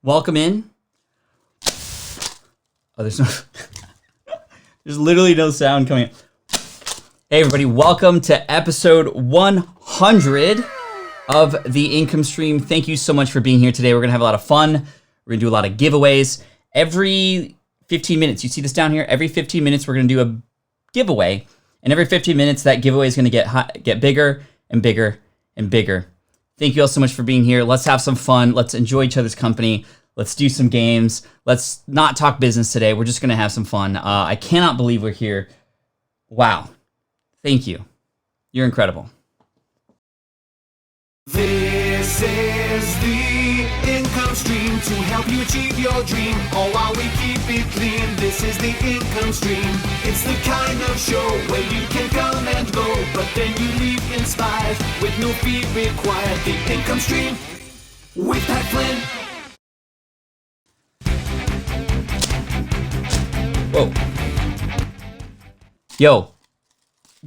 Welcome in. Oh, there's no... there's literally no sound coming in. Hey, everybody. Welcome to episode 100 of The Income Stream. Thank you so much for being here today. We're going to have a lot of fun. We're going to do a lot of giveaways. Every 15 minutes, you see this down here? Every 15 minutes, we're going to do a giveaway. And every 15 minutes, that giveaway is going to get bigger and bigger and bigger. Thank you all so much for being here. Let's have some fun. Let's enjoy each other's company. Let's do some games. Let's not talk business today. We're just going to have some fun. I cannot believe we're here. Wow. Thank you. You're incredible. This is the income stream to help you achieve your dream, all while we keep it clean. This is the income stream. It's the kind of show where you can come and go, but then you leave inspired with no fee required. The income stream with Pat Flynn. Whoa. Yo.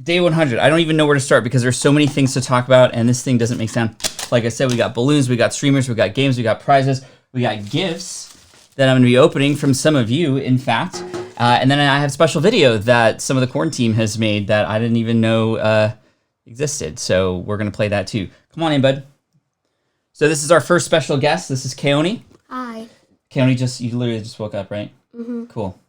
Day 100. I don't even know where to start because there's so many things to talk about, and this thing doesn't make sound. Like I said, we got balloons, we got streamers, we got games, we got prizes, we got gifts that I'm going to be opening from some of you, in fact. And then I have a special video that some of the quaranteam has made that I didn't even know existed. So we're going to play that too. Come on in, bud. So this is our first special guest. This is Keone. Hi. Keone, you literally just woke up, right? Mm-hmm. Cool.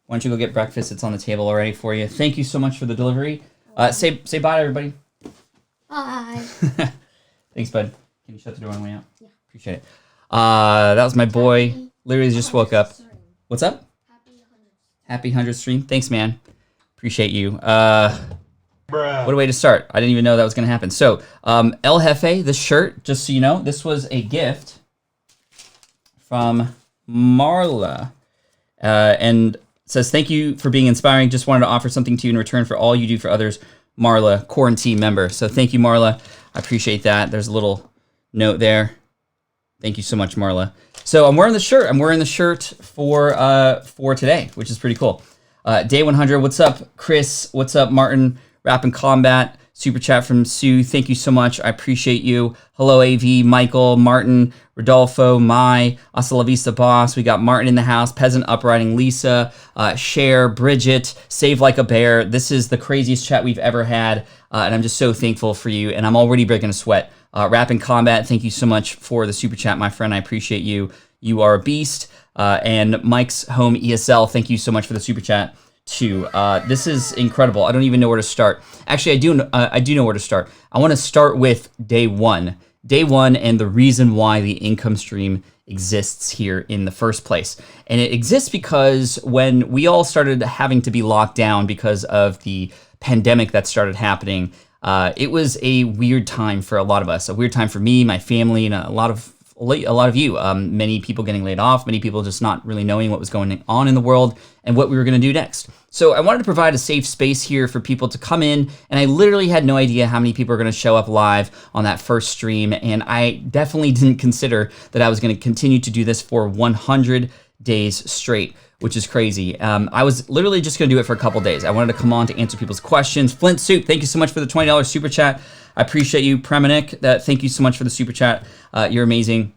Why don't you go get breakfast? It's on the table already for you. Thank you so much for the delivery. Say bye to everybody. Bye. Thanks, bud. Can you shut the door on the way out? Yeah. Appreciate it. That was my boy. Literally just woke up. What's up? Happy 100th stream. Thanks, man. Appreciate you. What a way to start. I didn't even know that was going to happen. So, El Jefe, this shirt, just so you know, this was a gift from Marla. And says, thank you for being inspiring. Just wanted to offer something to you in return for all you do for others. Marla, quarantine member. So thank you, Marla. I appreciate that. There's a little note there. Thank you so much, Marla. So I'm wearing the shirt. I'm wearing the shirt for today, which is pretty cool. Day 100. What's up, Chris? What's up, Martin? Rapping Combat. Super chat from Sue. Thank you so much. I appreciate you. Hello, AV, Michael, Martin, Rodolfo, Mai, Hasta la Vista Boss. We got Martin in the house, Peasant Uprising, Lisa, Cher, Bridget, Save Like a Bear. This is the craziest chat we've ever had, and I'm just so thankful for you, and I'm already breaking a sweat. Rapping Combat, thank you so much for the super chat, my friend. I appreciate you. You are a beast. And Mike's Home ESL, thank you so much for the super chat too. This is incredible. I don't even know where to start. Actually, I do know where to start. I want to start with day one. Day one and the reason why the income stream exists here in the first place. And it exists because when we all started having to be locked down because of the pandemic that started happening, it was a weird time for a lot of us. A weird time for me, my family, and a lot of you. Many people getting laid off, many people just not really knowing what was going on in the world and what we were going to do next. So I wanted to provide a safe space here for people to come in, and I literally had no idea how many people are going to show up live on that first stream, and I definitely didn't consider that I was going to continue to do this for 100 days straight, which is crazy. I was literally just going to do it for a couple days. I wanted to come on to answer people's questions. Flint Soup, thank you so much for the $20 super chat. I appreciate you. Premanik, thank you so much for the super chat. You're amazing.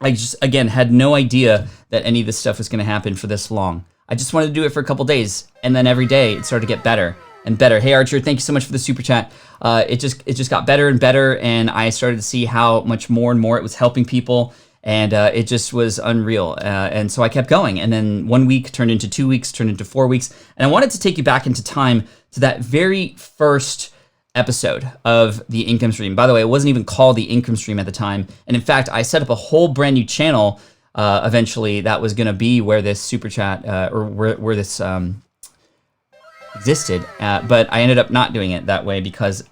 I just, again, had no idea that any of this stuff was going to happen for this long. I just wanted to do it for a couple days, and then every day it started to get better and better. Hey, Archer, thank you so much for the super chat. It just got better and better, and I started to see how much more and more it was helping people, and it just was unreal. And so I kept going, and then 1 week turned into 2 weeks, turned into 4 weeks, and I wanted to take you back into time to that very first episode of the income stream. By the way, it wasn't even called the income stream at the time. And in fact, I set up a whole brand new channel eventually that was going to be where this super chat or where this existed. But I ended up not doing it that way because,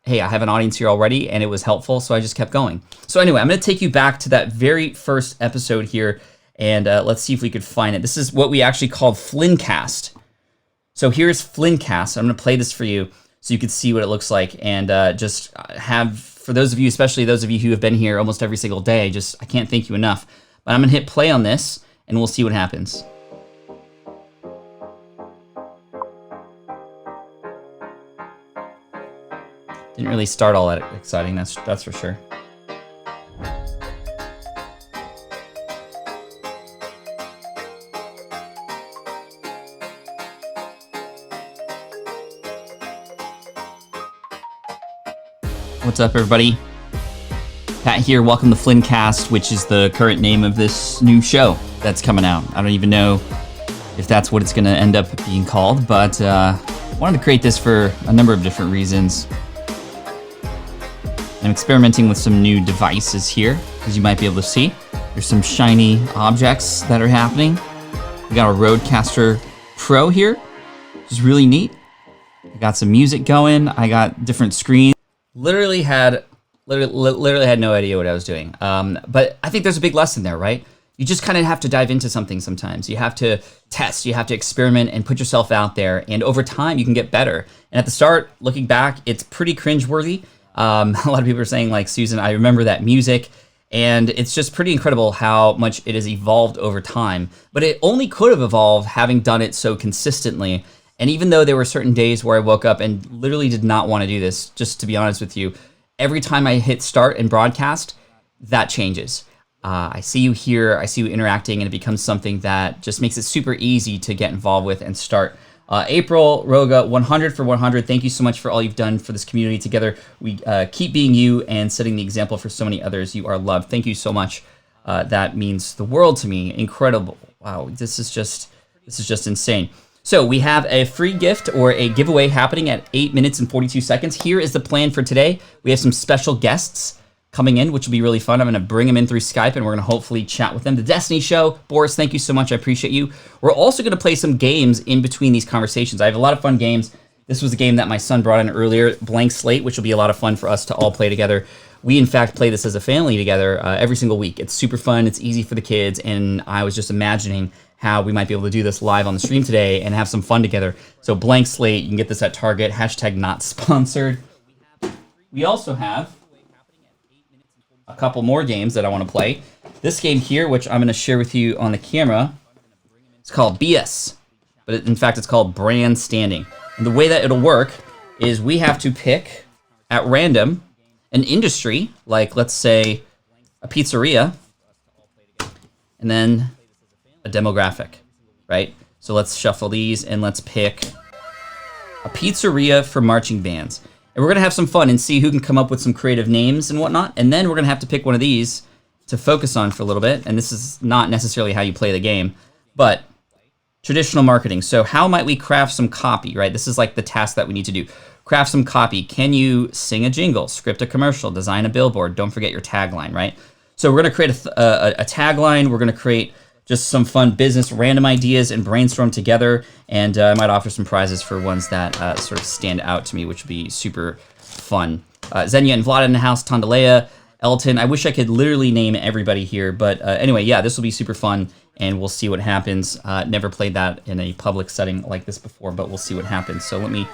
hey, I have an audience here already and it was helpful. So I just kept going. So anyway, I'm going to take you back to that very first episode here. And let's see if we could find it. This is what we actually called Flyncast. So here's Flyncast. I'm going to play this for you so you can see what it looks like, and just have, for those of you, especially those of you who have been here almost every single day, I can't thank you enough. But I'm gonna hit play on this, and we'll see what happens. Didn't really start all that exciting, that's for sure. What's up, everybody? Pat here. Welcome to FlynnCast, which is the current name of this new show that's coming out. I don't even know if that's what it's going to end up being called, but I wanted to create this for a number of different reasons. I'm experimenting with some new devices here, as you might be able to see. There's some shiny objects that are happening. We got a Rodecaster Pro here, which is really neat. I got some music going. I got different screens. Literally had no idea what I was doing. But I think there's a big lesson there, right? You just kind of have to dive into something sometimes. You have to test, you have to experiment and put yourself out there. And over time, you can get better. And at the start, looking back, it's pretty cringeworthy. A lot of people are saying, like, Susan, I remember that music. And it's just pretty incredible how much it has evolved over time. But it only could have evolved having done it so consistently. And even though there were certain days where I woke up and literally did not want to do this, just to be honest with you, every time I hit start and broadcast, that changes. I see you here, I see you interacting, and it becomes something that just makes it super easy to get involved with and start. April Roga, 100 for 100. Thank you so much for all you've done for this community. Together, we keep being you and setting the example for so many others. You are loved. Thank you so much. That means the world to me. Incredible. Wow, this is just insane. So we have a free gift or a giveaway happening at 8 minutes and 42 seconds. Here is the plan for today. We have some special guests coming in, which will be really fun. I'm going to bring them in through Skype, and we're going to hopefully chat with them. The Destiny Show, Boris, thank you so much. I appreciate you. We're also going to play some games in between these conversations. I have a lot of fun games. This was a game that my son brought in earlier, Blank Slate, which will be a lot of fun for us to all play together. We, in fact, play this as a family together every single week. It's super fun. It's easy for the kids, and I was just imagining how we might be able to do this live on the stream today and have some fun together. So Blank Slate, you can get this at Target, #not sponsored. We also have a couple more games that I want to play. This game here, which I'm going to share with you on the camera, it's called BS, but in fact it's called Brand Standing. And the way that it'll work is we have to pick at random an industry, like let's say a pizzeria, and then a demographic, right? So let's shuffle these and let's pick a pizzeria for marching bands. And we're gonna have some fun and see who can come up with some creative names and whatnot. And then we're gonna have to pick one of these to focus on for a little bit. And this is not necessarily how you play the game, but traditional marketing. So how might we craft some copy, right? This is like the task that we need to do. Craft some copy. Can you sing a jingle, script a commercial, design a billboard? Don't forget your tagline, right? So we're gonna create a tagline. We're gonna create just some fun business random ideas and brainstorm together. And I might offer some prizes for ones that sort of stand out to me, which would be super fun. Xenia and Vlad in the house, Tondalea, Elton. I wish I could literally name everybody here. But anyway, yeah, this will be super fun, and we'll see what happens. Never played that in a public setting like this before, but we'll see what happens. So let me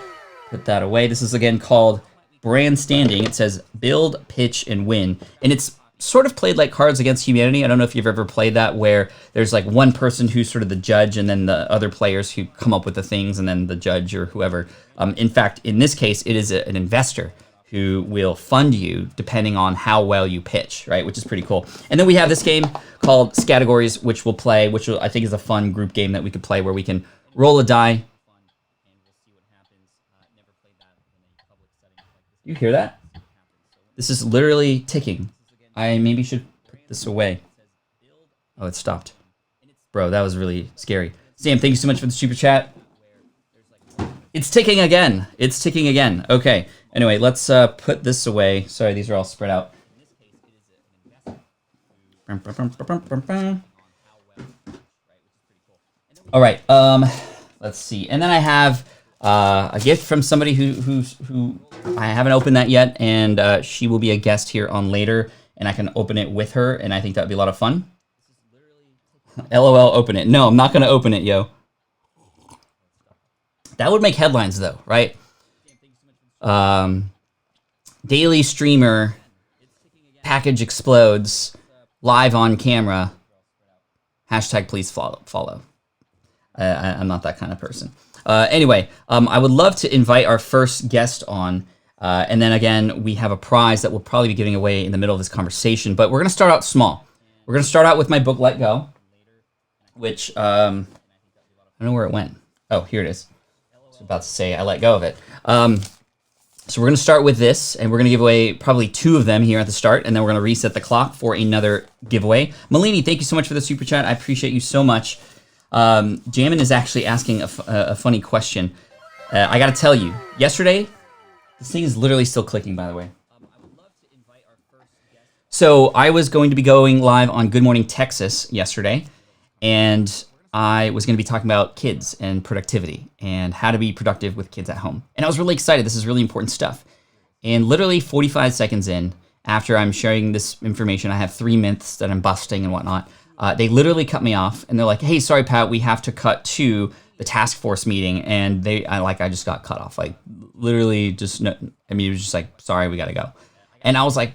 put that away. This is, again, called Brand Standing. It says build, pitch, and win. And it's sort of played like Cards Against Humanity. I don't know if you've ever played that, where there's like one person who's sort of the judge, and then the other players who come up with the things, and then the judge or whoever. In fact, in this case, it is an investor who will fund you depending on how well you pitch, right? Which is pretty cool. And then we have this game called Categories, which we'll play, which I think is a fun group game that we could play where we can roll a die. You hear that? This is literally ticking. I maybe should put this away. Oh, it stopped. Bro, that was really scary. Sam, thank you so much for the super chat. It's ticking again. It's ticking again. Okay. Anyway, let's put this away. Sorry, these are all spread out. All right. Let's see. And then I have a gift from somebody who I haven't opened that yet, and she will be a guest here on later. And I can open it with her, and I think that would be a lot of fun. LOL, open it. No, I'm not going to open it, yo. That would make headlines, though, right? Daily streamer, package explodes, live on camera, # please follow. I'm not that kind of person. Anyway, I would love to invite our first guest on. And then again, we have a prize that we'll probably be giving away in the middle of this conversation. But we're going to start out small. We're going to start out with my book, Let Go, which I don't know where it went. Oh, here it is. I was about to say I let go of it. So we're going to start with this, and we're going to give away probably 2 of them here at the start, and then we're going to reset the clock for another giveaway. Malini, thank you so much for the super chat. I appreciate you so much. Jamin is actually asking a funny question. I got to tell you, yesterday, this thing is literally still clicking, by the way. So I was going to be going live on Good Morning Texas yesterday, and I was going to be talking about kids and productivity and how to be productive with kids at home. And I was really excited. This is really important stuff. And literally 45 seconds in, after I'm sharing this information, I have 3 myths that I'm busting and whatnot. They literally cut me off, and they're like, "Hey, sorry, Pat, we have to cut to the task force meeting." And I just got cut off. Like, literally just, no, I mean, it was just like, "Sorry, we got to go." And I was like,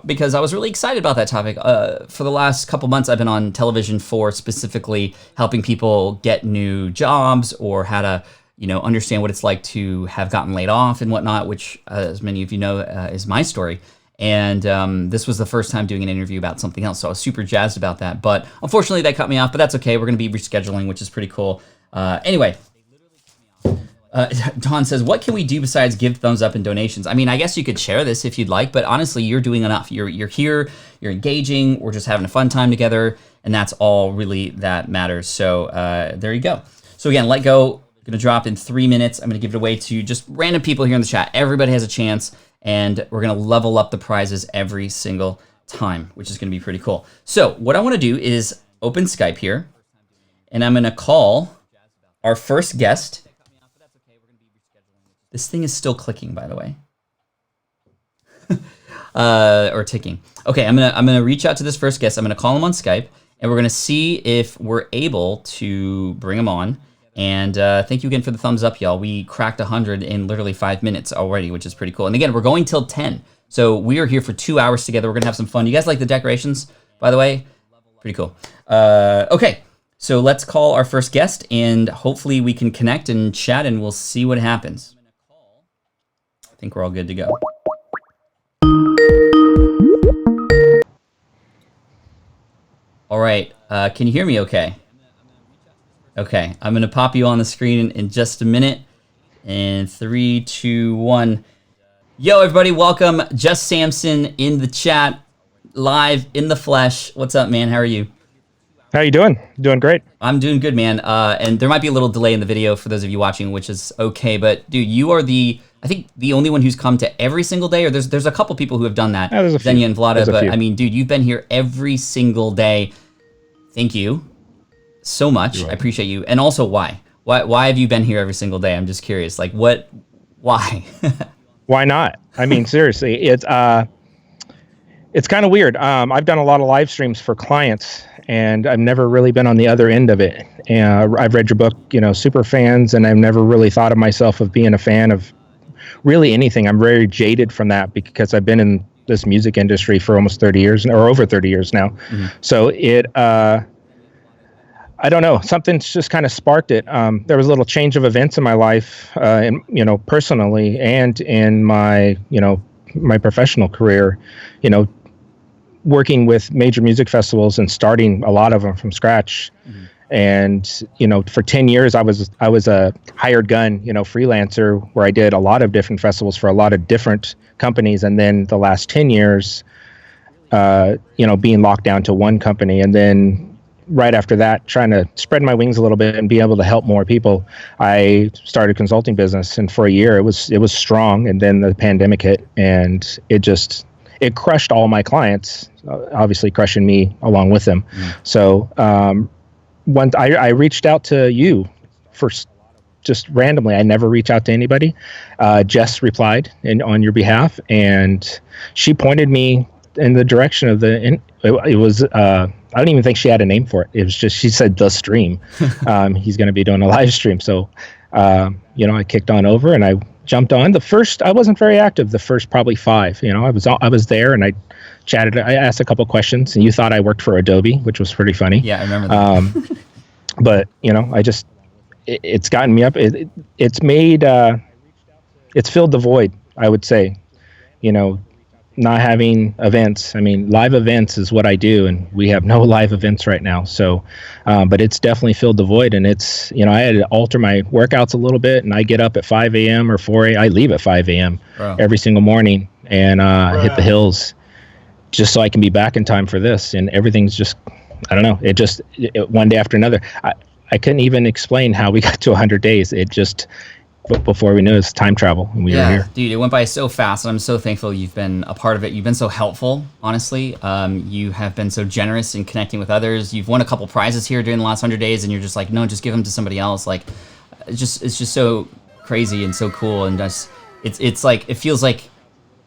because I was really excited about that topic. For the last couple months, I've been on television for specifically helping people get new jobs or how to, understand what it's like to have gotten laid off and whatnot, which, as many of you know, is my story. And this was the first time doing an interview about something else, so I was super jazzed about that. But unfortunately, they cut me off, but that's okay. We're going to be rescheduling, which is pretty cool. Anyway. Don says, what can we do besides give thumbs up and donations? I mean, I guess you could share this if you'd like, but honestly, you're doing enough. You're here, you're engaging, we're just having a fun time together, and that's all really that matters. So there you go. So again, let go. Going to drop in 3 minutes. I'm going to give it away to just random people here in the chat. Everybody has a chance, and we're going to level up the prizes every single time, which is going to be pretty cool. So what I want to do is open Skype here, and I'm going to call our first guest. This thing is still clicking, by the way, or ticking. Okay, I'm gonna reach out to this first guest. I'm gonna call him on Skype, and we're gonna see if we're able to bring him on. And thank you again for the thumbs up, y'all. We cracked 100 in literally 5 minutes already, which is pretty cool. And again, we're going till 10, so we are here for 2 hours together. We're gonna have some fun. You guys like the decorations, by the way? Pretty cool. Okay. So let's call our first guest, and hopefully we can connect and chat, and we'll see what happens. I think we're all good to go. All right, can you hear me okay? Okay, I'm gonna pop you on the screen in just a minute. And 3, 2, 1. Yo, everybody, welcome. Just Samson in the chat, live in the flesh. What's up, man? How are you? How you doing? Doing great. I'm doing good, man. And there might be a little delay in the video for those of you watching, which is okay. But dude, you are I think the only one who's come to every single day, or there's a couple people who have done that. Yeah, there's a few. Zenya and Vlada, There's a but few. I mean, dude, you've been here every single day. Thank you so much. I appreciate you. And also, why? Why have you been here every single day? I'm just curious. Like, why? Why not? I mean, seriously, it's kind of weird. I've done a lot of live streams for clients, and I've never really been on the other end of it. And I've read your book, Super Fans, and I've never really thought of myself of being a fan of really anything. I'm very jaded from that because I've been in this music industry for almost 30 years, or over 30 years now. Mm-hmm. So I don't know, something's just kind of sparked it. There was a little change of events in my life, personally, and in my professional career, working with major music festivals and starting a lot of them from scratch. Mm-hmm. And, for 10 years, I was a hired gun, freelancer, where I did a lot of different festivals for a lot of different companies. And then the last 10 years, being locked down to one company. And then right after that, trying to spread my wings a little bit and be able to help more people, I started a consulting business. And for a year, it was strong. And then the pandemic hit, and it crushed all my clients, obviously crushing me along with them. Mm. So once I reached out to you first, just randomly. I never reach out to anybody. Jess replied on your behalf, and she pointed me in the direction of it was I don't even think she had a name for it. It was just, she said the stream. He's going to be doing a live stream. So, I kicked on over and I jumped on. I wasn't very active the first probably 5. I was there and I chatted. I asked a couple questions, and you thought I worked for Adobe, which was pretty funny. Yeah, I remember that. But, it's gotten me up. It's made, it's filled the void, I would say. not having events. I mean, live events is what I do, and we have no live events right now. So, but it's definitely filled the void, and it's, I had to alter my workouts a little bit, and I get up at 5 a.m. or 4 a.m. I leave at 5 a.m. every single morning and hit the hills just so I can be back in time for this. And everything's just, I don't know. It one day after another. I couldn't even explain how we got to 100 days. It just, before we knew it's time travel, and we were here. Dude, it went by so fast, and I'm so thankful you've been a part of it. You've been so helpful, honestly. You have been so generous in connecting with others. You've won a couple prizes here during the last 100 days, and you're just like, no, just give them to somebody else. Like, it's just so crazy and so cool, and just it's like, it feels like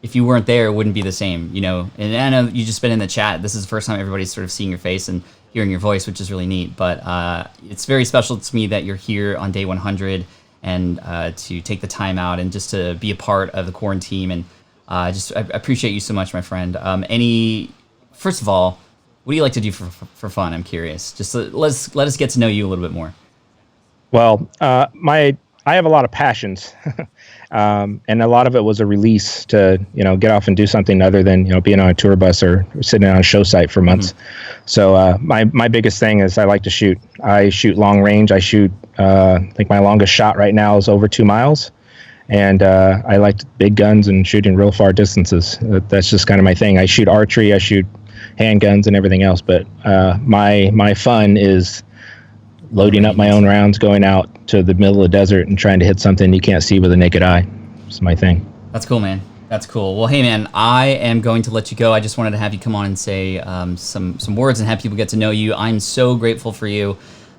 if you weren't there, it wouldn't be the same, And I know you just been in the chat. This is the first time everybody's sort of seeing your face and hearing your voice, which is really neat. But it's very special to me that you're here on day 100 and to take the time out and just to be a part of the quaranteam. And I appreciate you so much, my friend. First of all, what do you like to do for fun? I'm curious. Just let us get to know you a little bit more. Well, I have a lot of passions, and a lot of it was a release to, get off and do something other than, being on a tour bus or sitting on a show site for months. Mm-hmm. So my biggest thing is I like to shoot. I shoot long range. I shoot, I think my longest shot right now is over 2 miles. And I like big guns and shooting real far distances. That's just kind of my thing. I shoot archery. I shoot handguns and everything else. But my fun is loading up my own rounds, going out to the middle of the desert and trying to hit something you can't see with a naked eye. It's my thing. That's cool, man. That's cool. Well, hey, man, I am going to let you go. I just wanted to have you come on and say some words and have people get to know you. I'm so grateful for you.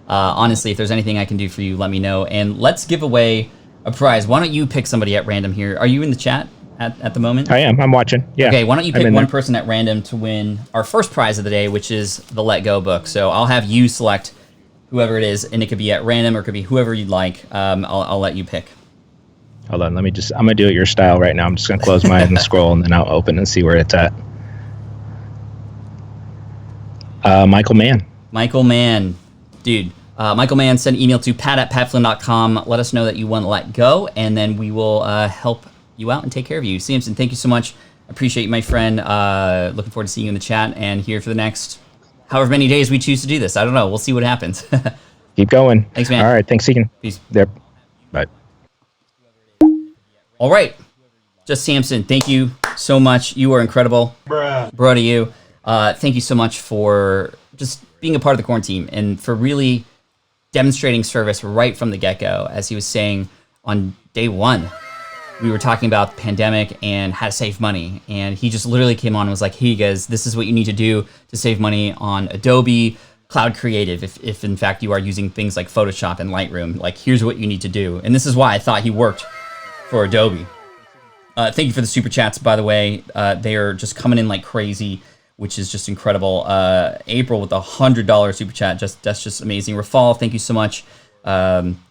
Honestly, if there's anything I can do for you, let me know. And let's give away a prize. Why don't you pick somebody at random here? Are you in the chat at the moment? I am. I'm watching. Yeah. Okay, why don't you pick one person at random to win our first prize of the day, which is the Let Go book. So I'll have you select whoever it is, and it could be at random or it could be whoever you'd like. I'll let you pick. Hold on, I'm going to do it your style right now. I'm just going to close my eyes and scroll, and then I'll open and see where it's at. Michael Mann. Michael Mann. Dude, Michael Mann, send an email to pat@patflynn.com. Let us know that you want to let go, and then we will help you out and take care of you. Samson, thank you so much. Appreciate you, my friend. Looking forward to seeing you in the chat and here for the next however many days we choose to do this. I don't know. We'll see what happens. Keep going. Thanks, man. All right. Thanks, Egan. Peace. Yep. Bye. All right. Just Samson, thank you so much. You are incredible. Bro to you. Thank you so much for just being a part of the quarantine and for really demonstrating service right from the get-go. As he was saying on day one, we were talking about the pandemic and how to save money. And he just literally came on and was like, hey guys, this is what you need to do to save money on Adobe Cloud Creative. If in fact you are using things like Photoshop and Lightroom, like here's what you need to do. And this is why I thought he worked for Adobe. Thank you for the super chats, by the way. They are just coming in like crazy, which is just incredible. April with $100 super chat. That's just amazing. Rafal, thank you so much.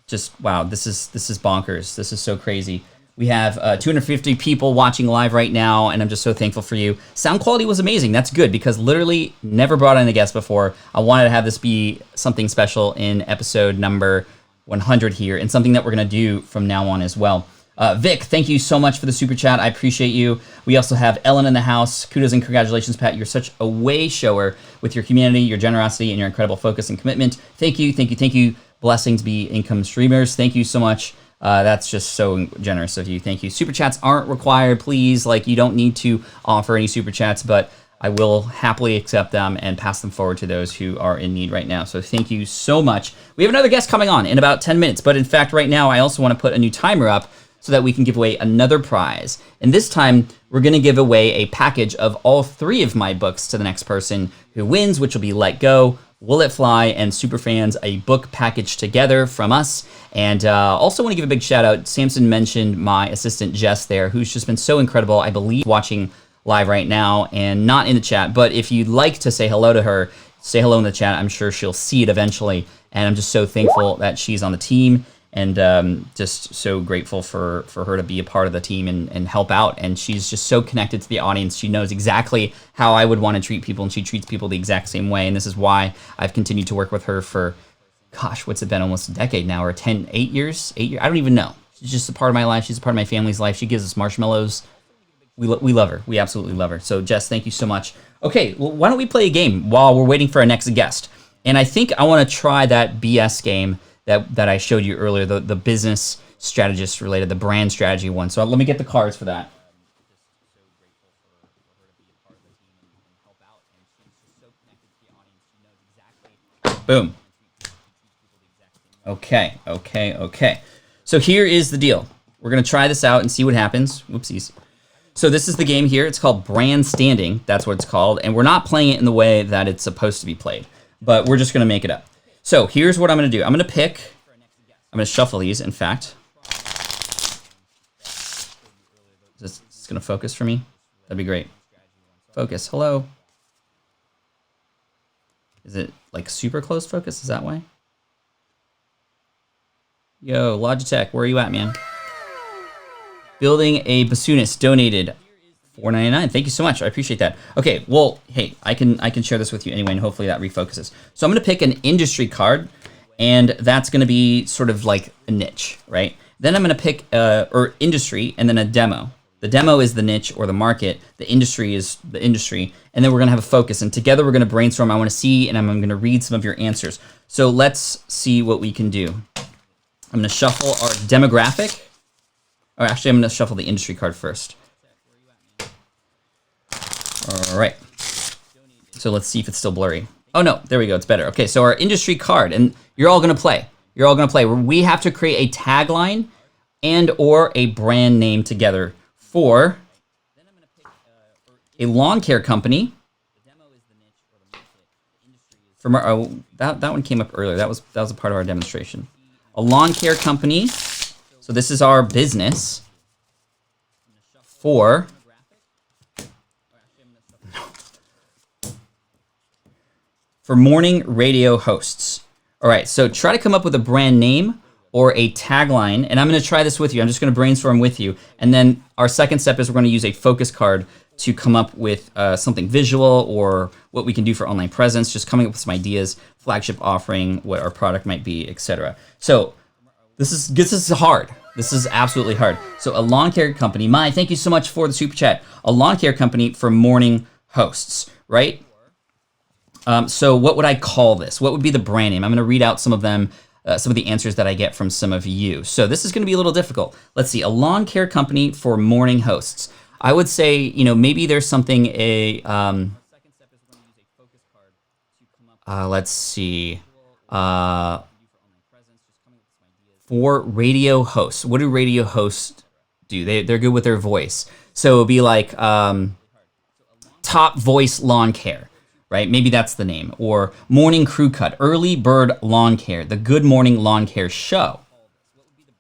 Just wow, this is bonkers. This is so crazy. We have 250 people watching live right now, and I'm just so thankful for you. Sound quality was amazing. That's good, because literally never brought in a guest before. I wanted to have this be something special in episode number 100 here, and something that we're going to do from now on as well. Vic, thank you so much for the super chat. I appreciate you. We also have Ellen in the house. Kudos and congratulations, Pat. You're such a way shower with your humanity, your generosity, and your incredible focus and commitment. Thank you, thank you, thank you. Blessings be income streamers. Thank you so much. That's just so generous of you. Thank you. Super chats aren't required, please. Like, you don't need to offer any super chats, but I will happily accept them and pass them forward to those who are in need right now. So thank you so much. We have another guest coming on in about 10 minutes, but in fact, right now, I also want to put a new timer up so that we can give away another prize. And this time, we're going to give away a package of all 3 of my books to the next person who wins, which will be Let Go, Will It Fly, and Superfans, a book package together from us. And also want to give a big shout out. Samson mentioned my assistant Jess there, who's just been so incredible. I believe watching live right now and not in the chat. But if you'd like to say hello to her, say hello in the chat. I'm sure she'll see it eventually. And I'm just so thankful that she's on the team, and just so grateful for her to be a part of the team and help out. And she's just so connected to the audience. She knows exactly how I would want to treat people, and she treats people the exact same way. And this is why I've continued to work with her for, gosh, what's it been, almost a decade now, or 8 years? 8 years? I don't even know. She's just a part of my life. She's a part of my family's life. She gives us marshmallows We love her. We absolutely love her. So Jess, thank you so much. Okay, well, why don't we play a game while we're waiting for our next guest? And I think I want to try that BS game that I showed you earlier, the business strategist related, the brand strategy one. So let me get the cards for that. Boom. Okay. So here is the deal. We're going to try this out and see what happens. Whoopsies. So this is the game here. It's called Brand Standing. That's what it's called. And we're not playing it in the way that it's supposed to be played, but we're just going to make it up. So here's what I'm going to do. I'm going to shuffle these, in fact. Is this going to focus for me? That'd be great. Focus. Hello. Is it like super close focus? Is that why? Yo, Logitech, where are you at, man? Building a bassoonist donated $4.99. Thank you so much. I appreciate that. Okay, well, hey, I can share this with you anyway, and hopefully that refocuses. So I'm going to pick an industry card, and that's going to be sort of like a niche, right? Then I'm going to pick or industry, and then a demo. The demo is the niche or the market. The industry is the industry. And then we're going to have a focus. And together we're going to brainstorm. I want to see, and I'm going to read some of your answers. So let's see what we can do. I'm going to shuffle our demographic. Or actually, I'm going to shuffle the industry card first. All right. So let's see if it's still blurry. Oh, no. There we go. It's better. Okay, so our industry card. And you're all going to play. You're all going to play. We have to create a tagline and or a brand name together for a lawn care company. From our, that one came up earlier. That was a part of our demonstration. A lawn care company. So this is our business for morning radio hosts. All right, so try to come up with a brand name or a tagline, and I'm going to try this with you. I'm just going to brainstorm with you, and then our second step is we're going to use a focus card to come up with something visual or what we can do for online presence, just coming up with some ideas, flagship offering, what our product might be, etc. So this is hard. This is absolutely hard. So a lawn care company. Mai, thank you so much for the super chat. A lawn care company for morning hosts, right? So what would I call this? What would be the brand name? I'm going to read out some of them. Some of the answers that I get from some of you. So this is going to be a little difficult. Let's see, a lawn care company for morning hosts. I would say, maybe there's something let's see, for radio hosts. What do radio hosts do? They're good with their voice. So it'd be like Top Voice Lawn Care. Right? Maybe that's the name. Or Morning Crew Cut, Early Bird Lawn Care, the Good Morning Lawn Care Show.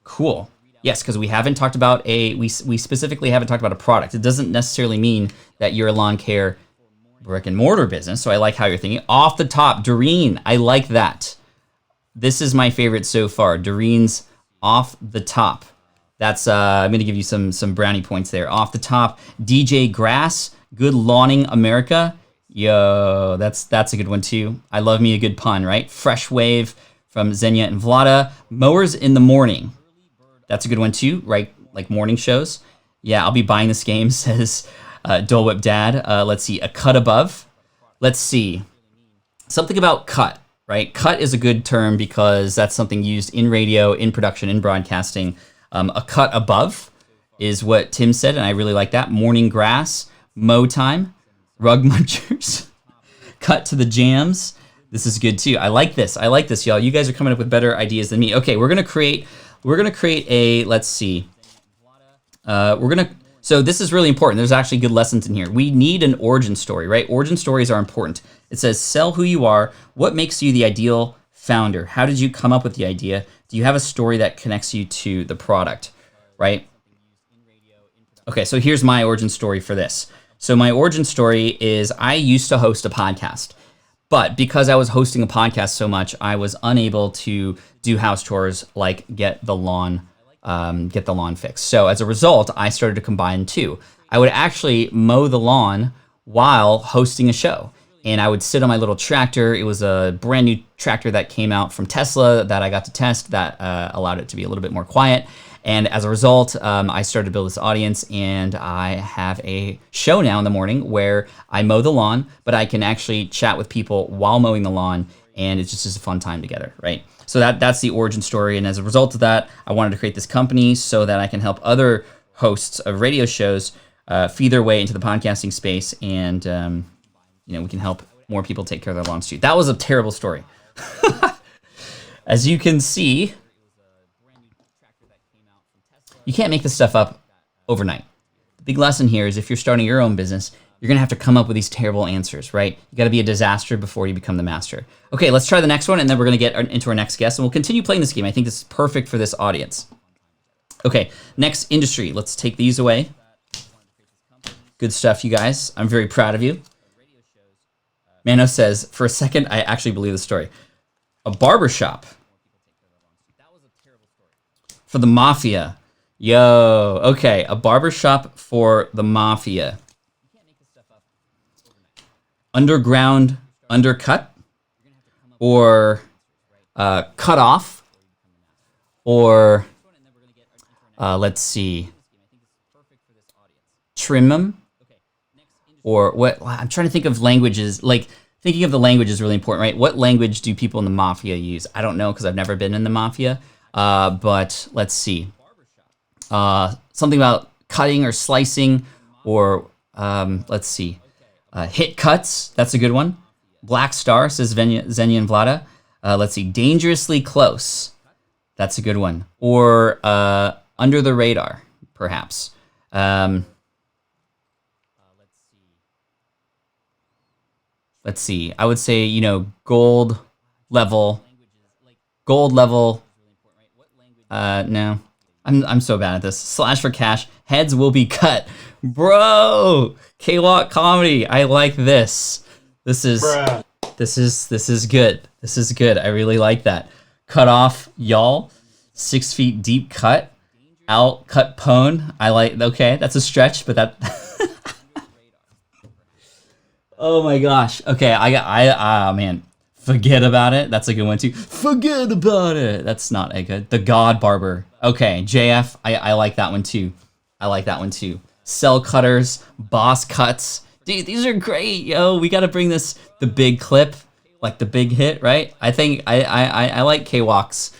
Cool. Yes, because we haven't talked about we specifically haven't talked about a product. It doesn't necessarily mean that you're a lawn care brick and mortar business. So I like how you're thinking. Off the top, Doreen, I like that. This is my favorite so far. Doreen's Off the Top. That's I'm going to give you some brownie points there. Off the top, DJ Grass, Good Lawning America. Yo, that's a good one too. I love me a good pun, right? Fresh Wave from Xenia and Vlada. Mowers in the Morning. That's a good one too, right? Like morning shows. Yeah, I'll be buying this game, says Dole Whip Dad. Let's see, A Cut Above. Let's see. Something about cut, right? Cut is a good term because that's something used in radio, in production, in broadcasting. A cut above is what Tim said, and I really like that. Morning Grass, Mow Time. Rug Munchers, Cut to the Jams. This is good too. I like this, y'all. You guys are coming up with better ideas than me. Okay, we're gonna create a. Let's see. So this is really important. There's actually good lessons in here. We need an origin story, right? Origin stories are important. It says sell who you are. What makes you the ideal founder? How did you come up with the idea? Do you have a story that connects you to the product, right? Okay, so here's my origin story for this. So my origin story is I used to host a podcast, but because I was hosting a podcast so much, I was unable to do house chores like get the lawn fixed. So as a result, I started to combine two. I would actually mow the lawn while hosting a show. and I would sit on my little tractor. It was a brand new tractor that came out from Tesla that I got to test that allowed it to be a little bit more quiet. And as a result, I started to build this audience, and I have a show now in the morning where I mow the lawn, but I can actually chat with people while mowing the lawn, and it's just a fun time together, right? So that's the origin story, and as a result of that, I wanted to create this company so that I can help other hosts of radio shows feed their way into the podcasting space, and we can help more people take care of their lawns too. That was a terrible story. As you can see, you can't make this stuff up overnight. The big lesson here is if you're starting your own business, you're going to have to come up with these terrible answers, right? You got to be a disaster before you become the master. Okay, let's try the next one, and then we're going to get into our next guest, and we'll continue playing this game. I think this is perfect for this audience. Okay, next industry. Let's take these away. Good stuff, you guys. I'm very proud of you. Mano says, for a second, I actually believe the story. A barbershop. For the mafia. Yo, okay, a barbershop for the mafia. Underground undercut, or cut off, or let's see, trim them, or what? I'm trying to think of languages. Like, thinking of the language is really important, right? What language do people in the mafia use? I don't know because I've never been in the mafia, but let's see. Something about cutting or slicing, or let's see, hit cuts. That's a good one. Black Star, says Xenia and Vlada. Let's see, dangerously close. That's a good one. Or under the radar, perhaps. Let's see. I would say, gold level. No. I'm so bad at this. Slash for cash. Heads will be cut. Bro! K-Walk comedy. I like this. This is good. This is good. I really like that. Cut off, y'all. 6 feet deep cut. Out cut pone. I like, okay, that's a stretch, but that oh my gosh. Okay, man. Forget about it. That's a good one too. Forget about it. That's not a good. The God Barber. Okay, JF. I like that one too. Cell cutters, boss cuts. Dude, these are great, yo. We got to bring this the big clip, like the big hit, right? I think I like K-Walks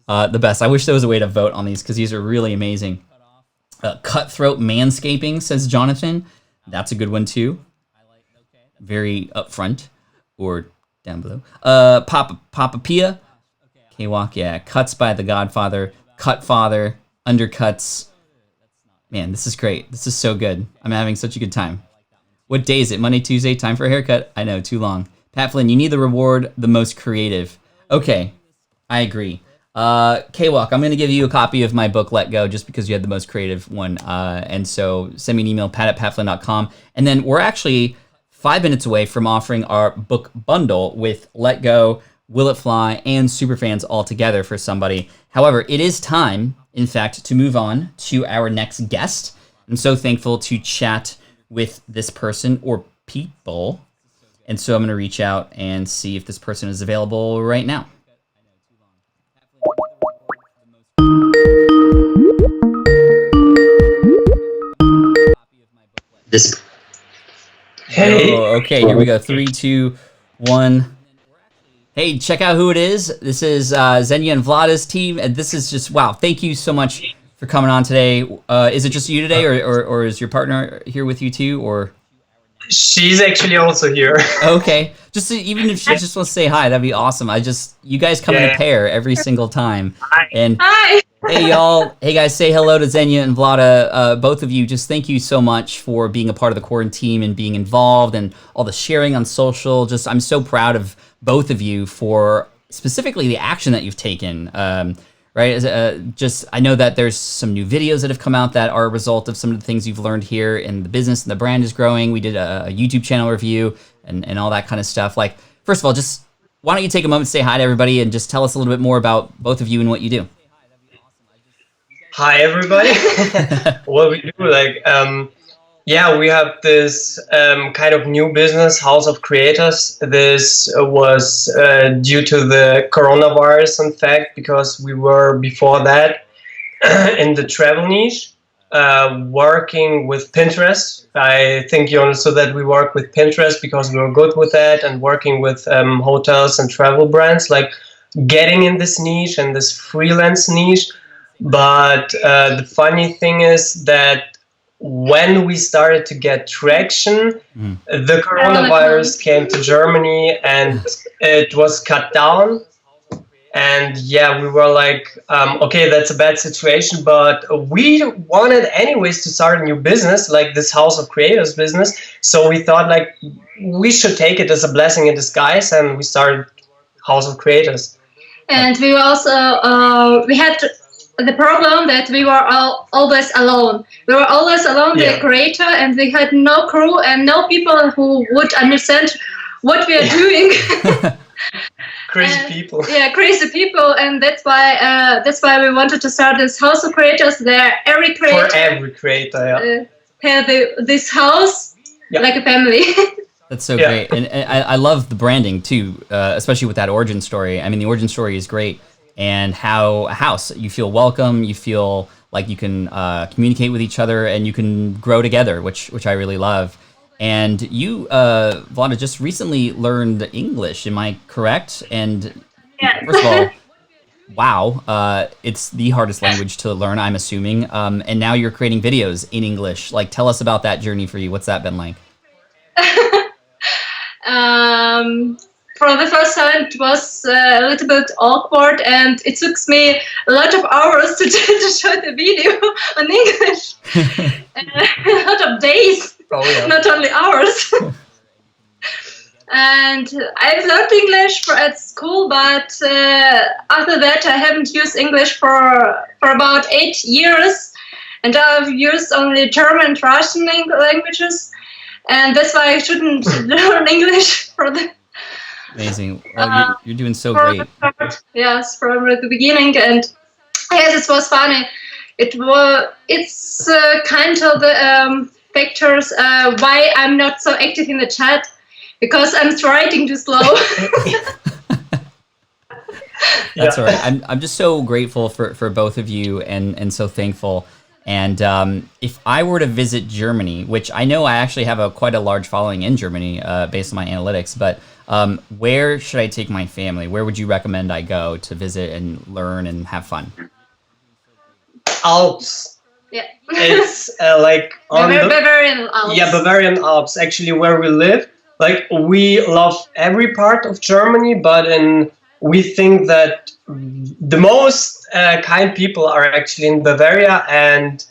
the best. I wish there was a way to vote on these because these are really amazing. Cutthroat manscaping, says Jonathan. That's a good one too. Very upfront or down below. Papa Pia. K-Walk, yeah. Cuts by the Godfather. Cut Father. Undercuts. Man, this is great. This is so good. I'm having such a good time. What day is it? Monday, Tuesday? Time for a haircut? I know, too long. Pat Flynn, you need the reward, the most creative. Okay, I agree. K-Walk, I'm going to give you a copy of my book, Let Go, just because you had the most creative one. And so send me an email, pat@patflynn.com. And then we're actually 5 minutes away from offering our book bundle with Let Go, Will It Fly, and Superfans all together for somebody. However, it is time, in fact, to move on to our next guest. I'm so thankful to chat with this person or people. And so I'm going to reach out and see if this person is available right now. Hey. Oh, okay, here we go. 3, 2, 1. Hey, check out who it is. This is Xenia and Vlada's team, and this is just, wow, thank you so much for coming on today. Is it just you today, or is your partner here with you too, or? She's actually also here. Okay, even if she just wants to say hi, that'd be awesome. You guys come in a pair every single time. And Hi. hey y'all, hey guys, say hello to Xenia and Vlada. Both of you, just thank you so much for being a part of the quarantine and being involved and all the sharing on social. I'm so proud of both of you for specifically the action that you've taken. Right? I know that there's some new videos that have come out that are a result of some of the things you've learned here, and the business and the brand is growing. We did a YouTube channel review and all that kind of stuff. Like, first of all, just why don't you take a moment to say hi to everybody and just tell us a little bit more about both of you and what you do. Hi, everybody. What we do, Yeah, we have this kind of new business, House of Creators. This was due to the coronavirus, in fact, because we were before that in the travel niche, working with Pinterest. I think you understood that we work with Pinterest because we were good with that, and working with hotels and travel brands, like getting in this niche and this freelance niche. But the funny thing is that when we started to get traction, the coronavirus came to Germany and it was cut down. And yeah, we were like, okay, that's a bad situation, but we wanted anyways to start a new business, like this House of Creators business. So we thought like we should take it as a blessing in disguise, and we started House of Creators. And we were also we had the problem that we were always alone. We were always alone, the creator, and we had no crew and no people who would understand what we are doing. Crazy people. Yeah, crazy people, and that's why we wanted to start this House of Creators. There, every creator For every creator, had this house like a family. That's so great, and I love the branding too, especially with that origin story. I mean, the origin story is great, and how a house, you feel welcome, you feel like you can communicate with each other, and you can grow together, which I really love. And you, Vlada, just recently learned English, am I correct? And first of all, wow, it's the hardest language to learn, I'm assuming. And now you're creating videos in English. Like, tell us about that journey for you. What's that been like? For the first time, it was a little bit awkward, and it took me a lot of hours to show the video in English. A lot of days. Oh, yeah. Not only hours. And I've learned English at school, but after that I haven't used English for about 8 years, and I've used only German and Russian languages, and that's why I shouldn't learn English for the. Amazing. Well, you're doing so great. Yes, from the beginning, and yes, it was funny. It's kind of the factors why I'm not so active in the chat, because I'm writing too slow. That's all right. I'm just so grateful for both of you, and so thankful. And if I were to visit Germany, which I know I actually have quite a large following in Germany based on my analytics, but where should I take my family? Where would you recommend I go to visit and learn and have fun? Alps. Yeah. It's like on Bavarian Alps. Yeah, Bavarian Alps, actually, where we live. Like, we love every part of Germany, but we think that the most kind people are actually in Bavaria, and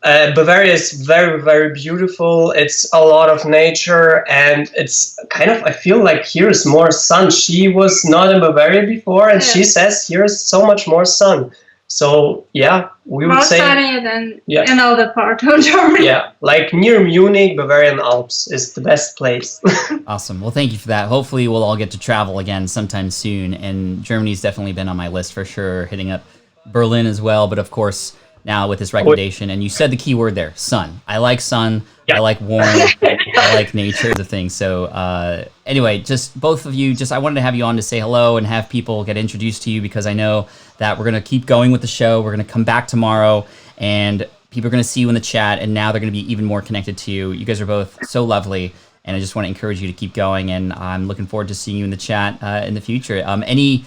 Bavaria is very, very beautiful. It's a lot of nature, and it's kind of, I feel like here is more sun. She was not in Bavaria before, and she says here is so much more sun. So yeah, we would say more sunny than in other part of Germany. Yeah, like near Munich, Bavarian Alps is the best place. Awesome. Well, thank you for that. Hopefully we'll all get to travel again sometime soon. And Germany's definitely been on my list for sure, hitting up Berlin as well. But of course, now with this recommendation, and you said the key word there, sun. I like sun. I like warm. I like nature, the thing. So anyway, just both of you, I wanted to have you on to say hello and have people get introduced to you, because I know that we're going to keep going with the show. We're going to come back tomorrow, and people are going to see you in the chat, and now they're going to be even more connected to you. You guys are both so lovely, and I just want to encourage you to keep going, and I'm looking forward to seeing you in the chat in the future. Any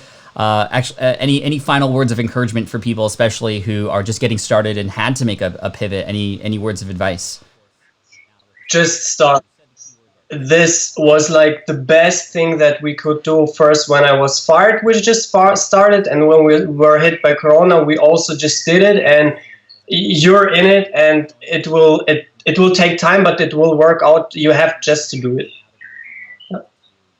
final words of encouragement for people, especially who are just getting started and had to make a pivot? Any words of advice? Just start. This was like the best thing that we could do. First, when I was fired, we just started, and when we were hit by Corona, we also just did it. And you're in it, and it will take time, but it will work out. You have just to do it.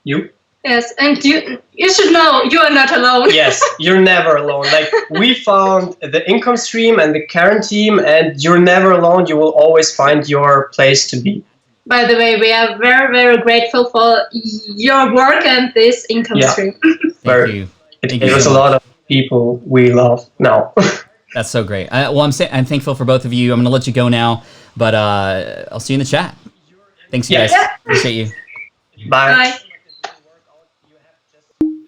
You? Yes, and you should know you are not alone. Yes, you're never alone. Like, we found the income stream and the quaranteam, and you're never alone. You will always find your place to be. By the way, we are very, very grateful for your work and this income stream. Thank you. It gives a lot of people we love now. That's so great. Well, I'm thankful for both of you. I'm going to let you go now, but I'll see you in the chat. Thanks, you guys. Yeah. Appreciate you. Bye. Bye.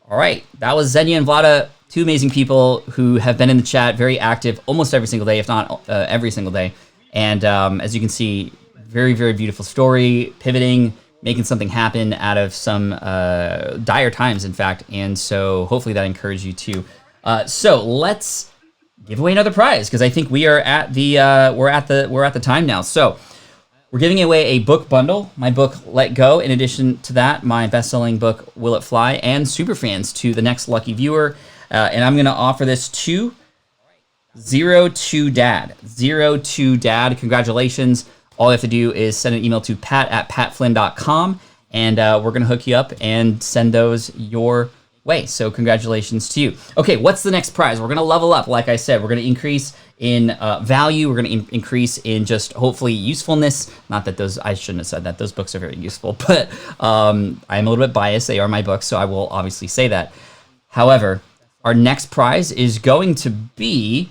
All right, that was Xenia and Vlada, two amazing people who have been in the chat, very active almost every single day, if not every single day. And as you can see, very, very beautiful story, pivoting, making something happen out of some dire times, in fact. And so hopefully that encouraged you too. So let's give away another prize, because I think we are at the we're at the time now. So we're giving away a book bundle, my book Let Go. In addition to that, my best-selling book Will It Fly, and Superfans to the next lucky viewer. And I'm going to offer this to 02 Dad. 02 Dad, congratulations. All you have to do is send an email to pat@patflynn.com, and we're going to hook you up and send those your way. So congratulations to you. Okay, what's the next prize? We're going to level up. Like I said, we're going to increase in value. We're going to increase in just hopefully usefulness. Not that those, I shouldn't have said that. Those books are very useful, but I'm a little bit biased. They are my books, so I will obviously say that. However, our next prize is going to be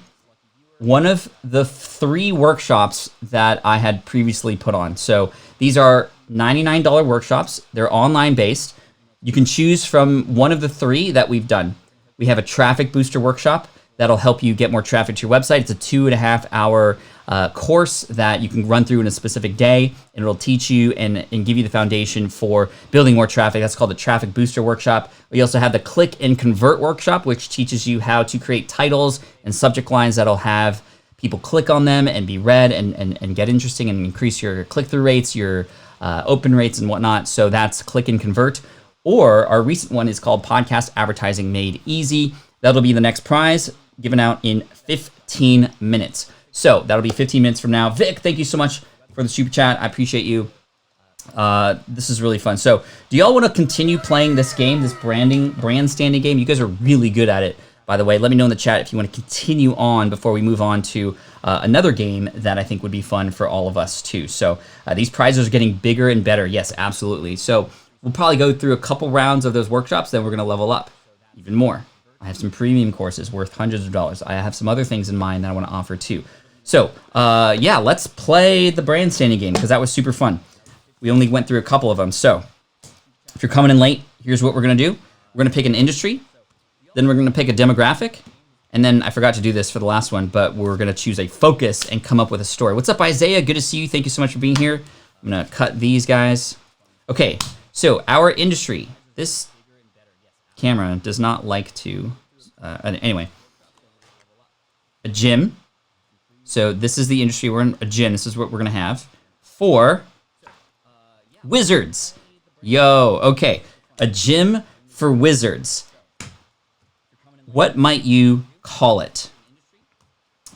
one of the 3 workshops that I had previously put on. So these are $99 workshops. They're online based. You can choose from one of the 3 that we've done. We have a traffic booster workshop that'll help you get more traffic to your website. It's a 2.5-hour course that you can run through in a specific day, and it'll teach you and give you the foundation for building more traffic. That's called the Traffic Booster Workshop. We also have the Click and Convert Workshop, which teaches you how to create titles and subject lines that'll have people click on them and be read and get interesting and increase your click-through rates, your open rates and whatnot. So that's Click and Convert. Or our recent one is called Podcast Advertising Made Easy. That'll be the next prize, given out in 15 minutes. So that'll be 15 minutes from now. Vic, thank you so much for the super chat. I appreciate you. This is really fun. So do y'all want to continue playing this game, this brand standing game? You guys are really good at it, by the way. Let me know in the chat if you want to continue on before we move on to another game that I think would be fun for all of us too. So these prizes are getting bigger and better. Yes, absolutely. So we'll probably go through a couple rounds of those workshops, then we're going to level up even more. I have some premium courses worth hundreds of dollars. I have some other things in mind that I want to offer too. So, yeah, let's play the brand standing game, because that was super fun. We only went through a couple of them. So, if you're coming in late, here's what we're going to do. We're going to pick an industry, then we're going to pick a demographic, and then I forgot to do this for the last one, but we're going to choose a focus and come up with a story. What's up, Isaiah? Good to see you. Thank you so much for being here. I'm going to cut these guys. Okay, so our industry. This camera does not like to... anyway. A gym. So this is the industry we're in, a gym. This is what we're going to have. For wizards. Yo, okay. A gym for wizards. What might you call it?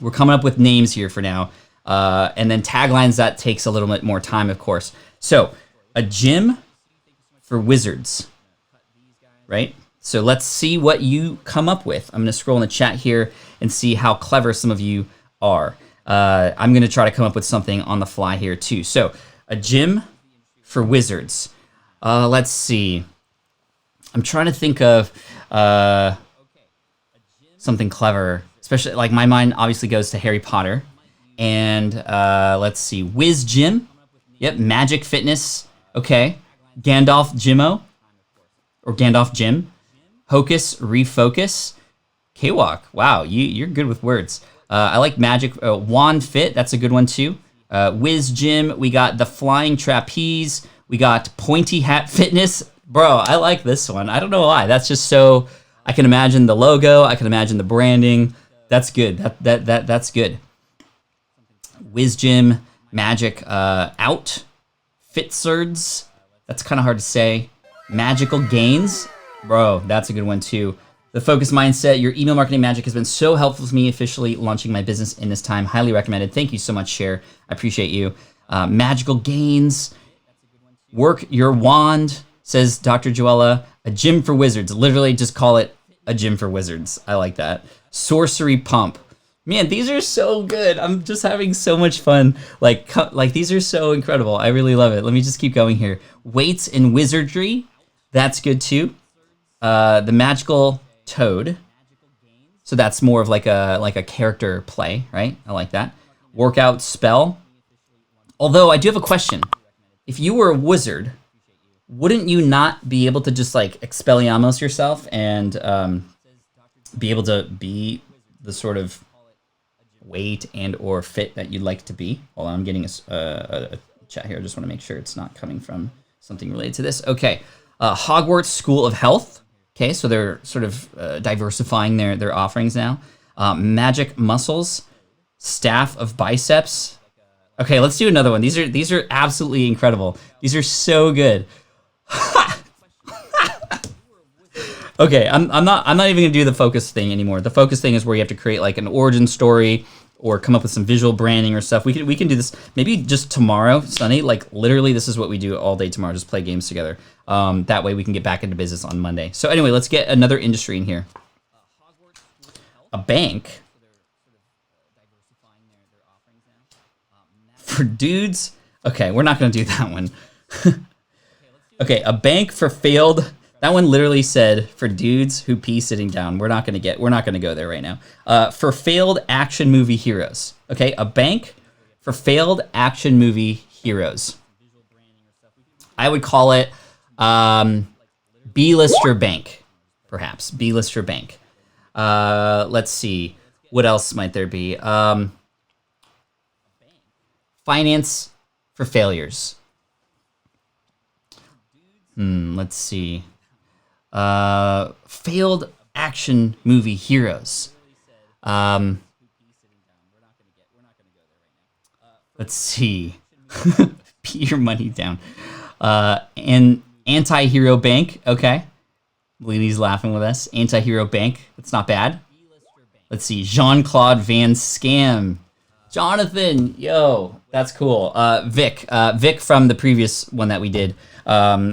We're coming up with names here for now. And then taglines, that takes a little bit more time, of course. So, a gym for wizards. Right? So let's see what you come up with. I'm going to scroll in the chat here and see how clever some of you are. I'm going to try to come up with something on the fly here too. So, a gym for wizards. Let's see. I'm trying to think of something clever. Especially, like, my mind obviously goes to Harry Potter. And let's see. Wiz Gym. Yep, Magic Fitness. Okay. Gandalf Gymmo. Or Gandalf Gym. Hocus Refocus. K-Walk. Wow, you're good with words. I like Magic Wand Fit. That's a good one too. Wiz Gym. We got the Flying Trapeze. We got Pointy Hat Fitness. Bro, I like this one. I don't know why. That's just so... I can imagine the logo. I can imagine the branding. That's good. That's good. Wiz Gym. Magic Out. Fitsurds. That's kind of hard to say. Magical Gains. Bro, that's a good one too. The Focus Mindset. Your email marketing magic has been so helpful to me officially launching my business in this time. Highly recommended. Thank you so much, Cher. I appreciate you. Magical Gains. Work Your Wand, says Dr. Joella. A gym for wizards. Literally just call it a gym for wizards. I like that. Sorcery Pump. Man, these are so good. I'm just having so much fun. Like these are so incredible. I really love it. Let me just keep going here. Weights and Wizardry. That's good too. The Magical Toad. So that's more of like a character play, right? I like that. Workout spell. Although I do have a question. If you were a wizard, wouldn't you not be able to just like Expelliarmus yourself and be able to be the sort of weight and or fit that you'd like to be? Hold on, I'm getting a chat here. I just want to make sure it's not coming from something related to this. Okay, Hogwarts School of Health. Okay, so they're sort of diversifying their offerings now. Magic Muscles, Staff of Biceps. Okay, let's do another one. These are absolutely incredible. These are so good. Okay, I'm not even gonna do the focus thing anymore. The focus thing is where you have to create like an origin story or come up with some visual branding or stuff. We can do this maybe just tomorrow, Sunny. Like literally, this is what we do all day tomorrow. Just play games together. That way we can get back into business on Monday. So anyway, let's get another industry in here. A bank for dudes. Okay, we're not gonna do that one. Okay, a bank for failed. That one literally said for dudes who pee sitting down. We're not gonna go there right now. For failed action movie heroes. Okay, a bank for failed action movie heroes. I would call it B-lister bank, perhaps B-lister bank. Let's see, what else might there be? Finance for failures. Let's see. Failed action movie heroes. Let's see. Put your money down. An anti-hero bank. Okay. Leady's laughing with us. Anti-hero bank. That's not bad. Let's see. Jean-Claude Van Scam. Jonathan, yo, that's cool. Vic from the previous one that we did,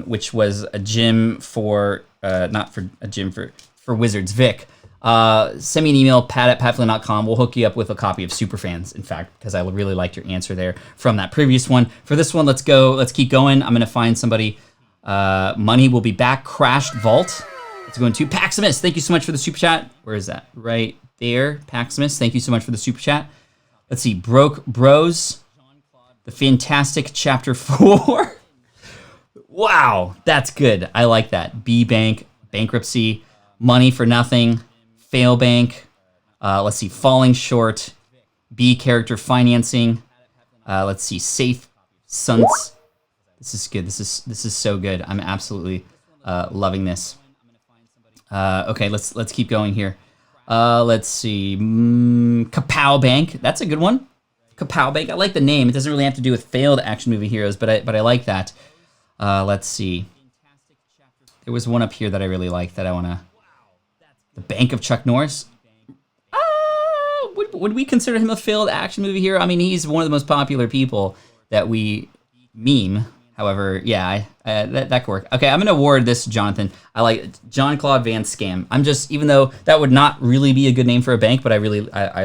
which was a gym for, not for a gym for wizards. Vic, send me an email, pat@patflynn.com. We'll hook you up with a copy of Superfans, in fact, because I really liked your answer there from that previous one. For this one, let's keep going. I'm going to find somebody. Money will be back. Crashed Vault. Let's go into Paximus. Thank you so much for the super chat. Where is that? Right there. Paximus, thank you so much for the super chat. Let's see, Broke Bros, The Fantastic Chapter 4. Wow, that's good. I like that. B-Bank, Bankruptcy, Money for Nothing, Fail Bank. Let's see, Falling Short, B Character Financing. Let's see, Safe Sons. This is good. This is so good. I'm absolutely loving this. Okay, let's keep going here. Let's see. Kapow Bank. That's a good one. Kapow Bank. I like the name. It doesn't really have to do with failed action movie heroes, but I like that. Let's see. There was one up here that I really like that I want to... The Bank of Chuck Norris. Would we consider him a failed action movie hero? I mean, he's one of the most popular people that we meme. However, yeah, that could work. Okay, I'm going to award this to Jonathan. I like Jean-Claude Van Scam. I'm just, even though that would not really be a good name for a bank, but I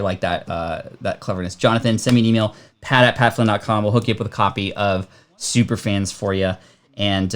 like that cleverness. Jonathan, send me an email, pat@patflynn.com. We'll hook you up with a copy of Superfans for you. And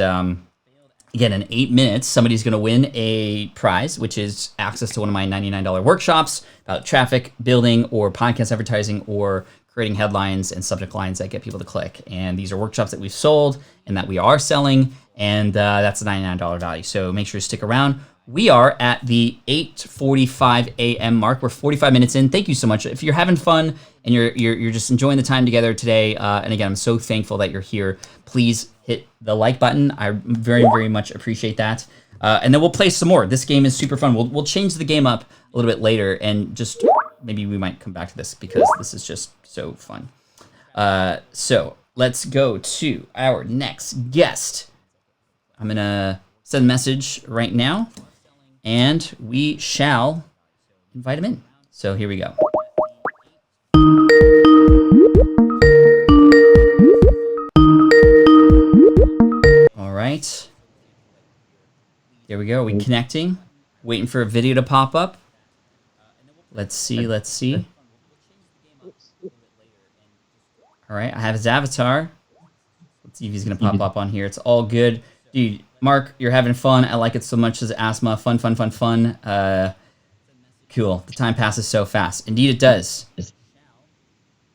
again, in 8 minutes, somebody's going to win a prize, which is access to one of my $99 workshops about traffic building or podcast advertising or creating headlines and subject lines that get people to click. And these are workshops that we've sold and that we are selling, and that's a $99 value. So make sure to stick around. We are at the 8:45 a.m. mark. We're 45 minutes in. Thank you so much. If you're having fun and you're just enjoying the time together today, and again, I'm so thankful that you're here, please hit the like button. I very, very much appreciate that. And then we'll play some more. This game is super fun. We'll change the game up a little bit later, and just maybe we might come back to this because this is just so fun. So let's go to our next guest. I'm going to send a message right now, and we shall invite him in. So here we go. All right. Here we go. Are we connecting? Waiting for a video to pop up. Let's see. All right, I have his avatar. Let's see if he's going to pop up on here. It's all good. Dude, Mark, you're having fun. I like it so much as asthma. Fun. Cool. The time passes so fast. Indeed, it does.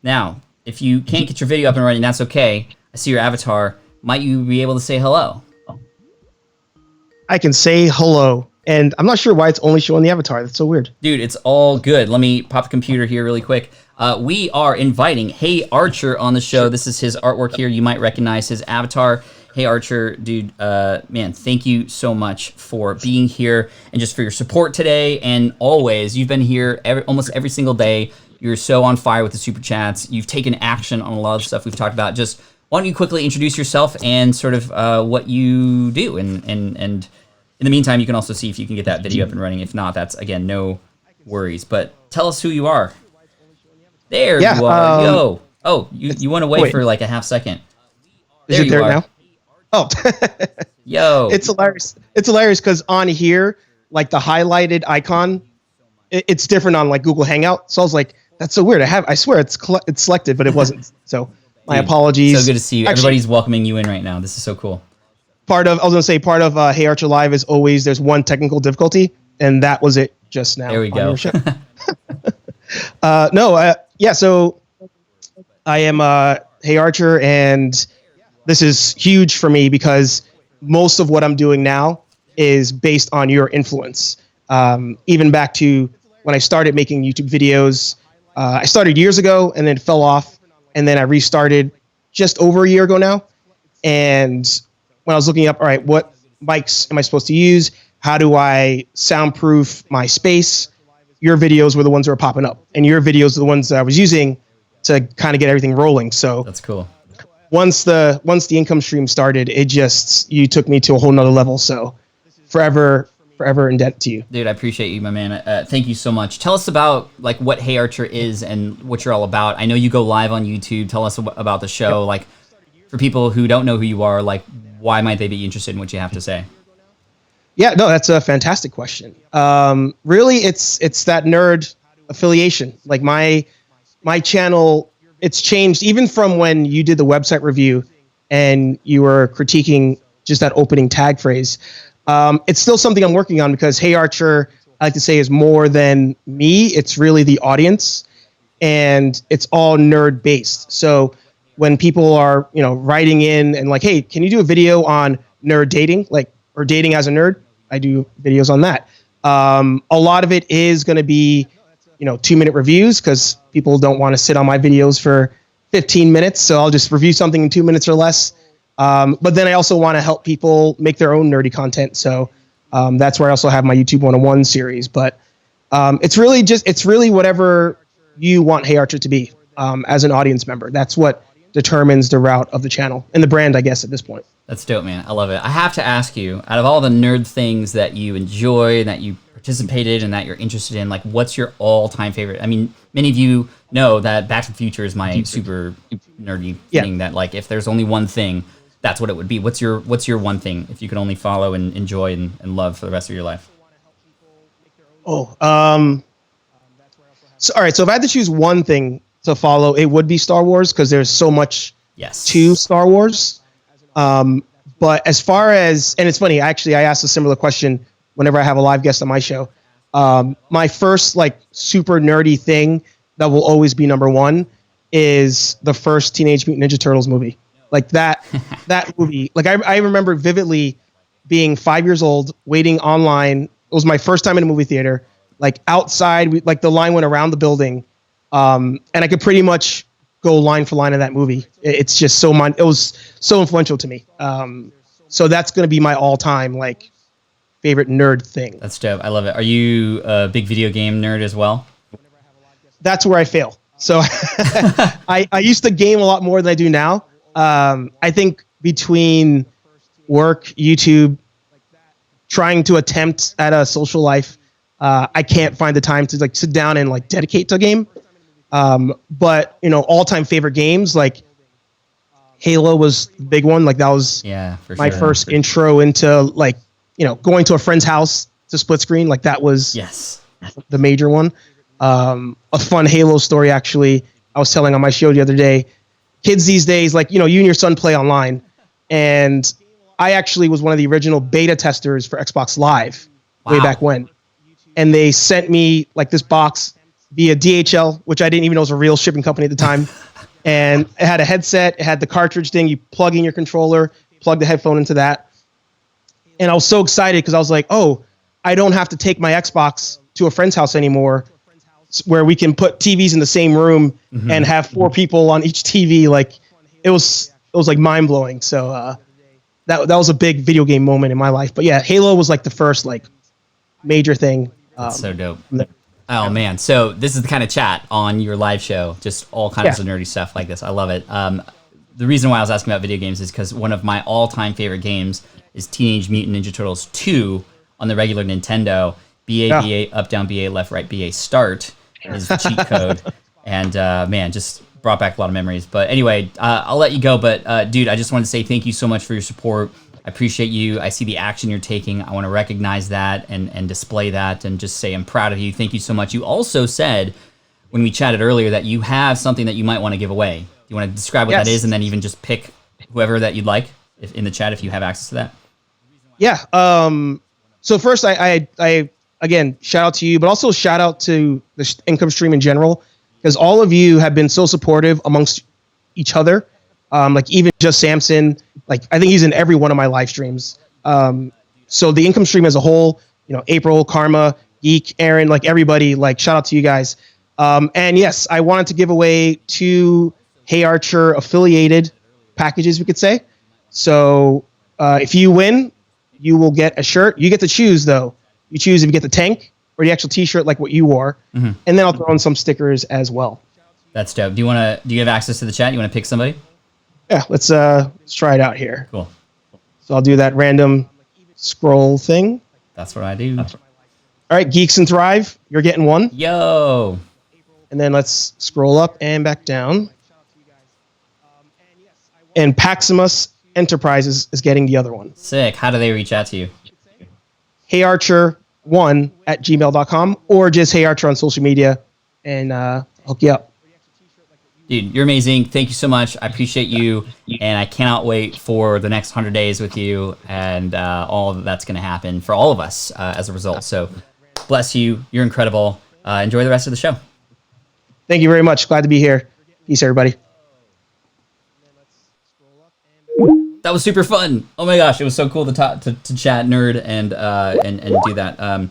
Now, if you can't get your video up and running, that's okay. I see your avatar. Might you be able to say hello? I can say hello, and I'm not sure why it's only showing the avatar. That's so weird. Dude, it's all good. Let me pop the computer here really quick. We are inviting Hey Archer on the show. This is his artwork here. You might recognize his avatar. Hey Archer, dude, man, thank you so much for being here and just for your support today and always. You've been here almost every single day. You're so on fire with the super chats. You've taken action on a lot of stuff we've talked about. Just why don't you quickly introduce yourself and sort of what you do, and in the meantime, you can also see if you can get that video up and running. If not, that's again no worries. But tell us who you are. There you are. Yo. Oh, you went away for like a half second. Is it there now? Oh. Yo. It's hilarious. It's hilarious because on here, like the highlighted icon, it's different on like Google Hangout. So I was like, that's so weird. I swear it's selected, but it wasn't. So my apologies. So good to see you. Everybody's welcoming you in right now. This is so cool. Part of Hey Archer Live is always there's one technical difficulty, and that was it just now. There we go. So I am Hey Archer, and this is huge for me because most of what I'm doing now is based on your influence. Even back to when I started making YouTube videos, I started years ago and then fell off, and then I restarted just over a year ago now. And when I was looking up, all right, what mics am I supposed to use? How do I soundproof my space? Your videos were the ones that were popping up, and your videos are the ones that I was using to kind of get everything rolling. So that's cool. Once the income stream started, you took me to a whole nother level. So forever in debt to you. Dude, I appreciate you, my man. Thank you so much. Tell us about like what Hey Archer is and what you're all about. I know you go live on YouTube. Tell us about the show. Yep. Like for people who don't know who you are, like why might they be interested in what you have to say? Yeah, no, that's a fantastic question. Really, it's that nerd affiliation. Like my channel, it's changed even from when you did the website review and you were critiquing just that opening tag phrase. It's still something I'm working on because Hey Archer, I like to say, is more than me. It's really the audience, and it's all nerd based. So when people are, writing in and like, hey, can you do a video on nerd dating, or dating as a nerd? I do videos on that. A lot of it is going to be, 2-minute reviews because people don't want to sit on my videos for 15 minutes. So I'll just review something in 2 minutes or less. But then I also want to help people make their own nerdy content. So that's where I also have my YouTube 101 series. But it's really whatever you want Hey Archer to be as an audience member. That's what determines the route of the channel and the brand, I guess, at this point. That's dope, man. I love it. I have to ask you, out of all the nerd things that you enjoy, that you participated in, that you're interested in, like what's your all-time favorite? I mean, many of you know that Back to the Future is my super nerdy thing that like if there's only one thing, that's what it would be. What's your one thing if you could only follow and enjoy and love for the rest of your life? So all right, so if I had to choose one thing to follow, it would be Star Wars because there's so much to Star Wars. But as far as, and it's funny, actually, I asked a similar question whenever I have a live guest on my show. My first like super nerdy thing that will always be number one is the first Teenage Mutant Ninja Turtles movie. Like that movie. Like I remember vividly being 5 years old, waiting online. It was my first time in a movie theater. Like outside, the line went around the building, and I could pretty much go line for line of that movie. It's just it was so influential to me. So that's going to be my all-time like favorite nerd thing. That's dope. I love it. Are you a big video game nerd as well? That's where I fail. So I used to game a lot more than I do now. I think between work, YouTube, trying to attempt at a social life, I can't find the time to like sit down and like dedicate to a game. But all-time favorite games, like Halo was the big one. Like that was my first intro into like, going to a friend's house to split screen. Like that was the major one. A fun Halo story, actually, I was telling on my show the other day. Kids these days, like, you and your son play online. And I actually was one of the original beta testers for Xbox Live way back when. and they sent me like this box via DHL, which I didn't even know was a real shipping company at the time. And it had a headset, it had the cartridge thing. You plug in your controller, plug the headphone into that. And I was so excited because I was like, oh, I don't have to take my Xbox to a friend's house anymore, where we can put TVs in the same room and have 4 people on each TV. Like it was like mind blowing. So that was a big video game moment in my life. But yeah, Halo was like the first like major thing. That's so dope. Oh man, so this is the kind of chat on your live show, just all kinds of nerdy stuff like this. I love it. The reason why I was asking about video games is because one of my all-time favorite games is Teenage Mutant Ninja Turtles 2 on the regular Nintendo. BA, up, down, BA, left, right, BA, start is the cheat code. And man, just brought back a lot of memories. But anyway, I'll let you go. But dude, I just wanted to say thank you so much for your support. I appreciate you. I see the action you're taking. I want to recognize that and display that and just say I'm proud of you. Thank you so much. You also said when we chatted earlier that you have something that you might want to give away. Do you want to describe what that is and then even just pick whoever that you'd like in the chat if you have access to that? Yeah. So first, I again, shout out to you, but also shout out to the income stream in general, because all of you have been so supportive amongst each other. Like even just Samson, like I think he's in every one of my live streams. So the income stream as a whole, April, Karma, Geek, Aaron, like everybody, like shout out to you guys. And yes, I wanted to give away 2 Hey Archer affiliated packages, we could say. So if you win, you will get a shirt. You get to choose though. You choose if you get the tank or the actual T-shirt like what you wore, and then I'll throw in some stickers as well. That's dope. Do you have access to the chat? You want to pick somebody? Yeah, let's try it out here. Cool. So I'll do that random scroll thing. That's what I do. All right, Geeks and Thrive, you're getting 1. Yo. And then let's scroll up and back down. And Paximus Enterprises is getting the other one. Sick. How do they reach out to you? HeyArcher1@gmail.com or just Hey Archer on social media, and hook you up. Dude, you're amazing. Thank you so much. I appreciate you, and I cannot wait for the next 100 days with you and all that's going to happen for all of us as a result. So bless you. You're incredible. Enjoy the rest of the show. Thank you very much. Glad to be here. Peace, everybody. That was super fun. Oh my gosh, it was so cool to chat nerd and do that.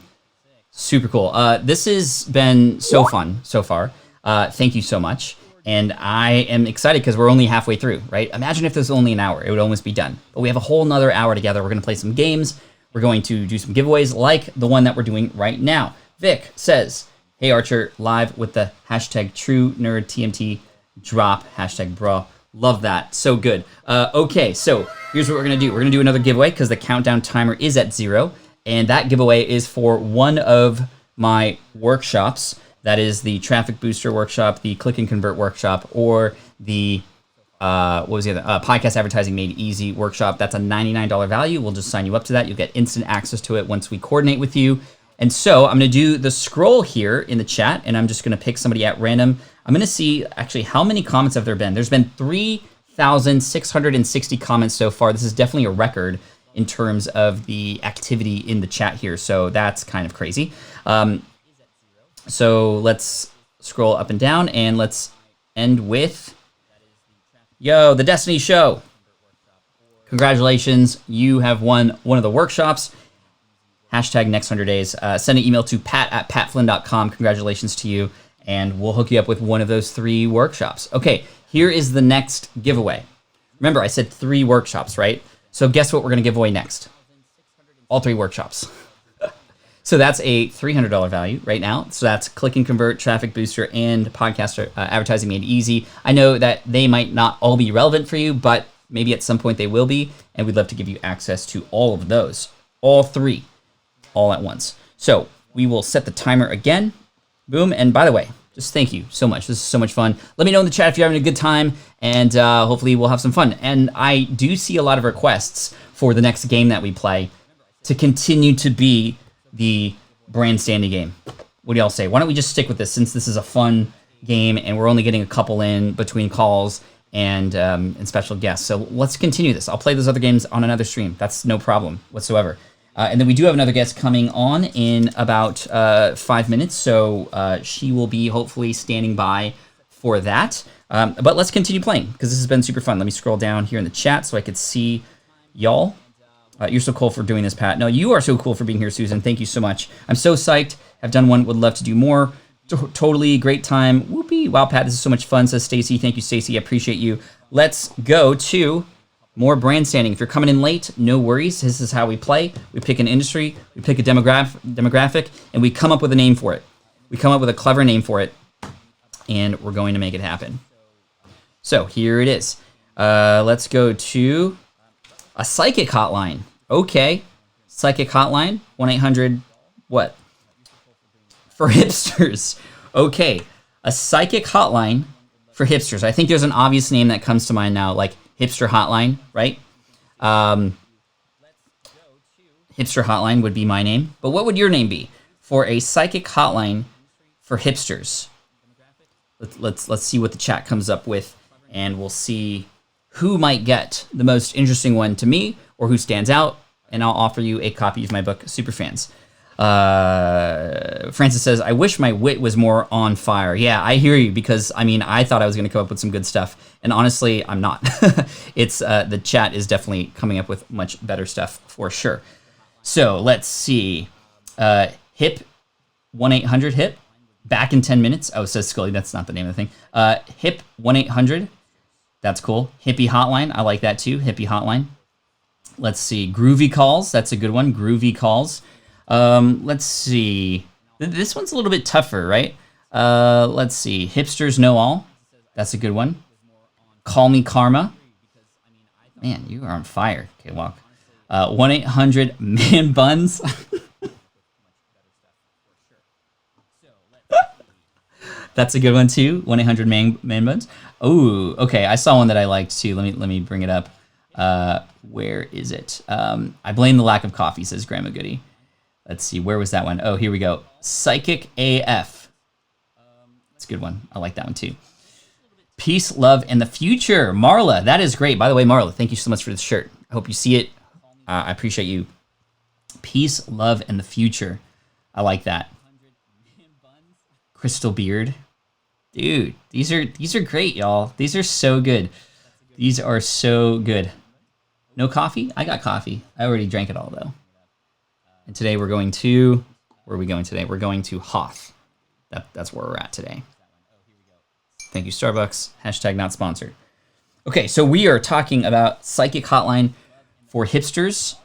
Super cool. This has been so fun so far. Thank you so much. And I am excited because we're only halfway through, right? Imagine if this was only an hour, it would almost be done. But we have a whole nother hour together. We're going to play some games. We're going to do some giveaways like the one that we're doing right now. Vic says, Hey Archer, live with the hashtag TrueNerdTMT drop, hashtag bro. Love that. So good. Okay, so here's what we're going to do. We're going to do another giveaway because the countdown timer is at 0. And that giveaway is for one of my workshops. That is the Traffic Booster workshop, the Click and Convert workshop, or the what was the other? Podcast Advertising Made Easy workshop. That's a $99 value. We'll just sign you up to that. You'll get instant access to it once we coordinate with you. And so I'm going to do the scroll here in the chat, and I'm just going to pick somebody at random. I'm going to see actually how many comments have there been. There's been 3,660 comments so far. This is definitely a record in terms of the activity in the chat here. So that's kind of crazy. So let's scroll up and down, and let's end with, the Destiny Show. Congratulations, you have won one of the workshops. Hashtag next 100 days. Send an email to pat@patflynn.com. Congratulations to you, and we'll hook you up with one of those 3 workshops. Okay, here is the next giveaway. Remember, I said 3 workshops, right? So guess what we're going to give away next? All 3 workshops. So that's a $300 value right now. So that's Click and Convert, Traffic Booster, and Podcast Advertising Made Easy. I know that they might not all be relevant for you, but maybe at some point they will be, and we'd love to give you access to all of those. All 3, all at once. So we will set the timer again. Boom. And by the way, just thank you so much. This is so much fun. Let me know in the chat if you're having a good time, and hopefully we'll have some fun. And I do see a lot of requests for the next game that we play to continue to be the brand standing game. What do y'all say? Why don't we just stick with this, since this is a fun game and we're only getting a couple in between calls and special guests. So let's continue this. I'll play those other games on another stream. That's no problem whatsoever. And then we do have another guest coming on in about 5 minutes, so she will be hopefully standing by for that. But let's continue playing, because this has been super fun. Let me scroll down here in the chat so I could see y'all. You're so cool for doing this, Pat. No, you are so cool for being here, Susan. Thank you so much. I'm so psyched. I've done one, would love to do more. Totally great time. Whoopee. Wow, Pat, this is so much fun, says Stacy. Thank you, Stacy. I appreciate you. Let's go to more brand standing. If you're coming in late, no worries. This is how we play. We pick an industry, we pick a demographic, and we come up with a name for it. We come up with a clever name for it, and we're going to make it happen. So here it is. Let's go to a psychic hotline. Okay. Psychic hotline, 1-800, what? For hipsters. Okay. A psychic hotline for hipsters. I think there's an obvious name that comes to mind now, like Hipster Hotline, right? Hipster Hotline would be my name. But what would your name be for a psychic hotline for hipsters? Let's see what the chat comes up with, and we'll see who might get the most interesting one to me or who stands out, and I'll offer you a copy of my book, Superfans. Francis says, I wish my wit was more on fire. Yeah, I hear you, because I thought I was going to come up with some good stuff, and honestly, I'm not. It's the chat is definitely coming up with much better stuff for sure. So let's see. Hip 1-800-HIP. Back in 10 minutes. Oh, says Scully. That's not the name of the thing. Hip 1-800. That's cool. Hippie Hotline. I like that too. Hippie Hotline. Let's see. Groovy Calls. That's a good one. Groovy Calls. Let's see. This one's a little bit tougher, right? Let's see. Hipsters Know All. That's a good one. Call Me Karma. Man, you are on fire. Okay, walk. 1-800 Man Buns. That's a good one too. 1-800 Man Buns. Oh, okay. I saw one that I liked too. Let me bring it up. Where is it? I blame the lack of coffee, says Grandma Goody. Let's see. Where was that one? Oh, here we go. Psychic AF. That's a good one. I like that one too. Peace, love, and the future. Marla, that is great. By the way, Marla, thank you so much for this shirt. I hope you see it. I appreciate you. Peace, love, and the future. I like that. Crystal Beard. Dude, these are great, y'all. These are so good. These are so good. No coffee? I got coffee. I already drank it all, though. And today we're going to... Where are we going today? We're going to Hoth. That's where we're at today. Thank you, Starbucks. Hashtag not sponsored. Okay, so we are talking about Psychic Hotline for hipsters.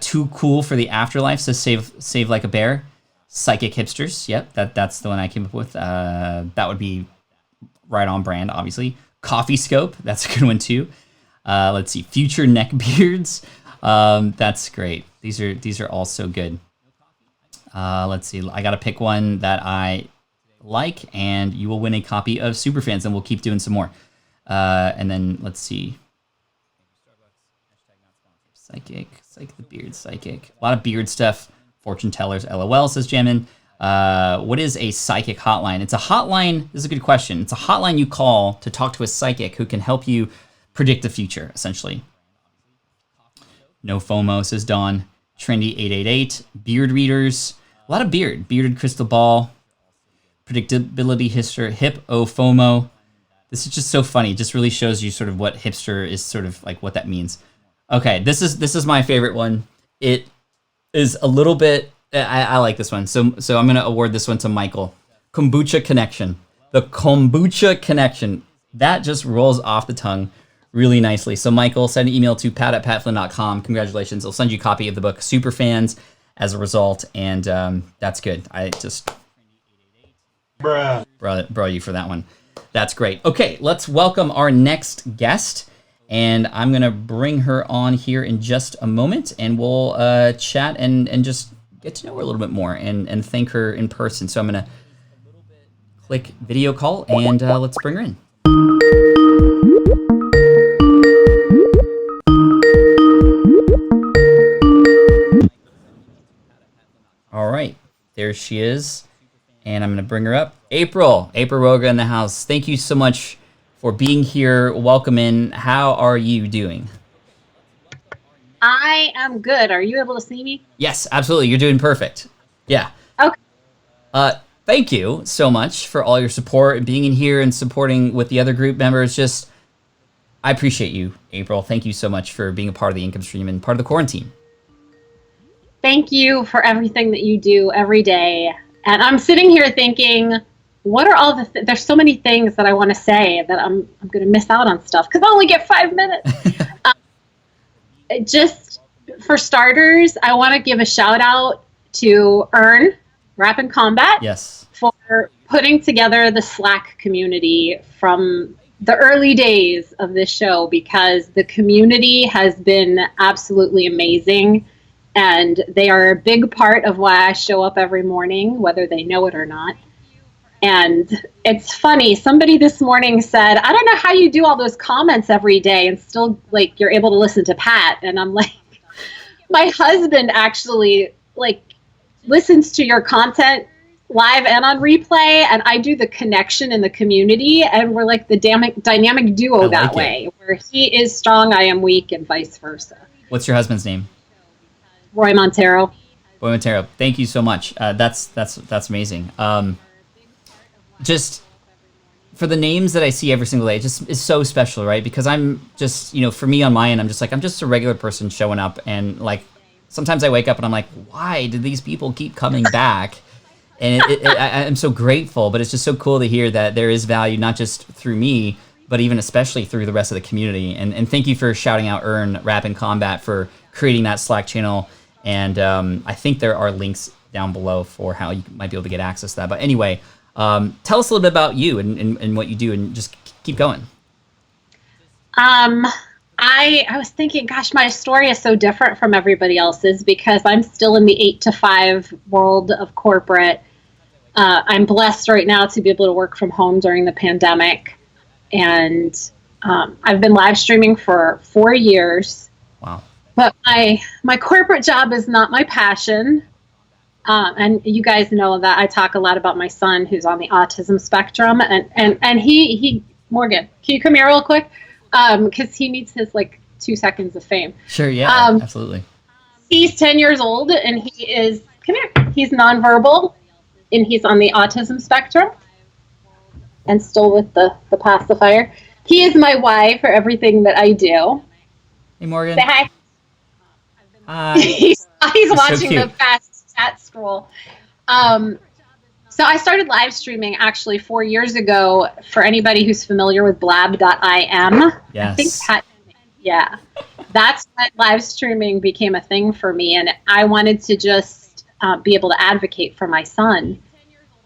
Too cool for the afterlife, says Save Like a Bear. Psychic hipsters. Yep, that's the one I came up with. That would be right on brand, obviously. Coffee Scope. That's a good one, too. Let's see. Future Neck Beards. That's great. These are all so good. Let's see. I got to pick one that I like, and you will win a copy of Superfans, and we'll keep doing some more. And then let's see. Psychic the Beard, Psychic. A lot of beard stuff. Fortune tellers, LOL, says Jamin. What is a psychic hotline? It's a hotline. This is a good question. It's a hotline you call to talk to a psychic who can help you predict the future, essentially. No FOMO, says Dawn. Trendy 888. Beard readers. A lot of bearded crystal ball. Predictability history. Hip o FOMO. This is just so funny. It just really shows you sort of what hipster is, sort of like what that means. Okay, this is my favorite one. It is a little bit... I like this one. So I'm going to award this one to Michael. Kombucha Connection. The Kombucha Connection. That just rolls off the tongue really nicely. So Michael, send an email to pat@patflynn.com. Congratulations. I'll send you a copy of the book Superfans as a result. And that's good. I just... Bro, you for that one. That's great. Okay, let's welcome our next guest. And I'm going to bring her on here in just a moment. And we'll chat and just get to know her a little bit more and thank her in person. So I'm going to click video call and let's bring her in. All right, there she is. And I'm going to bring her up. April Roga in the house. Thank you so much for being here. Welcome in. How are you doing? I am good. Are you able to see me? Yes, absolutely. You're doing perfect. Yeah. Okay. Thank you so much for all your support and being in here and supporting with the other group members. Just, I appreciate you, April. Thank you so much for being a part of the income stream and part of the quarantine. Thank you for everything that you do every day. And I'm sitting here thinking, what are all the there's so many things that I want to say that I'm going to miss out on stuff because I only get 5 minutes. Just for starters, I want to give a shout out to Earn Rap and Combat. Yes. For putting together the Slack community from the early days of this show, because the community has been absolutely amazing. And they are a big part of why I show up every morning, whether they know it or not. And it's funny, somebody this morning said, I don't know how you do all those comments every day and still, like, you're able to listen to Pat. And I'm like, my husband actually, like, listens to your content live and on replay, and I do the connection in the community, and we're like the dynamic duo that way, where he is strong, I am weak, and vice versa. What's your husband's name? Roy Montero. Roy Montero. Thank you so much. That's amazing. Just for the names that I see every single day, it just is so special, right? Because I'm just, for me on my end, I'm just a regular person showing up, and like sometimes I wake up and I'm like, why do these people keep coming back? And I'm so grateful, but it's just so cool to hear that there is value, not just through me, but even especially through the rest of the community. And thank you for shouting out Earn Rap and Combat for creating that Slack channel. And I think there are links down below for how you might be able to get access to that. But anyway, tell us a little bit about you and what you do, and just keep going. I was thinking, gosh, my story is so different from everybody else's because I'm still in the 8 to 5 world of corporate. I'm blessed right now to be able to work from home during the pandemic. And I've been live streaming for 4 years. Wow. But my corporate job is not my passion. And you guys know that I talk a lot about my son who's on the autism spectrum. And he Morgan, can you come here real quick? Because he needs his 2 seconds of fame. Sure, yeah, absolutely. He's 10 years old and he's nonverbal and he's on the autism spectrum and still with the pacifier. He is my why for everything that I do. Hey, Morgan. Say hi. Hi. He's watching so the fast chat scroll. So I started live streaming actually 4 years ago. For anybody who's familiar with blab.im. Yes. I think Pat, yeah. That's when live streaming became a thing for me. And I wanted to just be able to advocate for my son.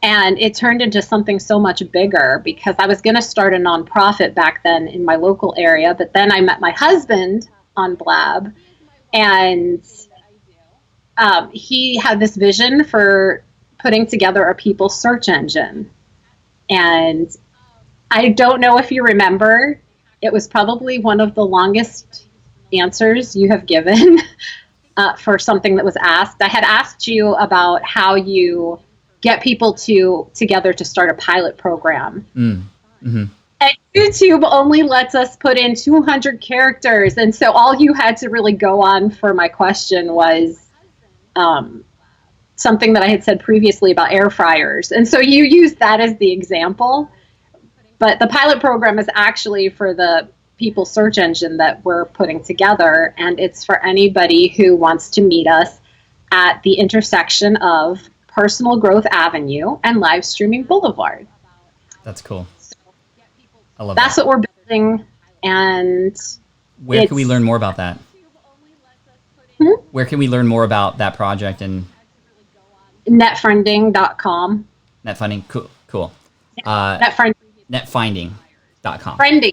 And it turned into something so much bigger because I was going to start a nonprofit back then in my local area. But then I met my husband on Blab. And he had this vision for putting together a people search engine. And I don't know if you remember, it was probably one of the longest answers you have given for something that was asked. I had asked you about how you get people together to start a pilot program. Mm-hmm. And YouTube only lets us put in 200 characters. And so all you had to really go on for my question was something that I had said previously about air fryers. And so you used that as the example. But the pilot program is actually for the people search engine that we're putting together. And it's for anybody who wants to meet us at the intersection of Personal Growth Avenue and Live Streaming Boulevard. That's cool. I love That's that. what we're building. And where can we learn more about that? Where can we learn more about that project? And netfriending.com. Netfinding, cool. Netfriending. Netfinding.com. Friending.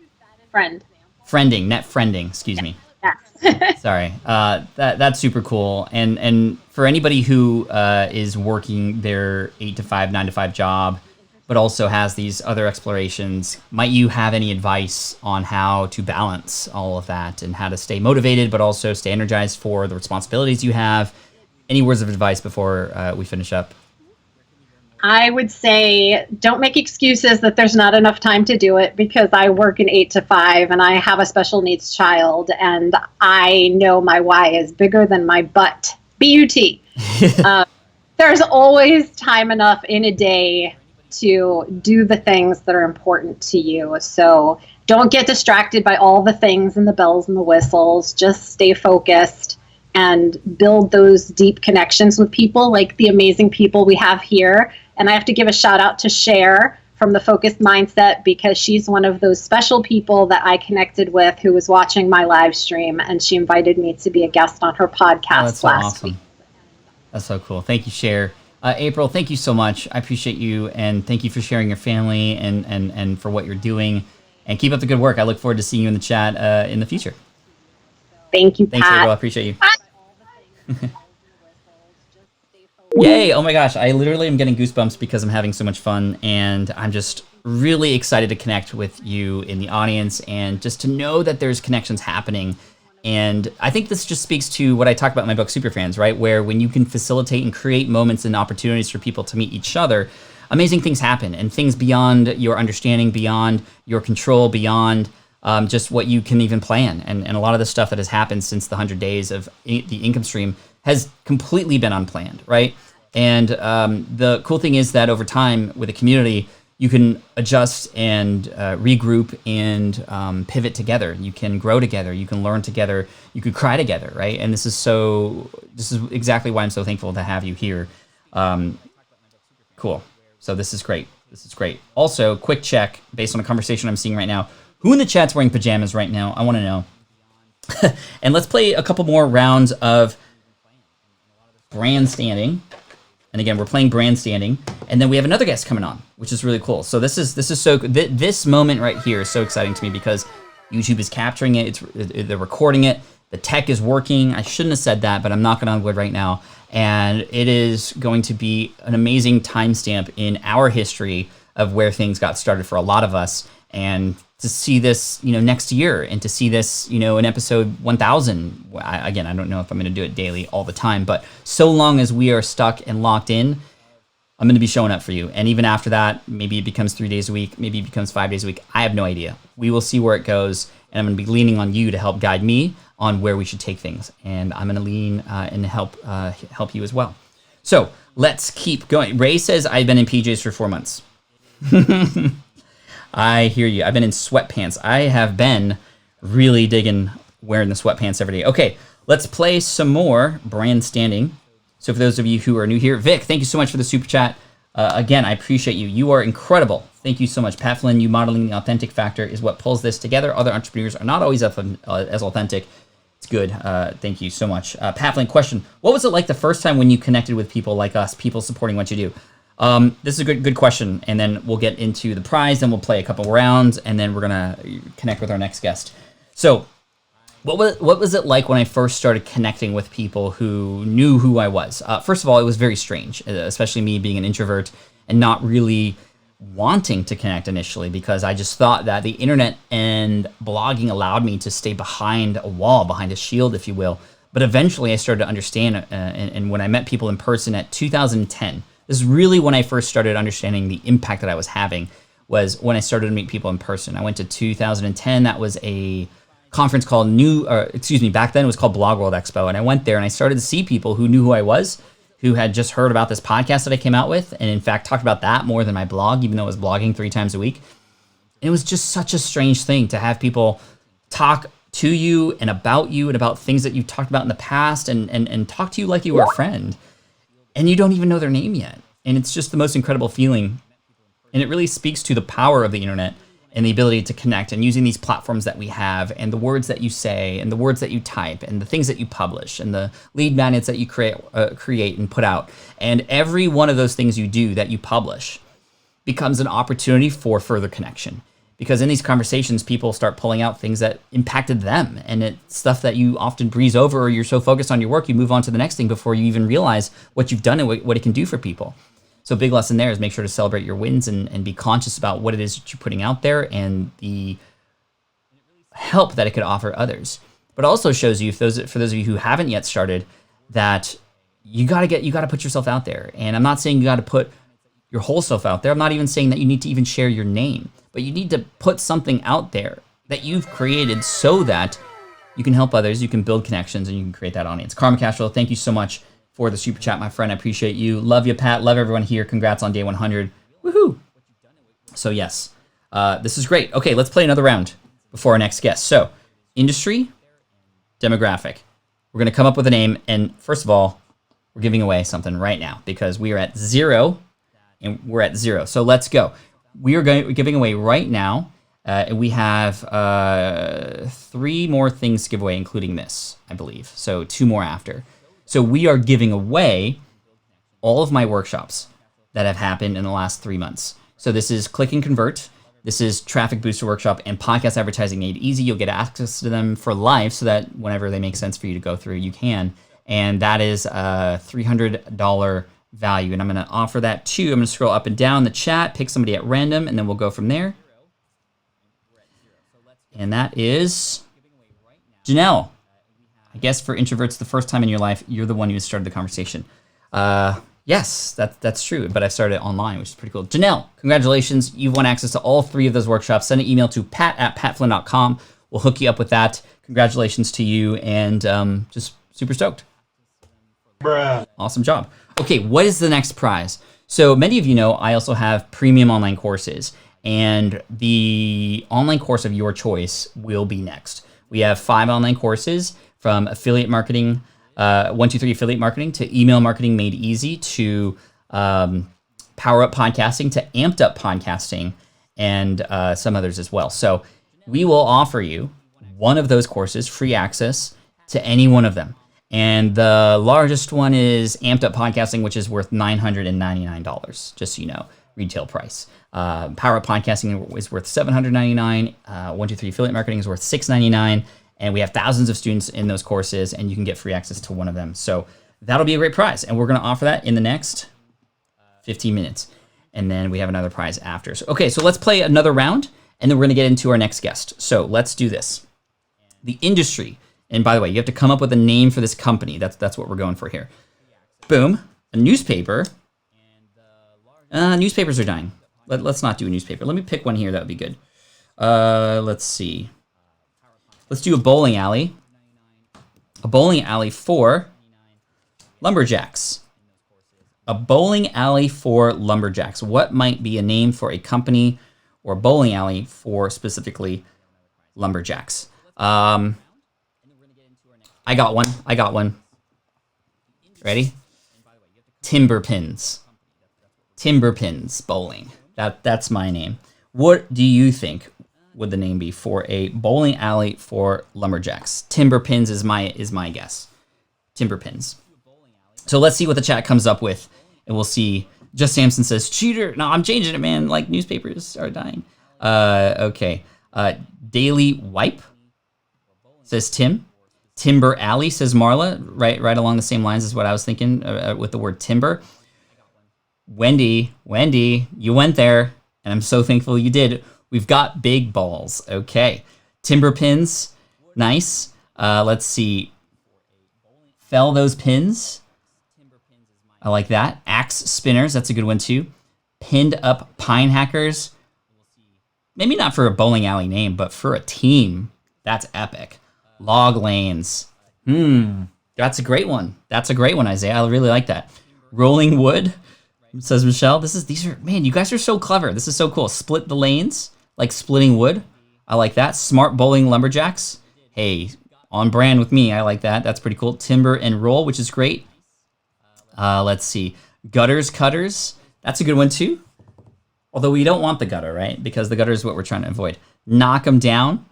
Netfriending, excuse me. Yeah. Sorry. That's super cool. And for anybody who is working their 8 to 5, 9 to 5 job, but also has these other explorations, might you have any advice on how to balance all of that and how to stay motivated, but also stay energized for the responsibilities you have? Any words of advice before we finish up? I would say don't make excuses that there's not enough time to do it, because I work an 8 to 5 and I have a special needs child, and I know my why is bigger than my butt. B-U-T. There's always time enough in a day to do the things that are important to you. So don't get distracted by all the things and the bells and the whistles. Just stay focused and build those deep connections with people like the amazing people we have here. And I have to give a shout out to Cher from the Focused Mindset, because she's one of those special people that I connected with who was watching my live stream, and she invited me to be a guest on her podcast last week. That's so cool. Thank you, Cher. April, thank you so much. I appreciate you, and thank you for sharing your family and for what you're doing. And keep up the good work. I look forward to seeing you in the chat in the future. Thank you, Pat. Thanks, April. I appreciate you. Yay! Oh my gosh, I literally am getting goosebumps because I'm having so much fun, and I'm just really excited to connect with you in the audience and just to know that there's connections happening. And I think this just speaks to what I talk about in my book, Superfans, right? Where when you can facilitate and create moments and opportunities for people to meet each other, amazing things happen, and things beyond your understanding, beyond your control, beyond just what you can even plan. And a lot of the stuff that has happened since the 100 days of the income stream has completely been unplanned, right? And the cool thing is that over time with a community, you can adjust and regroup and pivot together. You can grow together. You can learn together. You could cry together, right? And this is exactly why I'm so thankful to have you here. Cool. So this is great. This is great. Also, quick check based on a conversation I'm seeing right now. Who in the chat's wearing pajamas right now? I want to know. And let's play a couple more rounds of brand standing. And again, we're playing brand standing, and then we have another guest coming on, which is really cool. So this is so this moment right here is so exciting to me because YouTube is capturing it. They're recording it. The tech is working. I shouldn't have said that, but I'm knocking on wood right now. And it is going to be an amazing timestamp in our history of where things got started for a lot of us. And to see this, next year, and to see this, in episode 1000. Again, I don't know if I'm going to do it daily all the time, but so long as we are stuck and locked in, I'm going to be showing up for you. And even after that, maybe it becomes 3 days a week, maybe it becomes 5 days a week. I have no idea. We will see where it goes, and I'm going to be leaning on you to help guide me on where we should take things. And I'm going to lean and help you as well. So let's keep going. Ray says, I've been in PJs for 4 months. I hear you. I've been in sweatpants. I have been really digging wearing the sweatpants every day. Okay, let's play some more brand standing. So for those of you who are new here, Vic, thank you so much for the super chat. Again, I appreciate you. You are incredible. Thank you so much. Pat Flynn, you modeling the authentic factor is what pulls this together. Other entrepreneurs are not always as authentic. It's good. Thank you so much. Pat Flynn, question. What was it like the first time when you connected with people like us, people supporting what you do? This is a good question, and then we'll get into the prize, then we'll play a couple rounds, and then we're gonna connect with our next guest. So, what was it like when I first started connecting with people who knew who I was? First of all, it was very strange, especially me being an introvert and not really wanting to connect initially, because I just thought that the internet and blogging allowed me to stay behind a wall, behind a shield, if you will. But eventually, I started to understand, and when I met people in person at 2010. This is really when I first started understanding the impact that I was having, was when I started to meet people in person. I went to 2010. That was a conference called back then it was called Blog World Expo. And I went there and I started to see people who knew who I was, who had just heard about this podcast that I came out with. And in fact, talked about that more than my blog, even though I was blogging 3 times a week. And it was just such a strange thing to have people talk to you and about things that you talked about in the past and talk to you like you were a friend. And you don't even know their name yet. And it's just the most incredible feeling. And it really speaks to the power of the internet and the ability to connect, and using these platforms that we have, and the words that you say, and the words that you type, and the things that you publish, and the lead magnets that you create and put out. And every one of those things you do that you publish becomes an opportunity for further connection. Because in these conversations, people start pulling out things that impacted them, and it's stuff that you often breeze over, or you're so focused on your work, you move on to the next thing before you even realize what you've done and what it can do for people. So a big lesson there is make sure to celebrate your wins and be conscious about what it is that you're putting out there and the help that it could offer others. But also shows you, for those of you who haven't yet started, that you gotta put yourself out there. And I'm not saying you gotta put your whole self out there. I'm not even saying that you need to even share your name, but you need to put something out there that you've created so that you can help others, you can build connections, and you can create that audience. Karma Castro, thank you so much for the super chat, my friend. I appreciate you. Love you, Pat. Love everyone here. Congrats on day 100. Woohoo! So yes, this is great. Okay, let's play another round before our next guest. So, industry, demographic. We're going to come up with a name, and first of all, we're giving away something right now because we are at 0, and we're at 0. So let's go. We're giving away right now. We have 3 more things to give away, including this, I believe. So 2 more after. So we are giving away all of my workshops that have happened in the last 3 months. So this is Click and Convert. This is Traffic Booster Workshop and Podcast Advertising Made Easy. You'll get access to them for life so that whenever they make sense for you to go through, you can. And that is a $300 value. And I'm going to offer that too. I'm going to scroll up and down the chat, pick somebody at random, and then we'll go from there. And that is Janelle. I guess for introverts, the first time in your life, you're the one who started the conversation. Yes, that's true, but I've started it online, which is pretty cool. Janelle, congratulations. You've won access to all 3 of those workshops. Send an email to pat@patflynn.com. We'll hook you up with that. Congratulations to you, and just super stoked. Bruh. Awesome job. Okay, what is the next prize? So many of you know I also have premium online courses, and the online course of your choice will be next. We have 5 online courses from affiliate marketing, 1, 2, 3 affiliate marketing to email marketing made easy to power up podcasting to amped up podcasting and some others as well. So we will offer you one of those courses, free access to any one of them. And the largest one is amped up podcasting, which is worth $999, just so you know, retail price. Power up podcasting is worth $799. 1, 2, 3 affiliate marketing is worth $699. And we have thousands of students in those courses, and you can get free access to one of them. So that'll be a great prize. And we're going to offer that in the next 15 minutes. And then we have another prize after. So, okay, so let's play another round, and then we're going to get into our next guest. So let's do this. The industry. And by the way, you have to come up with a name for this company. That's what we're going for here. Boom. A newspaper. Newspapers are dying. Let's not do a newspaper. Let me pick one here. That would be good. Let's see. Let's do a bowling alley. A bowling alley for lumberjacks. A bowling alley for lumberjacks. What might be a name for a company or bowling alley for specifically lumberjacks? I got one. Ready? Timber Pins. Timber Pins Bowling. That's my name. What do you think would the name be for a bowling alley for lumberjacks? Timber Pins is my guess. Timber Pins. So let's see what the chat comes up with, and we'll see. Just Samson says, cheater. No, I'm changing it, man. Like, newspapers are dying. Okay. Daily Wipe, says Tim. Timber Alley, says Marla. Right along the same lines as what I was thinking with the word timber. Wendy, you went there, and I'm so thankful you did. We've got big balls. Okay. Timber Pins, nice. Let's see. Fell those pins. I like that. Axe Spinners, that's a good one too. Pinned Up Pine Hackers. Maybe not for a bowling alley name, but for a team, that's epic. Log Lanes. That's a great one. That's a great one, Isaiah. I really like that. Rolling Wood, says Michelle. These are, man, you guys are so clever. This is so cool. Split the lanes, like splitting wood. I like that. Smart Bowling Lumberjacks. Hey, on brand with me. I like that. That's pretty cool. Timber and Roll, which is great. Let's see. Gutters Cutters. That's a good one too. Although we don't want the gutter, right? Because the gutter is what we're trying to avoid. Knock 'em Down.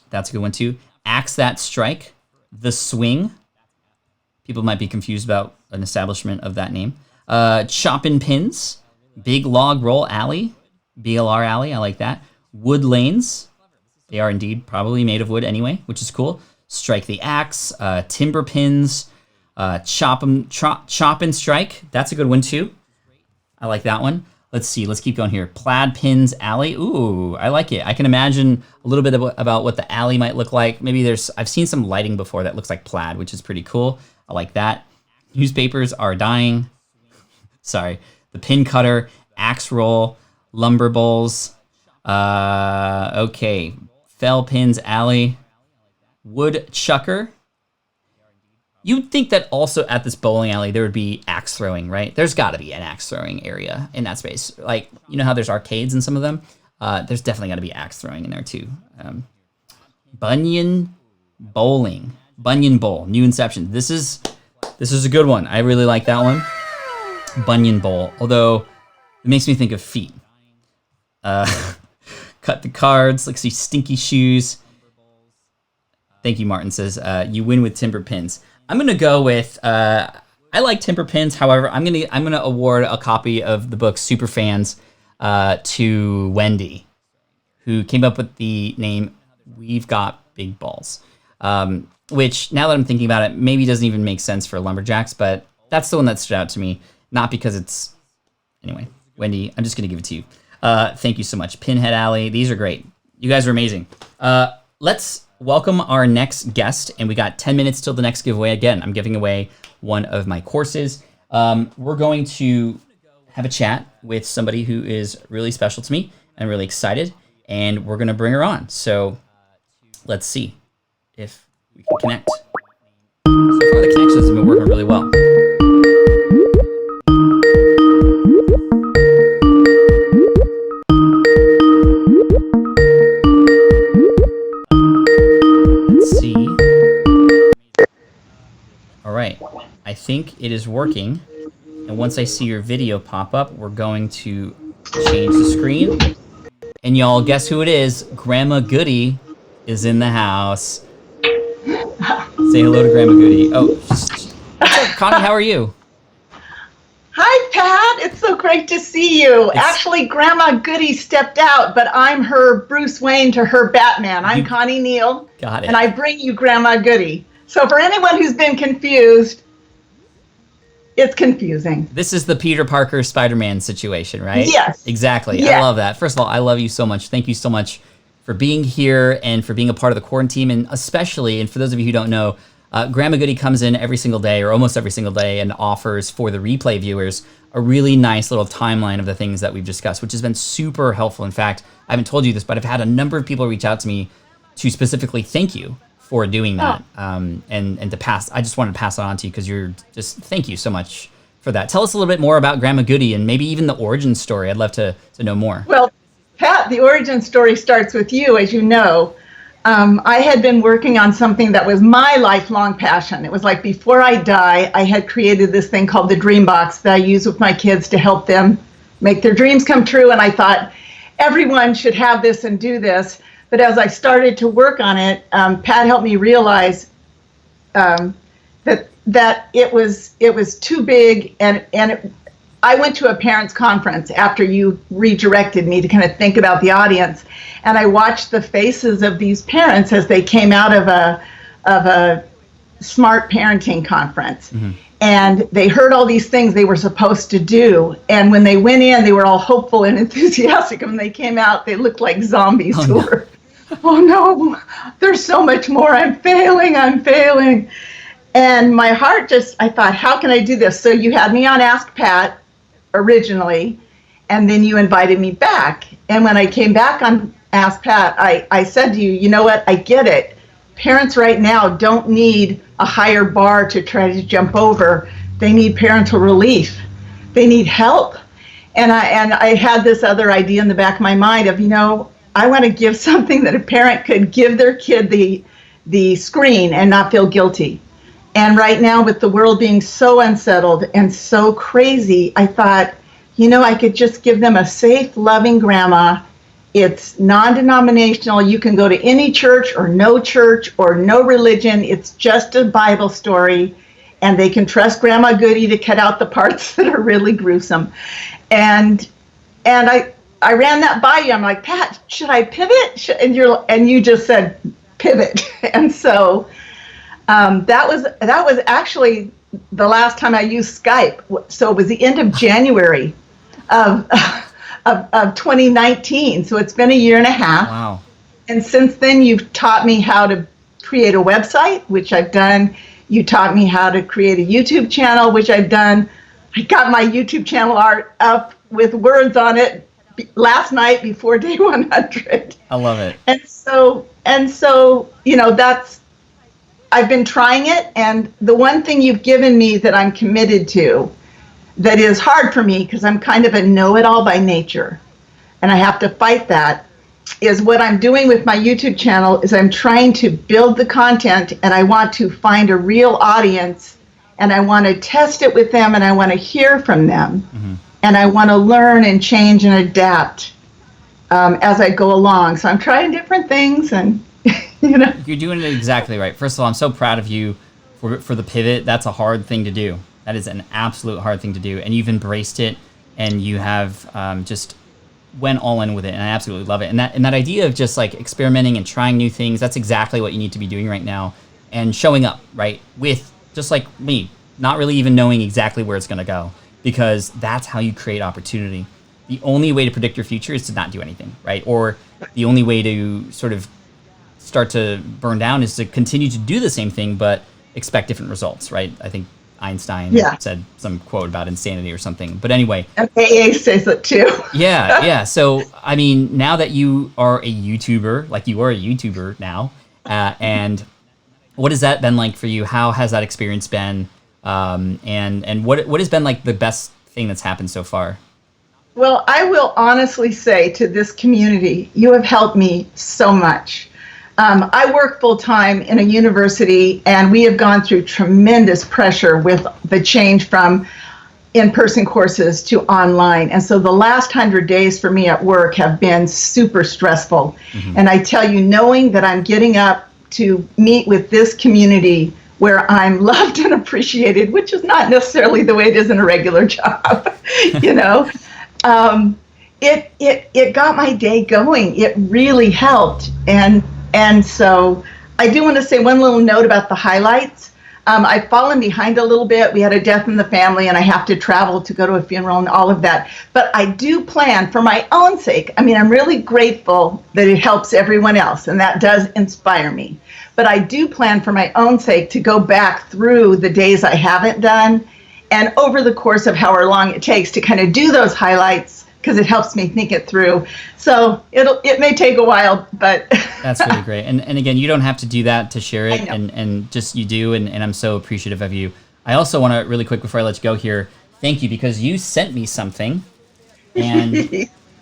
That's a good one too. Axe That Strike. The Swing. People might be confused about an establishment of that name. Choppin' Pins. Big Log Roll Alley. BLR Alley. I like that. Wood Lanes. They are indeed probably made of wood anyway, which is cool. Strike the Axe. Timber Pins. Chop and Strike. That's a good one too. I like that one. Let's see. Let's keep going here. Plaid Pins Alley. Ooh, I like it. I can imagine a little bit about what the alley might look like. Maybe I've seen some lighting before that looks like plaid, which is pretty cool. I like that. Newspapers are dying. Sorry. the pin cutter, axe roll, lumber bowls. Okay, fell pins alley, wood chucker. You'd think that also at this bowling alley there would be axe throwing, right? There's got to be an axe throwing area in that space. Like, you know how there's arcades in some of them? There's definitely got to be axe throwing in there too. Bunyan bowling, Bunyan bowl, new inception. This is a good one. I really like that one. Bunyan bowl, although it makes me think of feet. Cut the cards. Let's see, stinky shoes. Thank you, Martin says, you win with timber pins. I'm gonna go with I like timber pins. However, I'm gonna award a copy of the book Superfans to Wendy, who came up with the name We've Got Big Balls. Which, now that I'm thinking about it, maybe doesn't even make sense for lumberjacks, but that's the one that stood out to me. Not because it's... Anyway, Wendy, I'm just gonna give it to you. Thank you so much. Pinhead Alley, these are great. You guys are amazing. Let's welcome our next guest, and we got 10 minutes till the next giveaway. Again, I'm giving away one of my courses. We're going to have a chat with somebody who is really special to me. I'm really excited, and we're going to bring her on. So let's see if we can connect. So far, the connections have been working really well. All right, I think it is working. And once I see your video pop up, we're going to change the screen. And y'all, guess who it is? Grandma Goody is in the house. Say hello to Grandma Goody. Oh, what's up, Connie? How are you? Hi, Pat. It's so great to see you. Actually, Grandma Goody stepped out, but I'm her Bruce Wayne to her Batman. I'm Connie Neal. Got it. And I bring you Grandma Goody. So for anyone who's been confused, it's confusing. This is the Peter Parker Spider-Man situation, right? Yes. Exactly. Yes. I love that. First of all, I love you so much. Thank you so much for being here and for being a part of the quarantine. And especially, and for those of you who don't know, Grandma Goody comes in every single day or almost every single day and offers for the replay viewers a really nice little timeline of the things that we've discussed, which has been super helpful. In fact, I haven't told you this, but I've had a number of people reach out to me to specifically thank you for doing that. And to pass, I just wanted to pass it on to you because thank you so much for that. Tell us a little bit more about Grandma Goody and maybe even the origin story. I'd love to know more. Well, Pat, the origin story starts with you, as you know. I had been working on something that was my lifelong passion. It was like before I die, I had created this thing called the Dream Box that I use with my kids to help them make their dreams come true. And I thought everyone should have this and do this. But as I started to work on it, Pat helped me realize that it was too big, I went to a parents' conference after you redirected me to kind of think about the audience, and I watched the faces of these parents as they came out of a smart parenting conference. Mm-hmm. And they heard all these things they were supposed to do. And when they went in, they were all hopeful and enthusiastic. And when they came out, they looked like zombies who were, oh no, there's so much more. I'm failing. And my heart I thought, how can I do this? So you had me on Ask Pat originally, and then you invited me back. And when I came back on Ask Pat, I said to you, you know what, I get it. Parents right now don't need a higher bar to try to jump over. They need parental relief. They need help. And I had this other idea in the back of my mind of, I want to give something that a parent could give their kid the screen and not feel guilty. And right now, with the world being so unsettled and so crazy, I thought, I could just give them a safe, loving grandma. It's non-denominational. You can go to any church or no religion. It's just a Bible story. And they can trust Grandma Goody to cut out the parts that are really gruesome. And I ran that by you. I'm like, Pat, should I pivot? And you just said, pivot. And so that was actually the last time I used Skype. So it was the end of January of 2019. So it's been a year and a half. Wow. And since then, you've taught me how to create a website, which I've done. You taught me how to create a YouTube channel, which I've done. I got my YouTube channel art up with words on it last night before day 100. I love it. And so, I've been trying it, and the one thing you've given me that I'm committed to that is hard for me because I'm kind of a know-it-all by nature, and I have to fight that, is what I'm doing with my YouTube channel is I'm trying to build the content, and I want to find a real audience, and I want to test it with them, and I want to hear from them, and I want to learn and change and adapt as I go along. So I'm trying different things, and You're doing it exactly right. First of all, I'm so proud of you for the pivot. That's a hard thing to do. That is an absolute hard thing to do, and you've embraced it, and you have just went all in with it, and I absolutely love it. And that idea of just like experimenting and trying new things, that's exactly what you need to be doing right now, and showing up, right, with just like me, not really even knowing exactly where it's going to go, because that's how you create opportunity. The only way to predict your future is to not do anything, right? Or the only way to sort of start to burn down is to continue to do the same thing but expect different results, right? I think Einstein said some quote about insanity or something. But anyway. AA says it too. Yeah. So, I mean, now that you are a YouTuber, like you are a YouTuber now, and what has that been like for you? How has that experience been? And what has been like the best thing that's happened so far? Well, I will honestly say to this community, you have helped me so much. I work full-time in a university, and we have gone through tremendous pressure with the change from in-person courses to online. And so the last 100 days for me at work have been super stressful. And I tell you, knowing that I'm getting up to meet with this community where I'm loved and appreciated, which is not necessarily the way it is in a regular job, it got my day going. It really helped. And so I do want to say one little note about the highlights. I've fallen behind a little bit. We had a death in the family, and I have to travel to go to a funeral and all of that. But I do plan for my own sake. I mean, I'm really grateful that it helps everyone else, and that does inspire me. But I do plan for my own sake to go back through the days I haven't done, and over the course of however long it takes to kind of do those highlights, because it helps me think it through. So it may take a while, but that's really great. And again, you don't have to do that to share it, and just you do, and I'm so appreciative of you. I also want to really quick before I let you go here, thank you, because you sent me something, and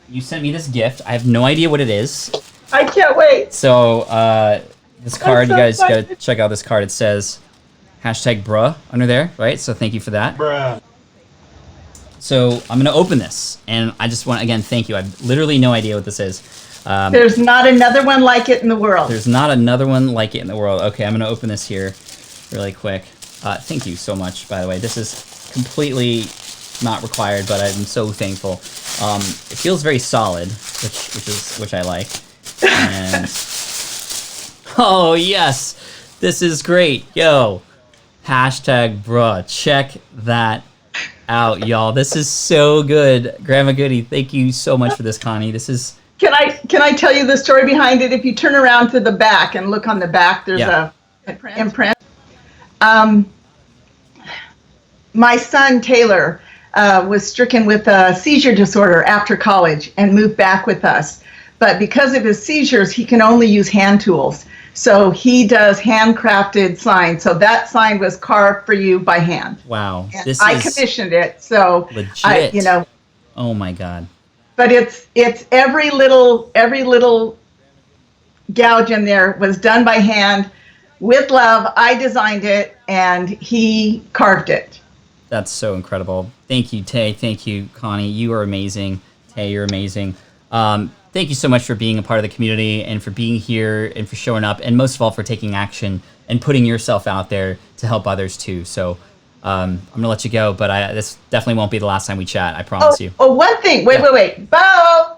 you sent me this gift. I have no idea what it is. I can't wait. So this card, you guys gotta check out this card. It says #bruh under there, right? So thank you for that. Bruh. So I'm gonna open this, and I just want, again, thank you. I have literally no idea what this is. There's not another one like it in the world. There's not another one like it in the world. Okay, I'm gonna open this here really quick. Thank you so much, by the way. This is completely not required, but I'm so thankful. It feels very solid, which I like. And oh yes, this is great. Yo, #bruh. Check that out, y'all. This is so good. Grandma Goody, thank you so much for this, Connie. This is... Can I tell you the story behind it? If you turn around to the back and look on the back, there's a imprint. My son, Taylor, was stricken with a seizure disorder after college and moved back with us. But because of his seizures, he can only use hand tools. So he does handcrafted signs. So that sign was carved for you by hand. Wow. And I commissioned it. So legit. Oh my God. But it's every little gouge in there was done by hand with love. I designed it and he carved it. That's so incredible. Thank you, Tay. Thank you, Connie. You are amazing. Tay, you're amazing. Thank you so much for being a part of the community and for being here and for showing up, and most of all for taking action and putting yourself out there to help others too. So I'm gonna let you go, but this definitely won't be the last time we chat. I promise you. Oh, one thing. Wait. Bo.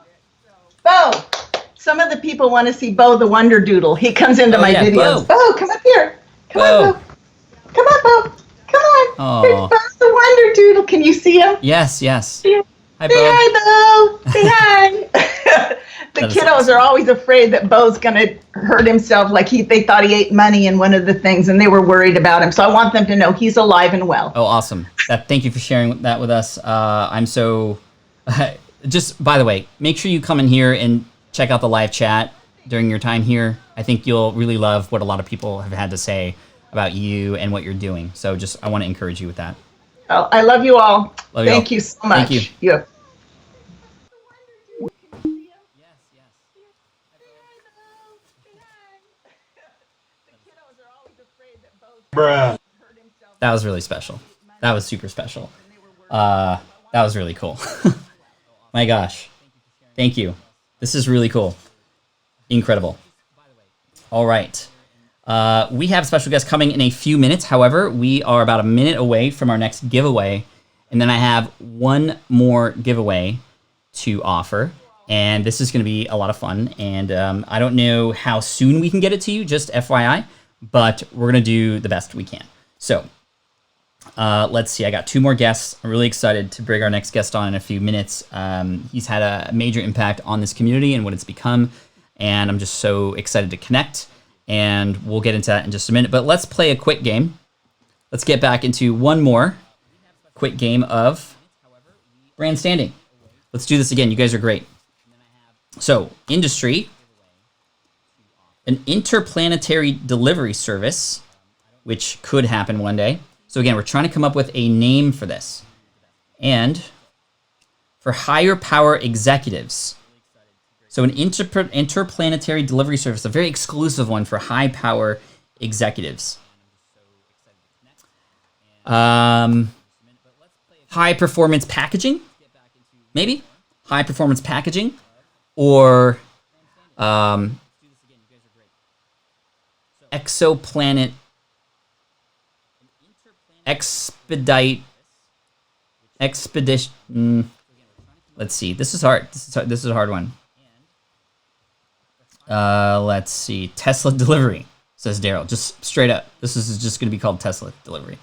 Some of the people want to see Bo the Wonder Doodle. He comes into my videos. Bo, come up here. Come on, Bo. Come on, Bo. Come on. Oh. There's Bo the Wonder Doodle. Can you see him? Yes. Yeah. Hi, Say Bo. hi, Bo. Say hi. The kiddos are always afraid that Bo's going to hurt himself. Like they thought he ate money in one of the things, and they were worried about him. So I want them to know he's alive and well. Oh, awesome! Thank you for sharing that with us. I'm so. Just by the way, make sure you come in here and check out the live chat during your time here. I think you'll really love what a lot of people have had to say about you and what you're doing. So I want to encourage you with that. Oh, I love you all. Thank you so much. Thank you. Yeah. That was really special. That was super special. That was really cool. My gosh. Thank you. This is really cool. Incredible. All right. We have a special guest coming in a few minutes. However, we are about a minute away from our next giveaway. And then I have one more giveaway to offer. And this is going to be a lot of fun. And I don't know how soon we can get it to you, just FYI. But we're going to do the best we can. So let's see. I got two more guests. I'm really excited to bring our next guest on in a few minutes. He's had a major impact on this community and what it's become. And I'm just so excited to connect. And we'll get into that in just a minute. But let's play a quick game. Let's get back into one more quick game of brand standing. Let's do this again. You guys are great. So, industry, an interplanetary delivery service, which could happen one day. So again, we're trying to come up with a name for this. And for higher power executives. So an interplanetary delivery service, a very exclusive one for high power executives. High performance packaging, maybe? High performance packaging. Or exoplanet expedition. Let's see. This is hard. This is a hard one. Let's see. Tesla delivery, says Daryl. Just straight up. This is just going to be called Tesla delivery.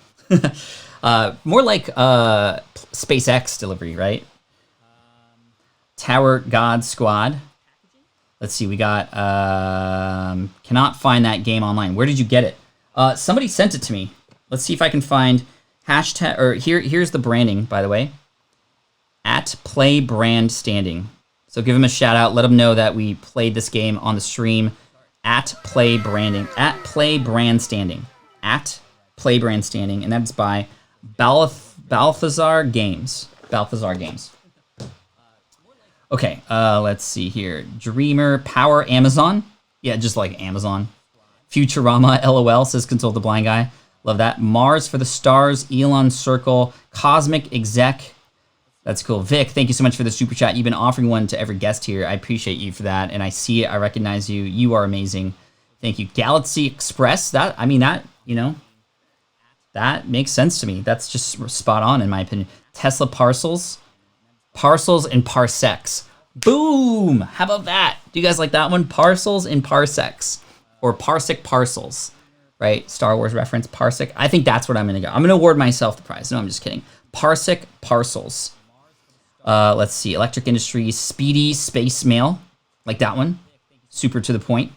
More like SpaceX delivery, right? Tower God Squad. Let's see. We got cannot find that game online. Where did you get it? Somebody sent it to me. Let's see if I can find hashtag, or here's the branding, by the way. At Play Brand Standing. So give them a shout out. Let them know that we played this game on the stream. At Play Branding. At Play Brand Standing. At Play Brand Standing. And that's by Balthazar Games. Balthazar Games. Okay, let's see here. Dreamer, Power, Amazon. Yeah, just like Amazon. Futurama, LOL, says Consult the Blind Guy. Love that. Mars for the Stars, Elon Circle, Cosmic Exec. That's cool. Vic, thank you so much for the super chat. You've been offering one to every guest here. I appreciate you for that. And I see it. I recognize you. You are amazing. Thank you. Galaxy Express. That makes sense to me. That's just spot on in my opinion. Tesla Parcels. Parcels and Parsecs. Boom! How about that? Do you guys like that one? Parcels and Parsecs. Or Parsec Parcels. Right? Star Wars reference. Parsec. I think that's what I'm going to go. I'm going to award myself the prize. No, I'm just kidding. Parsec Parcels. Let's see. Electric Industries. Speedy Space Mail. Like that one. Super to the point.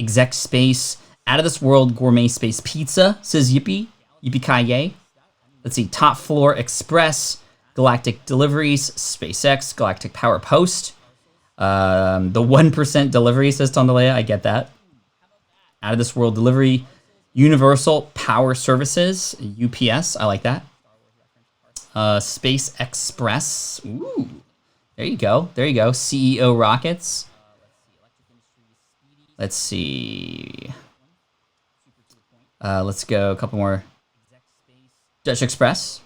Exec Space. Out of This World Gourmet Space Pizza. Says Yippee. Yippee-ki-yay. Let's see. Top Floor Express. Galactic Deliveries, SpaceX, Galactic Power Post, the 1% delivery, says Tondalea. I get that. Out of This World Delivery, Universal Power Services, UPS. I like that. Space Express. Ooh, there you go. There you go. CEO Rockets. Let's see. Let's go a couple more. Dutch Express.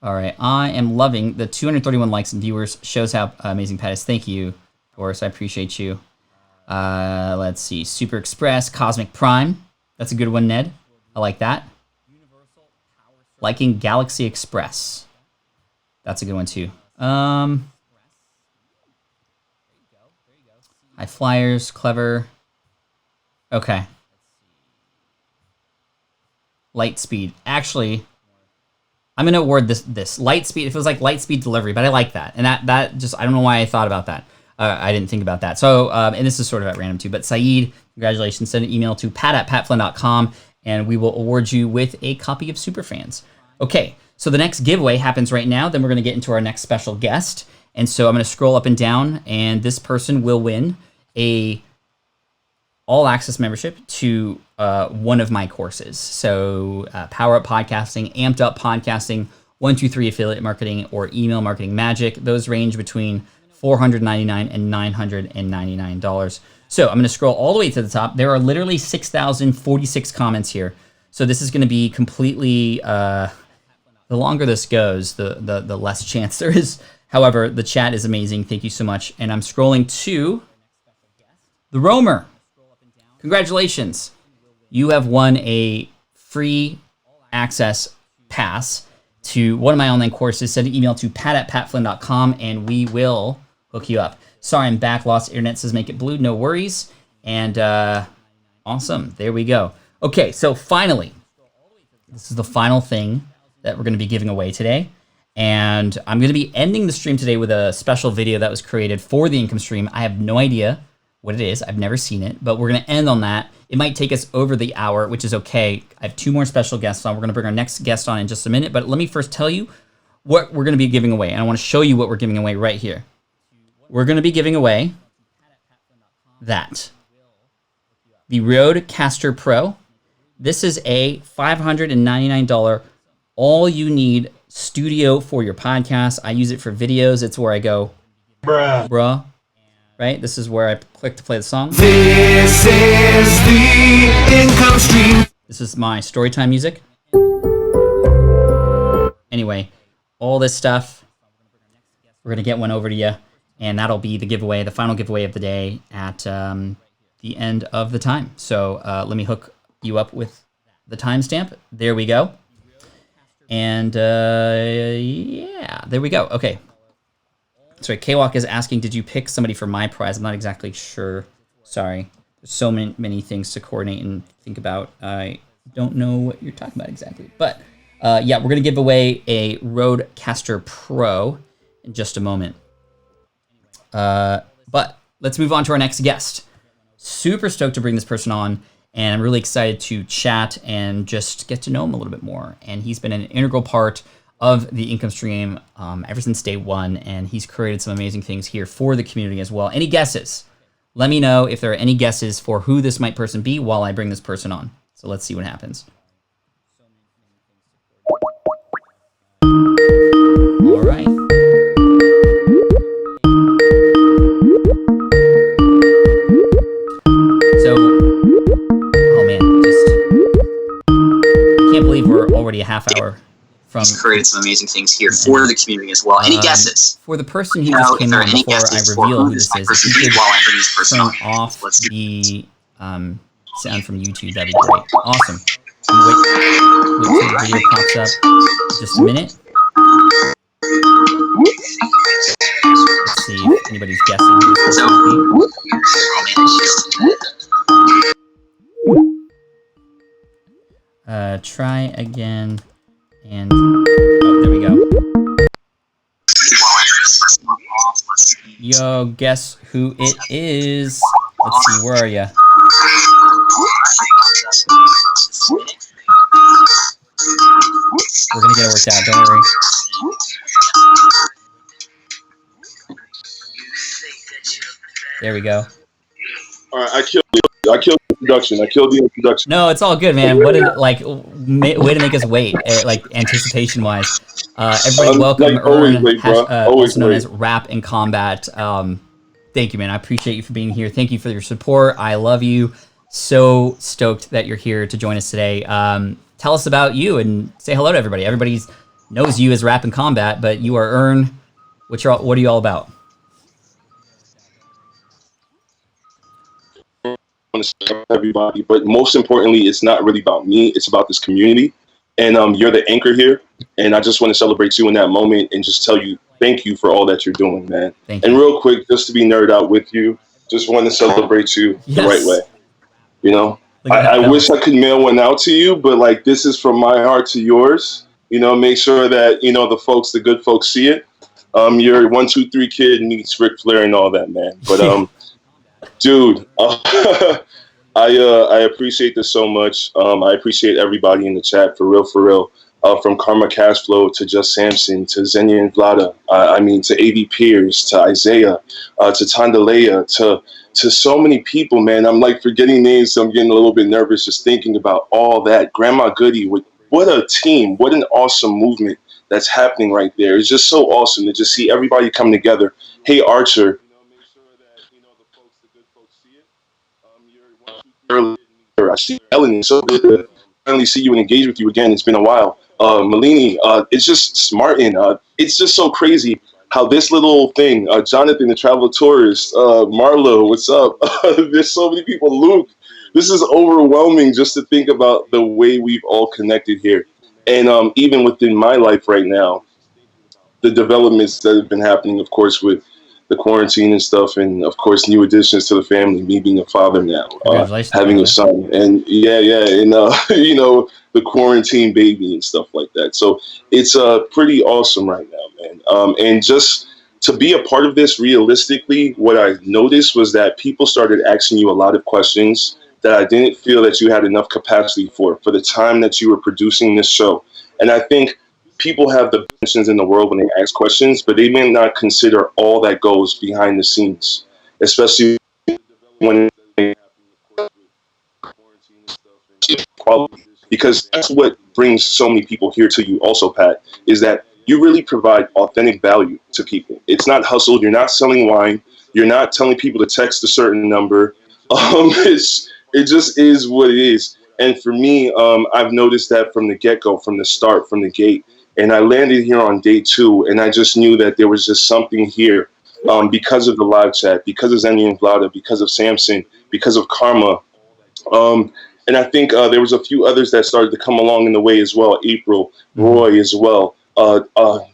All right, I am loving the 231 likes and viewers. Shows how amazing Pat is. Thank you, Boris. I appreciate you. Let's see. Super Express, Cosmic Prime. That's a good one, Ned. I like that. Liking Galaxy Express. That's a good one, too. High Flyers, clever. Okay. Light Speed. Actually, I'm gonna award this light speed. It feels like light speed delivery, but I like that, and that just I don't know why I thought about that. I didn't think about that. So and this is sort of at random too. But Saeed, congratulations! Send an email to pat@patflynn.com, and we will award you with a copy of Superfans. Okay, so the next giveaway happens right now. Then we're gonna get into our next special guest, and so I'm gonna scroll up and down, and this person will win a all access membership to one of my courses. So Power Up Podcasting, Amped Up Podcasting, 123 Affiliate Marketing, or Email Marketing Magic. Those range between $499 and $999. So I'm going to scroll all the way to the top. There are literally 6,046 comments here. So this is going to be completely, the longer this goes, the less chance there is. However, the chat is amazing. Thank you so much. And I'm scrolling to the Roamer. Congratulations. You have won a free access pass to one of my online courses. Send an email to pat@patflynn.com and we will hook you up. Sorry, I'm back. Lost internet says make it blue. No worries. And awesome. There we go. Okay, so finally, this is the final thing that we're going to be giving away today. And I'm going to be ending the stream today with a special video that was created for the income stream. I have no idea what it is. I've never seen it, but we're going to end on that. It might take us over the hour, which is okay. I have 2 more special guests on. We're going to bring our next guest on in just a minute, but let me first tell you what we're going to be giving away. And I want to show you what we're giving away right here. We're going to be giving away that. The Rodecaster Pro. This is a $599 all-you-need studio for your podcast. I use it for videos. It's where I go, bruh. Right? This is where I click to play the song. This is the income stream. This is my storytime music. Anyway, all this stuff, we're going to get one over to you, and that'll be the giveaway, the final giveaway of the day at the end of the time. So let me hook you up with the timestamp. There we go. And yeah, there we go. Okay. Sorry, K-Walk is asking, did you pick somebody for my prize? I'm not exactly sure. Sorry. There's so many things to coordinate and think about. I don't know what you're talking about exactly. But yeah, we're going to give away a Rodecaster Pro in just a moment. But let's move on to our next guest. Super stoked to bring this person on, and I'm really excited to chat and just get to know him a little bit more. And he's been an integral part of the income stream ever since day one, and he's created some amazing things here for the community as well. Any guesses? Let me know if there are any guesses for who this might person be while I bring this person on. So let's see what happens. All right. So, oh man, I can't believe we're already a half hour. He's created some amazing things here for the community as well. Any guesses? For the person who just came on before I reveal who this is, if you could turn off the sound from YouTube, that'd be great. Awesome. Wait till the video pops up. Just a minute. Let's see if anybody's guessing who this could be. Try again. And oh, there we go. Yo, guess who it is? Let's see, where are you? We're gonna get it worked out, don't worry. There we go. All right, I killed the introduction. No, it's all good, man. What did way to make us wait, like anticipation wise. Everybody, welcome Ern, also known as Rap and Combat. Thank you, man. I appreciate you for being here. Thank you for your support. I love you. So stoked that you're here to join us today. Tell us about you and say hello to everybody. Everybody knows you as Rap and Combat, but you are Ern. What are you all about? Everybody, but most importantly, it's not really about me. It's about this community, and you're the anchor here. And I just want to celebrate you in that moment and just tell you thank you for all that you're doing, man. Thank you. And real quick, just to be nerd out with you, just want to celebrate you the right way. You know, I wish I could mail one out to you, but like this is from my heart to yours. Make sure that the good folks see it. Your 1, 2, 3 kid meets Ric Flair and all that, man. But dude, I appreciate this so much. I appreciate everybody in the chat for real, for real. From Karma Cashflow to Just Samson to Xenia and Vlada. To AV Pierce to Isaiah to Tandalea to so many people, man. I'm like forgetting names, so I'm getting a little bit nervous just thinking about all that. Grandma Goody, what a team! What an awesome movement that's happening right there. It's just so awesome to just see everybody come together. Hey Archer. I see Ellen. So good to finally see you and engage with you again. It's been a while. Malini, it's just Smartin. It's just so crazy how this little thing, Jonathan, the travel tourist, Marlo, what's up? There's so many people. Luke, this is overwhelming just to think about the way we've all connected here. And even within my life right now, the developments that have been happening, of course, with the quarantine and stuff, and of course, new additions to the family. Me being a father now, having a son, and and the quarantine baby and stuff like that. So it's pretty awesome right now, man. And just to be a part of this, realistically, what I noticed was that people started asking you a lot of questions that I didn't feel that you had enough capacity for the time that you were producing this show. And I think people have the questions in the world when they ask questions, but they may not consider all that goes behind the scenes, especially when quality. Because that's what brings so many people here to you also, Pat, is that you really provide authentic value to people. It's not hustled. You're not selling wine. You're not telling people to text a certain number. It just is what it is. And for me, I've noticed that from the get-go, from the start, from the gate. And I landed here on day 2, and I just knew that there was just something here because of the live chat, because of Xenia and Vlada, because of Samson, because of Karma. And I think there was a few others that started to come along in the way as well. April, Roy as well.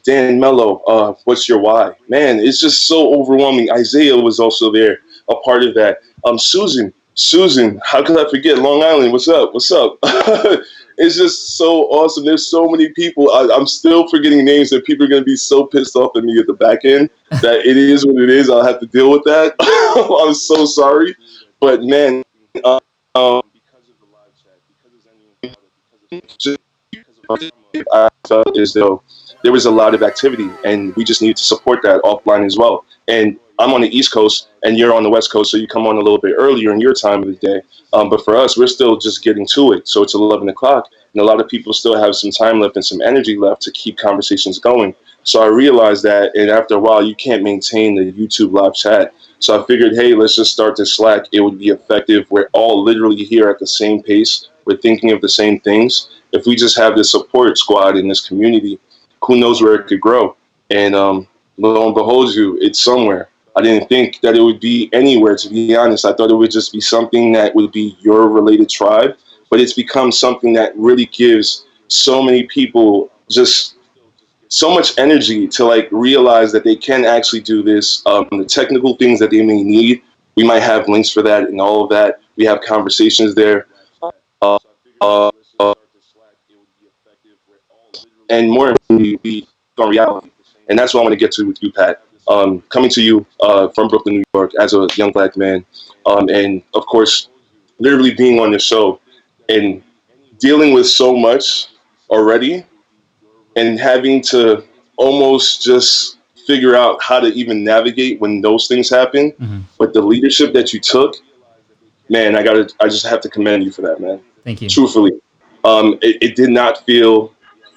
Dan Mello, what's your why? Man, it's just so overwhelming. Isaiah was also there, a part of that. Susan, how could I forget? Long Island, what's up? It's just so awesome. There's so many people. I'm still forgetting names, and people are going to be so pissed off at me at the back end that it is what it is. I'll have to deal with that. I'm so sorry. But, man, I felt as though there was a lot of activity, and we just need to support that offline as well. And I'm on the East Coast, and you're on the West Coast, so you come on a little bit earlier in your time of the day. But for us, we're still just getting to it. So it's 11 o'clock, and a lot of people still have some time left and some energy left to keep conversations going. So I realized that, and after a while, you can't maintain the YouTube live chat. So I figured, hey, let's just start this Slack. It would be effective. We're all literally here at the same pace. We're thinking of the same things. If we just have this support squad in this community, who knows where it could grow? And lo and behold, it's somewhere. I didn't think that it would be anywhere, to be honest. I thought it would just be something that would be your related tribe, but it's become something that really gives so many people just so much energy to like realize that they can actually do this. The technical things that they may need, we might have links for that and all of that. We have conversations there. And more importantly, be on reality. And that's what I want to get to with you, Pat. Coming to you from Brooklyn, New York, as a young black man, and of course, literally being on the show and dealing with so much already, and having to almost just figure out how to even navigate when those things happen. Mm-hmm. But the leadership that you took, man, I just have to commend you for that, man. Thank you. Truthfully, it did not feel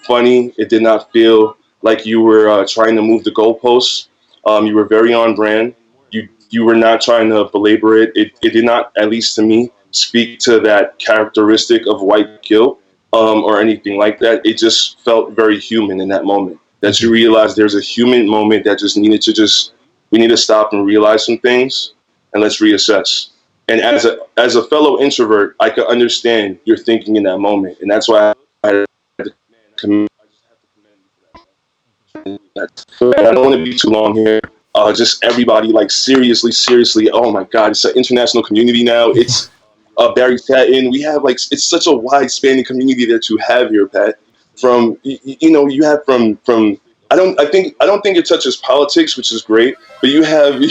funny. It did not feel like you were trying to move the goalposts. You were very on brand. You were not trying to belabor it. It did not, at least to me, speak to that characteristic of white guilt or anything like that. It just felt very human in that moment. That you realize there's a human moment that just needed to we need to stop and realize some things, and let's reassess. And as a fellow introvert, I could understand your thinking in that moment, and that's why I had to commend. I don't want to be too long here. Just everybody, like seriously. Oh my God, it's an international community now. It's Barry Tatton. We have it's such a wide spanning community that you have here, Pat. from you have from I don't think it touches politics, which is great, but you have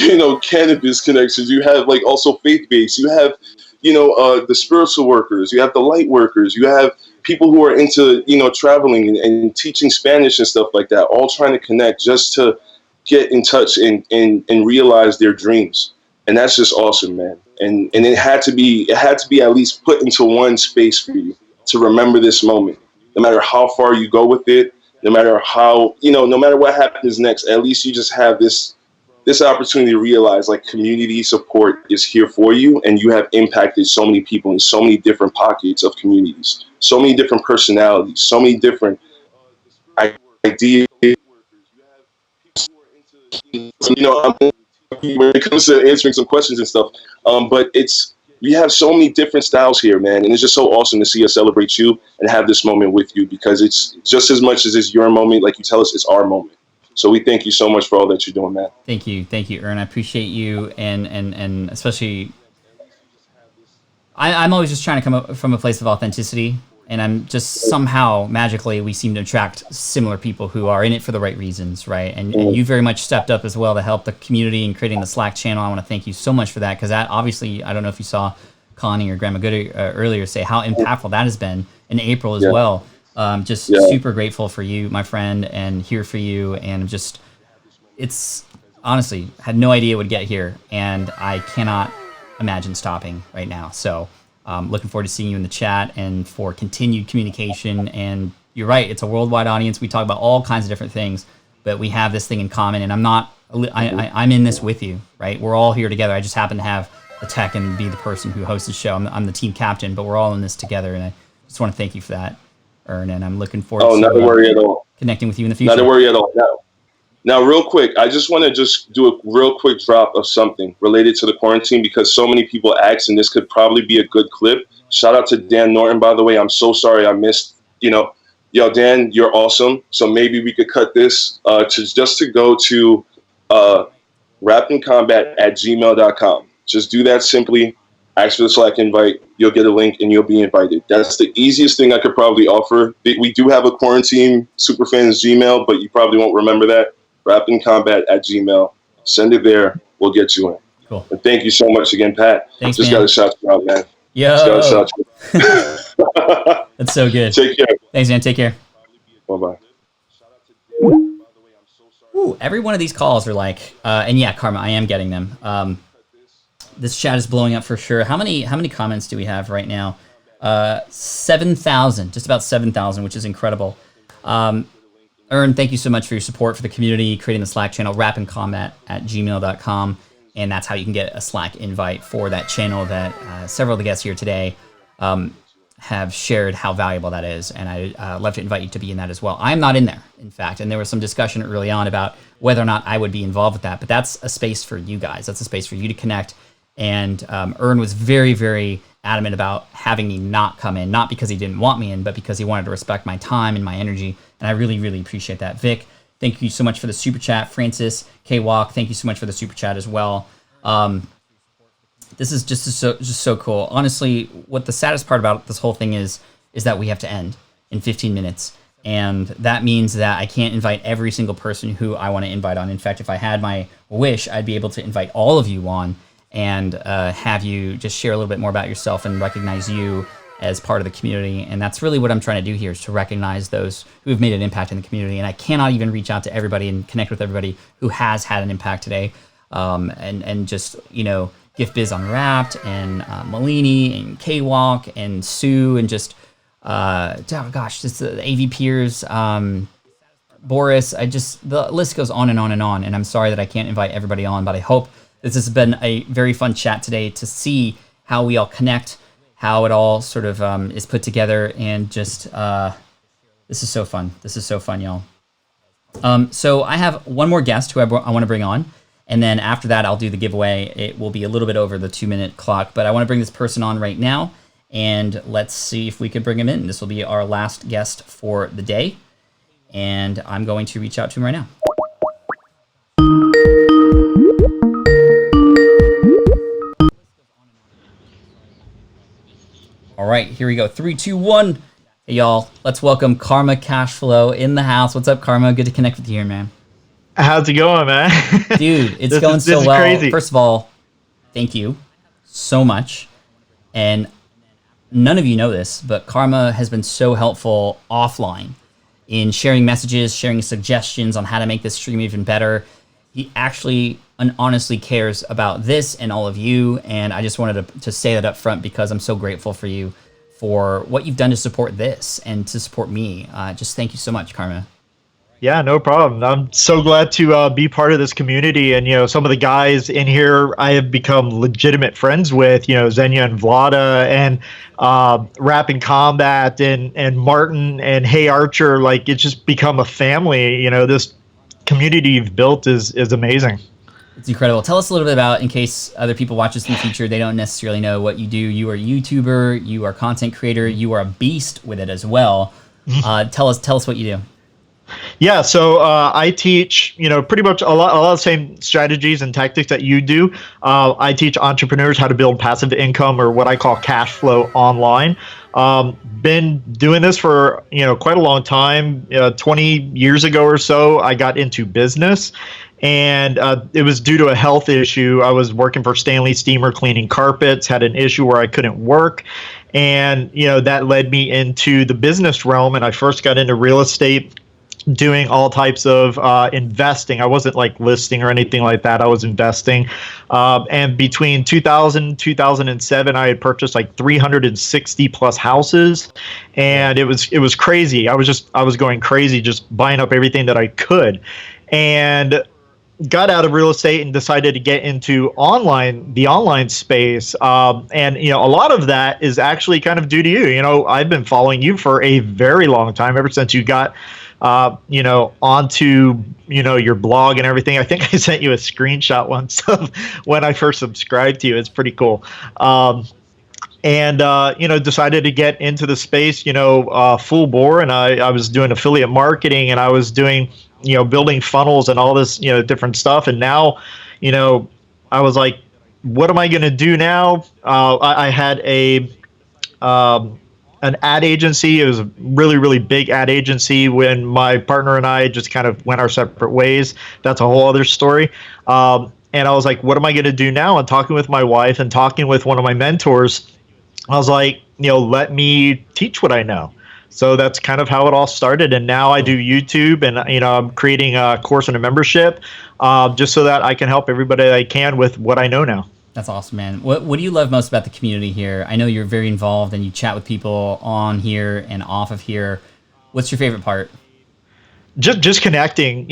cannabis connections. You have like also faith based. You have the spiritual workers. You have the light workers. You have people who are into traveling and teaching Spanish and stuff like that. All trying to connect just to get in touch and realize their dreams. And that's just awesome, man. And it had to be at least put into one space for you to remember this moment. No matter how far you go with it, no matter how no matter what happens next, at least you just have this opportunity to realize like community support is here for you, and you have impacted so many people in so many different pockets of communities, so many different personalities, so many different ideas. When it comes to answering some questions and stuff, but we have so many different styles here, man, and it's just so awesome to see us celebrate you and have this moment with you, because it's just as much as it's your moment, like you tell us, it's our moment. So we thank you so much for all that you're doing, man. Thank you, Ern. I appreciate you, and especially, I'm always just trying to come up from a place of authenticity, and I'm just somehow magically we seem to attract similar people who are in it for the right reasons, right? And you very much stepped up as well to help the community and creating the Slack channel. I want to thank you so much for that, because that obviously, I don't know if you saw Connie or Grandma Goody earlier say how impactful that has been in April as well. Super grateful for you, my friend, and here for you, and just it's honestly had no idea it would get here, and I cannot imagine stopping right now. So looking forward to seeing you in the chat and for continued communication. And you're right, it's a worldwide audience. We talk about all kinds of different things, but we have this thing in common, and I'm in this with you, right? We're all here together. I just happen to have the tech and be the person who hosts the show. I'm the team captain, but we're all in this together, and I just want to thank you for that, Ern, and I'm looking forward to not to worry at all. Connecting with you in the future. Not to worry at all. Now, real quick, I just want to do a real quick drop of something related to the quarantine, because so many people asked, and this could probably be a good clip. Shout out to Dan Norton, by the way. I'm so sorry I missed, yo, Dan, you're awesome. So maybe we could cut this to go to rappingcombat@gmail.com. Just do that simply. Ask for the Slack invite. You'll get a link and you'll be invited. That's the easiest thing I could probably offer. We do have a quarantine superfans Gmail, but you probably won't remember that. Rappingcombat@gmail. Send it there. We'll get you in. Cool. And thank you so much again, Pat. Thanks, Just man. got to shout you out, man. Yo. Just got to shout you out. That's so good. Take care. Thanks, man. Take care. Bye-bye. Ooh, every one of these calls are like, and yeah, Karma, I am getting them. This chat is blowing up for sure. How many comments do we have right now? 7,000, just about 7,000, which is incredible. Ern, thank you so much for your support for the community, creating the Slack channel, rappingcombat@gmail.com. And that's how you can get a Slack invite for that channel that several of the guests here today have shared how valuable that is. And I'd love to invite you to be in that as well. I'm not in there, in fact. And there was some discussion early on about whether or not I would be involved with that. But that's a space for you guys. That's a space for you to connect. And Ern was very, very adamant about having me not come in, not because he didn't want me in, but because he wanted to respect my time and my energy. And I really, really appreciate that. Vic, thank you so much for the super chat. Francis, K-Walk, thank you so much for the super chat as well. This is just so cool. Honestly, what the saddest part about this whole thing is that we have to end in 15 minutes. And that means that I can't invite every single person who I want to invite on. In fact, if I had my wish, I'd be able to invite all of you on and have you just share a little bit more about yourself and recognize you as part of the community. And that's really what I'm trying to do here, is to recognize those who have made an impact in the community. And I cannot even reach out to everybody and connect with everybody who has had an impact today. And just, Gift Biz Unwrapped and Malini and K-Walk and Sue and just, just the AV peers, Boris. The list goes on and on and on. And I'm sorry that I can't invite everybody on, but I hope this has been a very fun chat today to see how we all connect, how it all sort of is put together, and just this is so fun. This is so fun, y'all. So I have one more guest who I want to bring on, and then after that I'll do the giveaway. It will be a little bit over the 2-minute clock, but I want to bring this person on right now, and let's see if we can bring him in. This will be our last guest for the day, and I'm going to reach out to him right now. All right, here we go. 3, 2, 1. Hey, y'all, let's welcome Karma Cashflow in the house. What's up, Karma? Good to connect with you here, man. How's it going, man? Dude, it's going so well. Crazy. First of all, thank you so much. And none of you know this, but Karma has been so helpful offline in sharing messages, sharing suggestions on how to make this stream even better. He actually and honestly cares about this and all of you. And I just wanted to say that up front because I'm so grateful for you for what you've done to support this and to support me. Just thank you so much, Karma. Yeah, no problem. I'm so glad to be part of this community. And, some of the guys in here I have become legitimate friends with, Xenia and Vlada and Rapping Combat and Martin and Hey Archer. Like, it's just become a family. This community you've built is amazing. It's incredible. Tell us a little bit about, in case other people watch this in the future, they don't necessarily know what you do. You are a YouTuber, you are a content creator, you are a beast with it as well. Tell us what you do. Yeah, so I teach, pretty much a lot of the same strategies and tactics that you do. I teach entrepreneurs how to build passive income, or what I call cash flow, online. Been doing this for quite a long time. 20 years ago or so, I got into business, and it was due to a health issue. I was working for Stanley Steamer cleaning carpets, had an issue where I couldn't work, and that led me into the business realm. And I first got into real estate, doing all types of investing. I wasn't like listing or anything like that. I was investing. And between 2000 and 2007, I had purchased like 360 plus houses. And it was crazy. I was going crazy, just buying up everything that I could. And got out of real estate and decided to get into the online space. And a lot of that is actually kind of due to you. I've been following you for a very long time, ever since you got onto, your blog and everything. I think I sent you a screenshot once of when I first subscribed to you. It's pretty cool. And decided to get into the space, full bore. And I was doing affiliate marketing, and I was doing, building funnels and all this, different stuff. And now, I was like, what am I going to do now? I had an ad agency. It was a really, really big ad agency when my partner and I just kind of went our separate ways. That's a whole other story. And I was like, what am I going to do now? And talking with my wife and talking with one of my mentors, I was like, let me teach what I know. So that's kind of how it all started. And now I do YouTube, and, I'm creating a course and a membership just so that I can help everybody I can with what I know now. That's awesome, man. What do you love most about the community here? I know you're very involved and you chat with people on here and off of here. What's your favorite part? Just connecting.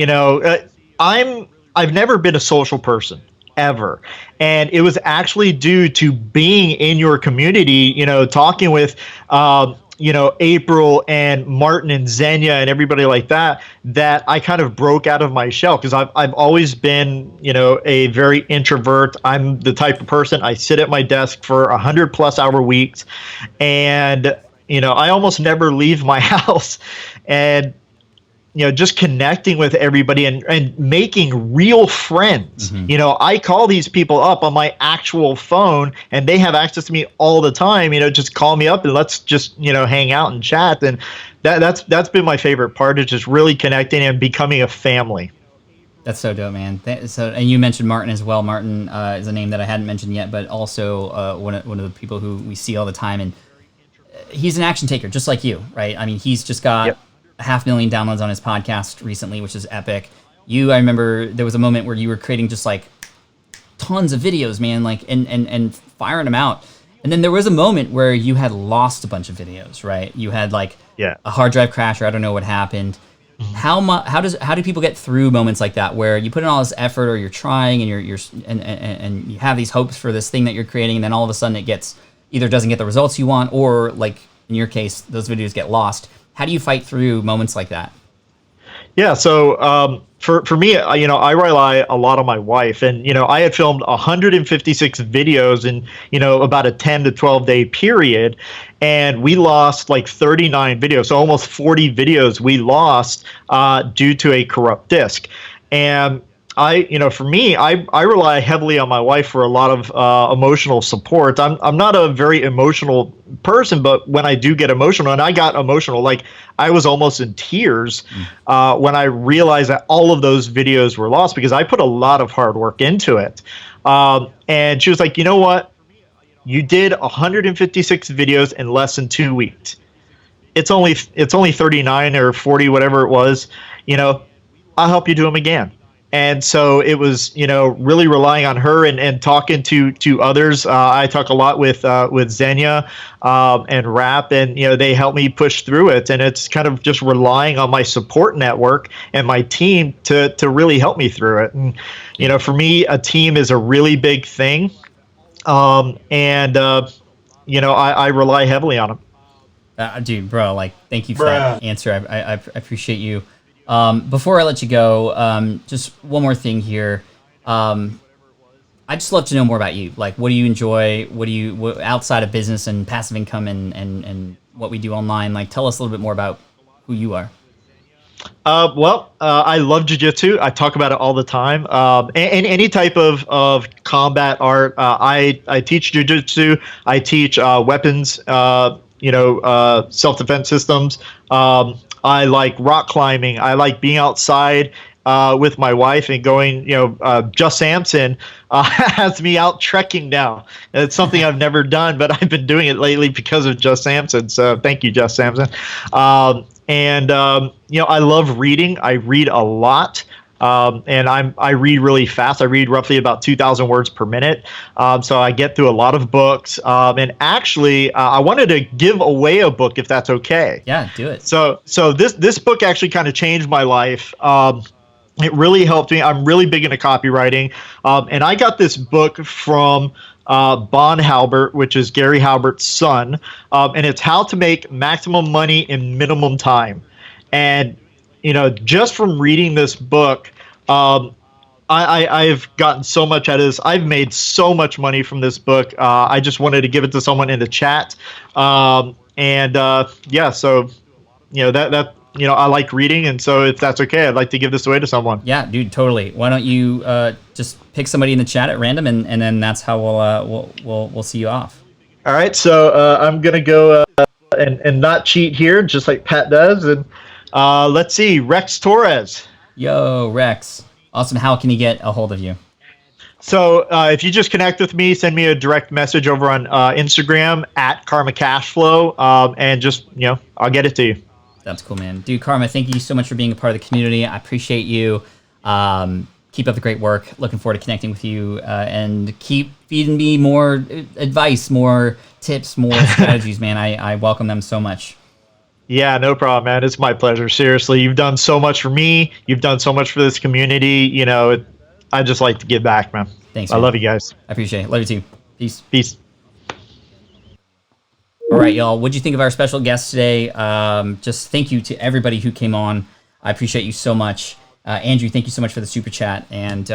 I've never been a social person, ever. And it was actually due to being in your community, talking with April and Martin and Xenia and everybody like that I kind of broke out of my shell, because I've always been, a very introvert. I'm the type of person, I sit at my desk for 100+ hour weeks, and, I almost never leave my house. And just connecting with everybody and making real friends. Mm-hmm. I call these people up on my actual phone, and they have access to me all the time. Just call me up and let's just, hang out and chat. And that's been my favorite part, is just really connecting and becoming a family. That's so dope, man. And you mentioned Martin as well. Martin is a name that I hadn't mentioned yet, but also one of the people who we see all the time. And he's an action taker, just like you, right? I mean, he's just got... Yep. 500,000 downloads on his podcast recently, which is epic. I remember there was a moment where you were creating just like tons of videos, man, like and firing them out. And then there was a moment where you had lost a bunch of videos, right? You had like a hard drive crash, or I don't know what happened. Mm-hmm. How do people get through moments like that, where you put in all this effort, or you're trying, and and you have these hopes for this thing that you're creating, and then all of a sudden it doesn't get the results you want, or like in your case, those videos get lost. How do you fight through moments like that? Yeah, so for me, I rely a lot on my wife, and I had filmed 156 videos in about a 10 to 12 day period, and we lost like 39 videos, so almost 40 videos we lost due to a corrupt disk. And for me, I rely heavily on my wife for a lot of emotional support. I'm not a very emotional person, but when I do get emotional, and I got emotional, like I was almost in tears when I realized that all of those videos were lost because I put a lot of hard work into it. And she was like, you know what? You did 156 videos in less than 2 weeks. It's only 39 or 40, whatever it was. I'll help you do them again. And so it was, really relying on her and talking to others. I talk a lot with Xenia and Rap, and they help me push through it. And it's kind of just relying on my support network and my team to really help me through it. And for me, a team is a really big thing. I rely heavily on them. Dude, bro, like, thank you for that answer. I appreciate you. Before I let you go, just one more thing here. I'd just love to know more about you. Like, what do you enjoy? What outside of business and passive income and what we do online? Like, tell us a little bit more about who you are. I love jiu-jitsu. I talk about it all the time. And any type of combat art. I teach jiu-jitsu. I teach weapons, self-defense systems. I like rock climbing. I like being outside with my wife and going, Just Samson has me out trekking now. It's something I've never done, but I've been doing it lately because of Just Samson. So thank you, Just Samson. I love reading. I read a lot. And I read really fast. I read roughly about 2,000 words per minute. So I get through a lot of books. And actually, I wanted to give away a book if that's okay. Yeah, do it. So this book actually kind of changed my life. It really helped me. I'm really big into copywriting. And I got this book from Bon Halbert, which is Gary Halbert's son. And it's how to make maximum money in minimum time. And just from reading this book, I've gotten so much out of this. I've made so much money from this book. I just wanted to give it to someone in the chat. So I like reading, and so if that's okay, I'd like to give this away to someone. Yeah, dude, totally. Why don't you just pick somebody in the chat at random, and then that's how we'll see you off. All right, so I'm gonna go and not cheat here, just like Pat does, and. Let's see, Rex Torres. Yo, Rex. Awesome. How can he get a hold of you? So if you just connect with me, send me a direct message over on Instagram at Karma Cashflow, and just, I'll get it to you. That's cool, man. Dude, Karma, thank you so much for being a part of the community. I appreciate you. Keep up the great work. Looking forward to connecting with you, and keep feeding me more advice, more tips, more strategies, man. I welcome them so much. Yeah, no problem, man. It's my pleasure. Seriously, you've done so much for me. You've done so much for this community. I just like to give back, man. Thanks, man. I love you guys. I appreciate it. Love you too. Peace. Peace. All right, y'all. What'd you think of our special guest today? Just thank you to everybody who came on. I appreciate you so much. Andrew, thank you so much for the super chat. And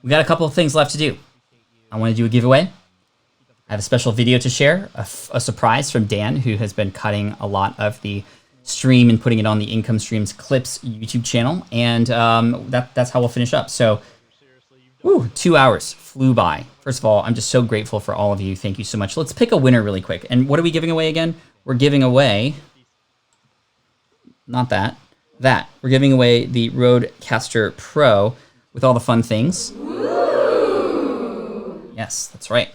we got a couple of things left to do. I want to do a giveaway. I have a special video to share, a surprise from Dan, who has been cutting a lot of the stream and putting it on the Income Streams Clips YouTube channel. And that's how we'll finish up. So, 2 hours flew by. First of all, I'm just so grateful for all of you. Thank you so much. Let's pick a winner really quick. And what are we giving away again? We're giving away, not that. We're giving away the Rodecaster Pro with all the fun things. Yes, that's right.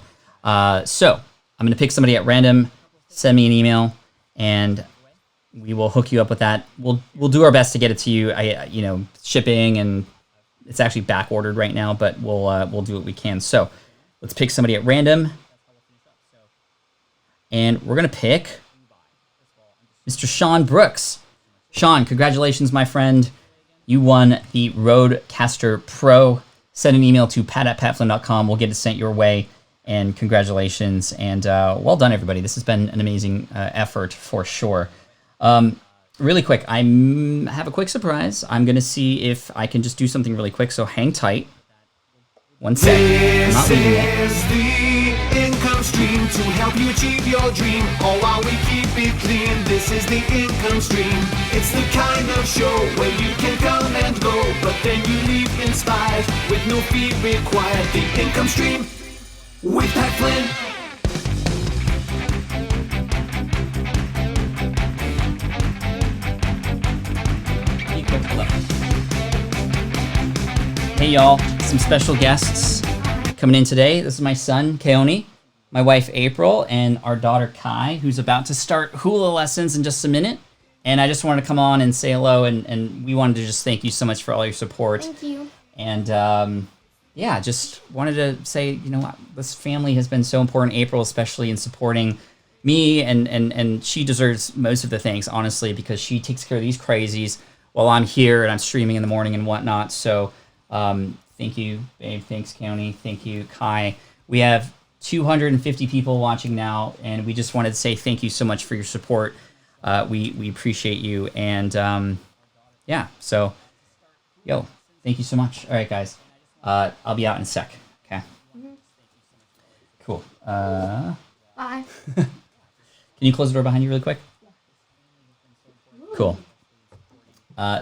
So I'm going to pick somebody at random, send me an email, and we will hook you up with that. We'll do our best to get it to you. Shipping, and it's actually back ordered right now, but we'll do what we can. So let's pick somebody at random, and we're going to pick Mr. Sean Brooks. Sean, congratulations, my friend. You won the Rodecaster Pro. Send an email to pat@patflynn.com. We'll get it sent your way. And congratulations, and well done, everybody. This has been an amazing effort for sure. Really quick, I have a quick surprise. I'm going to see if I can just do something really quick, so hang tight. One sec. I'm not leaving yet. This is the income stream to help you achieve your dream. All while we keep it clean. This is the income stream. It's the kind of show where you can come and go, but then you leave with no fee required. The Income Stream with Pat Flynn. Hey y'all, some special guests coming in today. This is my son, Keone, my wife, April, and our daughter, Kai, who's about to start hula lessons in just a minute. And I just wanted to come on and say hello, and we wanted to just thank you so much for all your support. Thank you. And yeah, just wanted to say, you know, this family has been so important, April especially, in supporting me, and she deserves most of the thanks, honestly, because she takes care of these crazies while I'm here and I'm streaming in the morning and whatnot. So thank you, babe. Thanks, Keone. Thank you, Kai. We have 250 people watching now, and we just wanted to say thank you so much for your support. We appreciate you, and yeah, so yo, thank you so much. All right, guys, I'll be out in a sec. Okay. Cool. Bye. Can you close the door behind you really quick? Cool.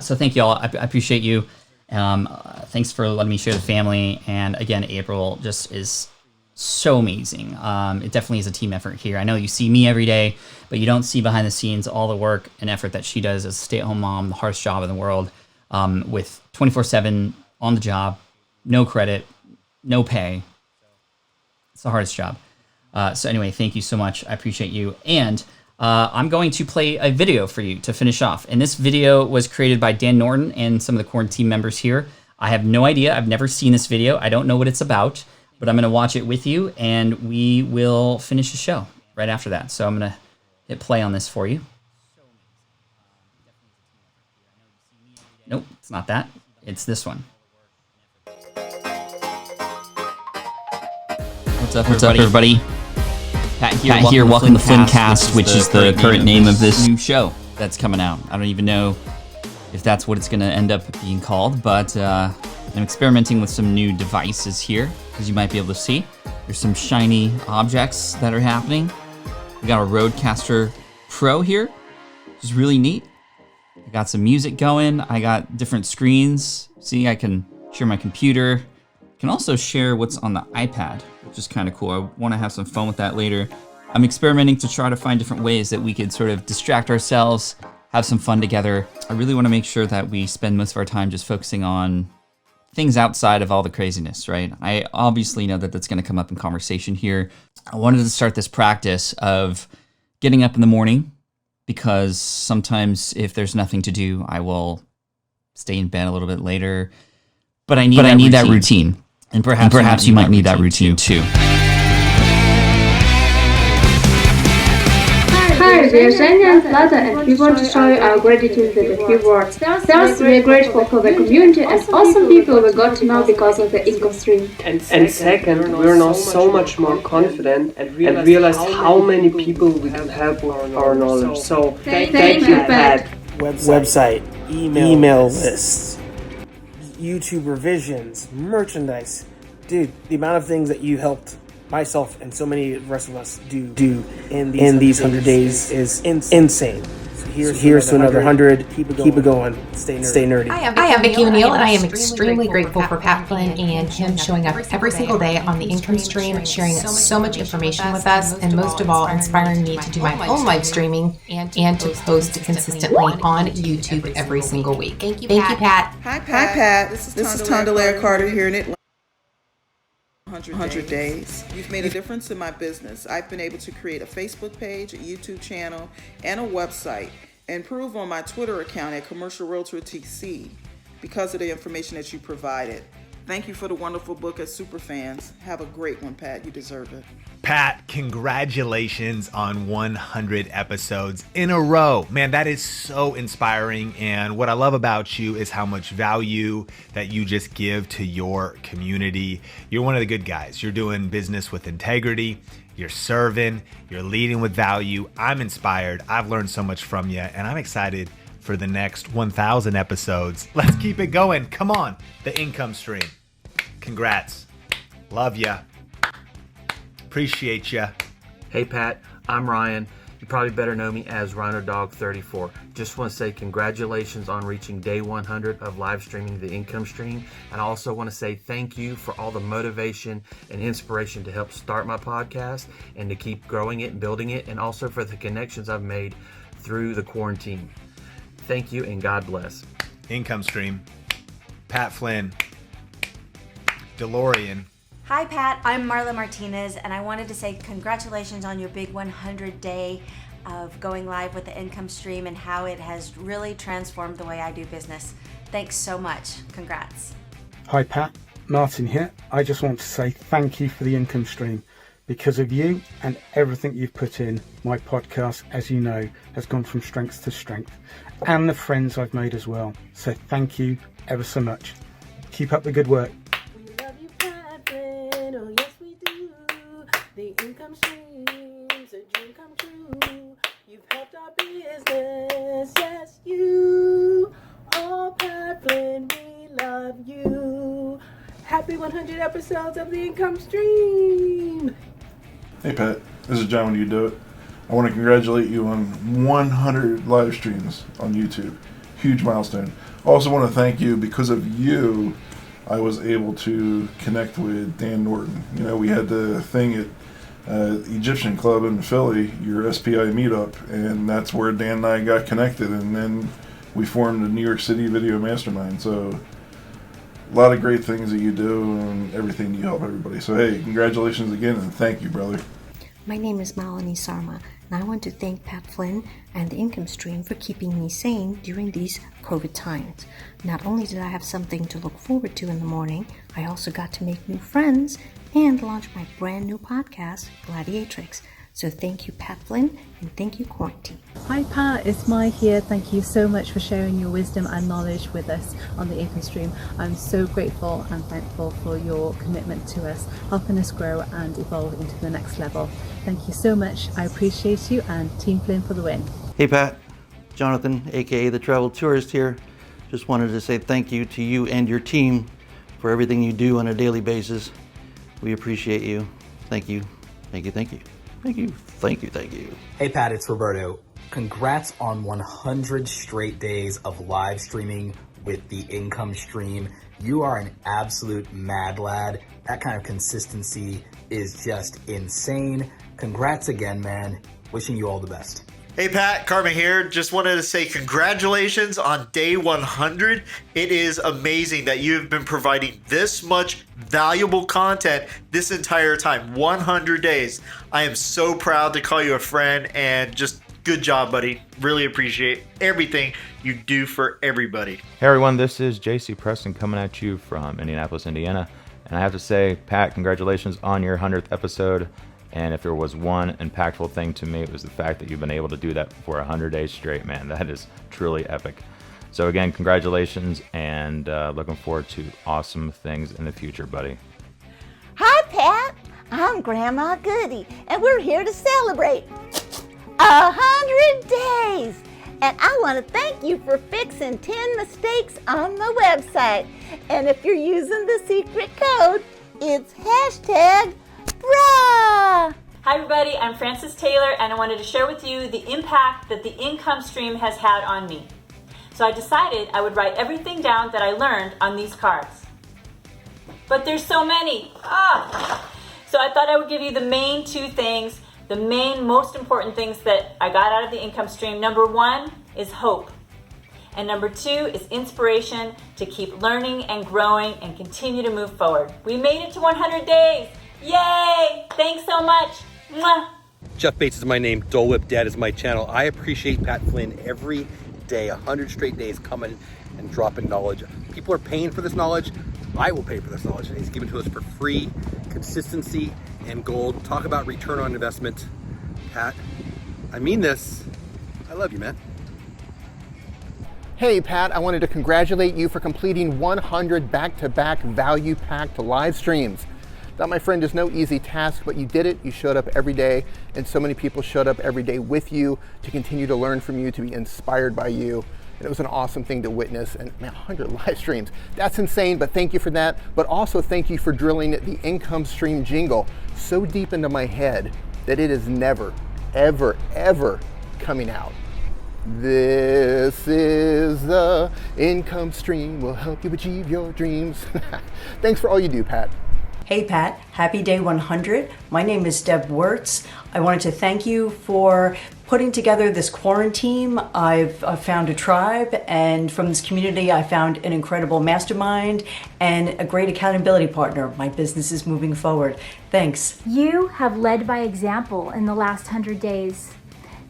So thank you all. I appreciate you. Thanks for letting me share the family. And again, April just is so amazing. It definitely is a team effort here. I know you see me every day, but you don't see behind the scenes all the work and effort that she does as a stay-at-home mom, the hardest job in the world, with 24/7 on the job, no credit, no pay. It's the hardest job. So anyway, thank you so much. I appreciate you. And I'm going to play a video for you to finish off. And this video was created by Dan Norton and some of the quarantine members here. I have no idea. I've never seen this video. I don't know what it's about, but I'm going to watch it with you, and we will finish the show right after that. So I'm going to hit play on this for you. Nope, it's not that. It's this one. What's up, everybody? Pat here, welcome to Flynncast, which is the current name of this new show that's coming out. I don't even know if that's what it's going to end up being called, but I'm experimenting with some new devices here, as you might be able to see. There's some shiny objects that are happening. We got a Rodecaster Pro here, which is really neat. I got some music going. I got different screens. See, I can share my computer. I can also share what's on the iPad, which is kind of cool. I want to have some fun with that later. I'm experimenting to try to find different ways that we could sort of distract ourselves, have some fun together. I really want to make sure that we spend most of our time just focusing on things outside of all the craziness, right? I obviously know that that's going to come up in conversation here. I wanted to start this practice of getting up in the morning, because sometimes if there's nothing to do, I will stay in bed a little bit later. But I need that routine. And perhaps you might need that routine too. Hi, we are Shani and Plata, and we want to show you our gratitude with a few words. First, we are grateful for the community and awesome people we got to know because of the Income Stream. And second, we're now so much more confident and realized how many people we can help with our knowledge. So thank you, Pat. Website, email lists, YouTube revisions, merchandise. Dude, the amount of things that you helped myself and so many of the rest of us do in these 100 days is insane. So here's to another 100. Keep it going. Stay nerdy. I am Vicky O'Neill, and I am extremely grateful for Pat Flynn and him showing up every single day on the Income Stream, sharing so much information with us, and most of all, inspiring me to do my own live streaming and to post consistently on YouTube every single week. Thank you, Pat. Hi, Pat. This is Tondelaire Carter here in Atlanta. 100 days. You've made a difference in my business. I've been able to create a Facebook page, a YouTube channel, and a website, and improve on my Twitter account at Commercial Realtor TC because of the information that you provided. Thank you for the wonderful book as Superfans. Have a great one, Pat. You deserve it. Pat, congratulations on 100 episodes in a row. Man, that is so inspiring. And what I love about you is how much value that you just give to your community. You're one of the good guys. You're doing business with integrity. You're serving. You're leading with value. I'm inspired. I've learned so much from you, and I'm excited for the next 1,000 episodes. Let's keep it going. Come on, the Income Stream. Congrats. Love ya. Appreciate ya. Hey Pat, I'm Ryan. You probably better know me as RhinoDog34. Just want to say congratulations on reaching day 100 of live streaming the income stream. And I also want to say thank you for all the motivation and inspiration to help start my podcast and to keep growing it and building it, and also for the connections I've made through the quarantine. Thank you and God bless. Income stream. Pat Flynn. DeLorean. Hi Pat, I'm Marla Martinez, and I wanted to say congratulations on your big 100 day of going live with the income stream and how it has really transformed the way I do business. Thanks so much. Congrats. Hi Pat, Martin here. I just want to say thank you for the income stream. Because of you and everything you've put in, my podcast, as you know, has gone from strength to strength, and the friends I've made as well. So thank you ever so much. Keep up the good work. Oh yes we do. The income stream's a dream come true. You've helped our business, yes you. Oh Pat Flynn, we love you. Happy 100 episodes of the income stream. Hey Pat, this is John when you do it. I want to congratulate you on 100 live streams on YouTube. Huge milestone. I also want to thank you. Because of you, I was able to connect with Dan Norton. You know, we had the thing at Egyptian Club in Philly, your SPI meetup, and that's where Dan and I got connected, and then we formed the New York City Video Mastermind. So a lot of great things that you do and everything you help everybody. So hey, congratulations again and thank you, brother. My name is Malini Sarma, and I want to thank Pat Flynn and the Income Stream for keeping me sane during these COVID times. Not only did I have something to look forward to in the morning, I also got to make new friends and launch my brand new podcast, Gladiatrix. So thank you, Pat Flynn, and thank you, Quarantine. Hi Pat, it's Mai here. Thank you so much for sharing your wisdom and knowledge with us on the Income Stream. I'm so grateful and thankful for your commitment to us, helping us grow and evolve into the next level. Thank you so much. I appreciate you, and Team Flynn for the win. Hey Pat, Jonathan, aka the Travel Tourist here. Just wanted to say thank you to you and your team for everything you do on a daily basis. We appreciate you. Thank you. Thank you. Thank you. Thank you. Thank you. Thank you. Hey Pat, it's Roberto. Congrats on 100 straight days of live streaming with the Income Stream. You are an absolute mad lad. That kind of consistency is just insane. Congrats again, man. Wishing you all the best. Hey Pat, Karma here. Just wanted to say congratulations on day 100. It is amazing that you have been providing this much valuable content this entire time. 100 days. I am so proud to call you a friend, and just good job, buddy. Really appreciate everything you do for everybody. Hey everyone, this is JC Preston coming at you from Indianapolis, Indiana. And I have to say, Pat, congratulations on your 100th episode. And if there was one impactful thing to me, it was the fact that you've been able to do that for 100 days straight, man. That is truly epic. So again, congratulations, and looking forward to awesome things in the future, buddy. Hi, Pat. I'm Grandma Goody, and we're here to celebrate 100 days. And I want to thank you for fixing 10 mistakes on the website. And if you're using the secret code, it's #BRAH. Hi everybody, I'm Frances Taylor, and I wanted to share with you the impact that the Income Stream has had on me. So I decided I would write everything down that I learned on these cards. But there's so many. So I thought I would give you the main two things, the main most important things that I got out of the Income Stream. Number one is hope. And number two is inspiration to keep learning and growing and continue to move forward. We made it to 100 days. Yay! Thanks so much. Mwah. Jeff Bates is my name. Dole Whip Dad is my channel. I appreciate Pat Flynn every day, 100 straight days coming and dropping knowledge. People are paying for this knowledge. I will pay for this knowledge. He's given to us for free. Consistency and gold. Talk about return on investment. Pat, I mean this. I love you, man. Hey Pat, I wanted to congratulate you for completing 100 back-to-back value-packed live streams. That, my friend, is no easy task, but you did it. You showed up every day, and so many people showed up every day with you to continue to learn from you, to be inspired by you. And it was an awesome thing to witness. And man, 100 live streams, that's insane, but thank you for that. But also thank you for drilling the Income Stream jingle so deep into my head that it is never, ever, ever coming out. This is the income stream, will help you achieve your dreams. Thanks for all you do, Pat. Hey Pat, happy day 100. My name is Deb Wirtz. I wanted to thank you for putting together this quaranteam. I've found a tribe, and from this community I found an incredible mastermind and a great accountability partner. My business is moving forward. Thanks. You have led by example in the last 100 days.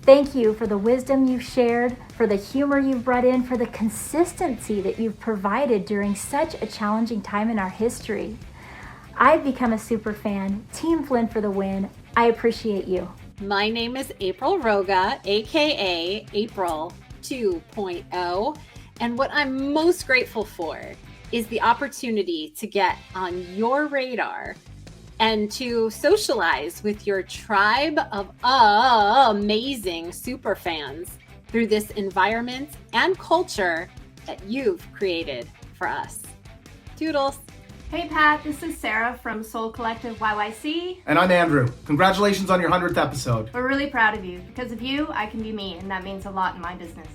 Thank you for the wisdom you've shared, for the humor you've brought in, for the consistency that you've provided during such a challenging time in our history. I've become a super fan. Team Flynn for the win. I appreciate you. My name is April Roga, aka April 2.0, and what I'm most grateful for is the opportunity to get on your radar and to socialize with your tribe of amazing super fans through this environment and culture that you've created for us. Toodles. Hey Pat, this is Sarah from Soul Collective YYC. And I'm Andrew. Congratulations on your 100th episode. We're really proud of you. Because of you, I can be me, and that means a lot in my business.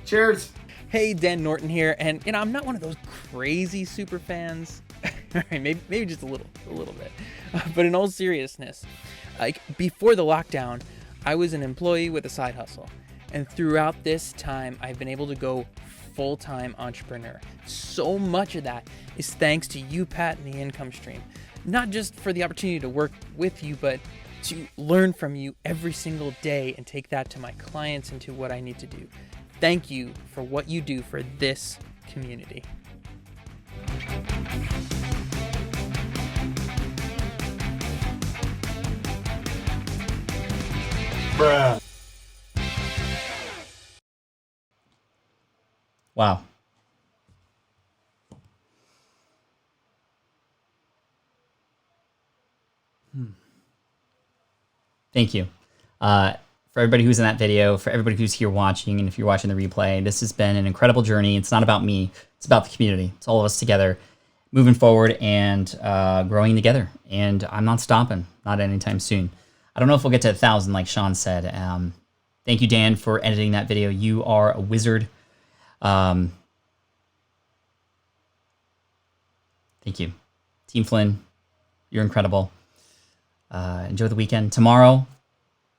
Cheers. Hey, Dan Norton here, and I'm not one of those crazy super fans. All right, maybe just a little bit. But in all seriousness, like before the lockdown, I was an employee with a side hustle. And throughout this time, I've been able to go full-time entrepreneur. So much of that is thanks to you, Pat, and the income stream. Not just for the opportunity to work with you, but to learn from you every single day and take that to my clients and to what I need to do. Thank you for what you do for this community. Bruh. Wow. Thank you. For everybody who's in that video, for everybody who's here watching, and if you're watching the replay, this has been an incredible journey. It's not about me. It's about the community. It's all of us together moving forward and growing together. And I'm not stopping. Not anytime soon. I don't know if we'll get to 1,000 like Sean said. Thank you, Dan, for editing that video. You are a wizard. Thank you. Team Flynn, you're incredible. Enjoy the weekend. Tomorrow,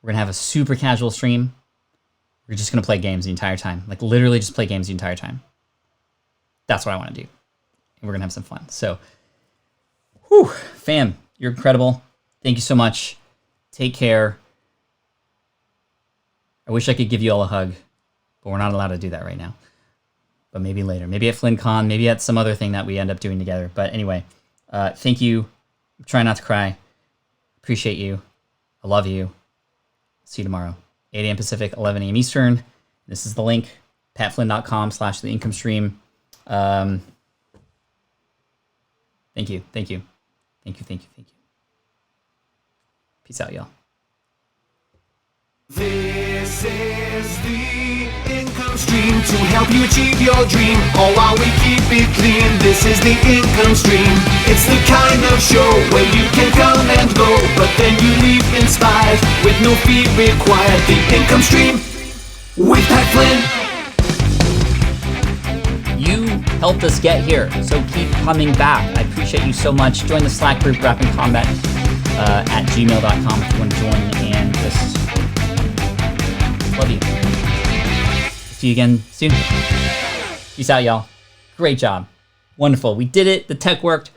we're going to have a super casual stream. We're just going to play games the entire time. Like, literally just play games the entire time. That's what I want to do. And we're going to have some fun. So, whew, fam, you're incredible. Thank you so much. Take care. I wish I could give you all a hug, but we're not allowed to do that right now. But maybe later. Maybe at FlynnCon. Maybe at some other thing that we end up doing together. But anyway, thank you. Try not to cry. Appreciate you. I love you. See you tomorrow. 8 a.m. Pacific, 11 a.m. Eastern. This is the link. patflynn.com/theincomestream. Thank you. Thank you. Thank you. Thank you. Thank you. Peace out, y'all. This is the income stream to help you achieve your dream, all while we keep it clean. This is the income stream. It's the kind of show where you can come and go, but then you leave inspired with no fee required. The income stream with Pat Flynn. You helped us get here, so keep coming back. I appreciate you so much. Join the Slack group, Rap and Combat, at gmail.com if you want to join, and just love you. See you again soon. Peace out, y'all. Great job. Wonderful. We did it. The tech worked.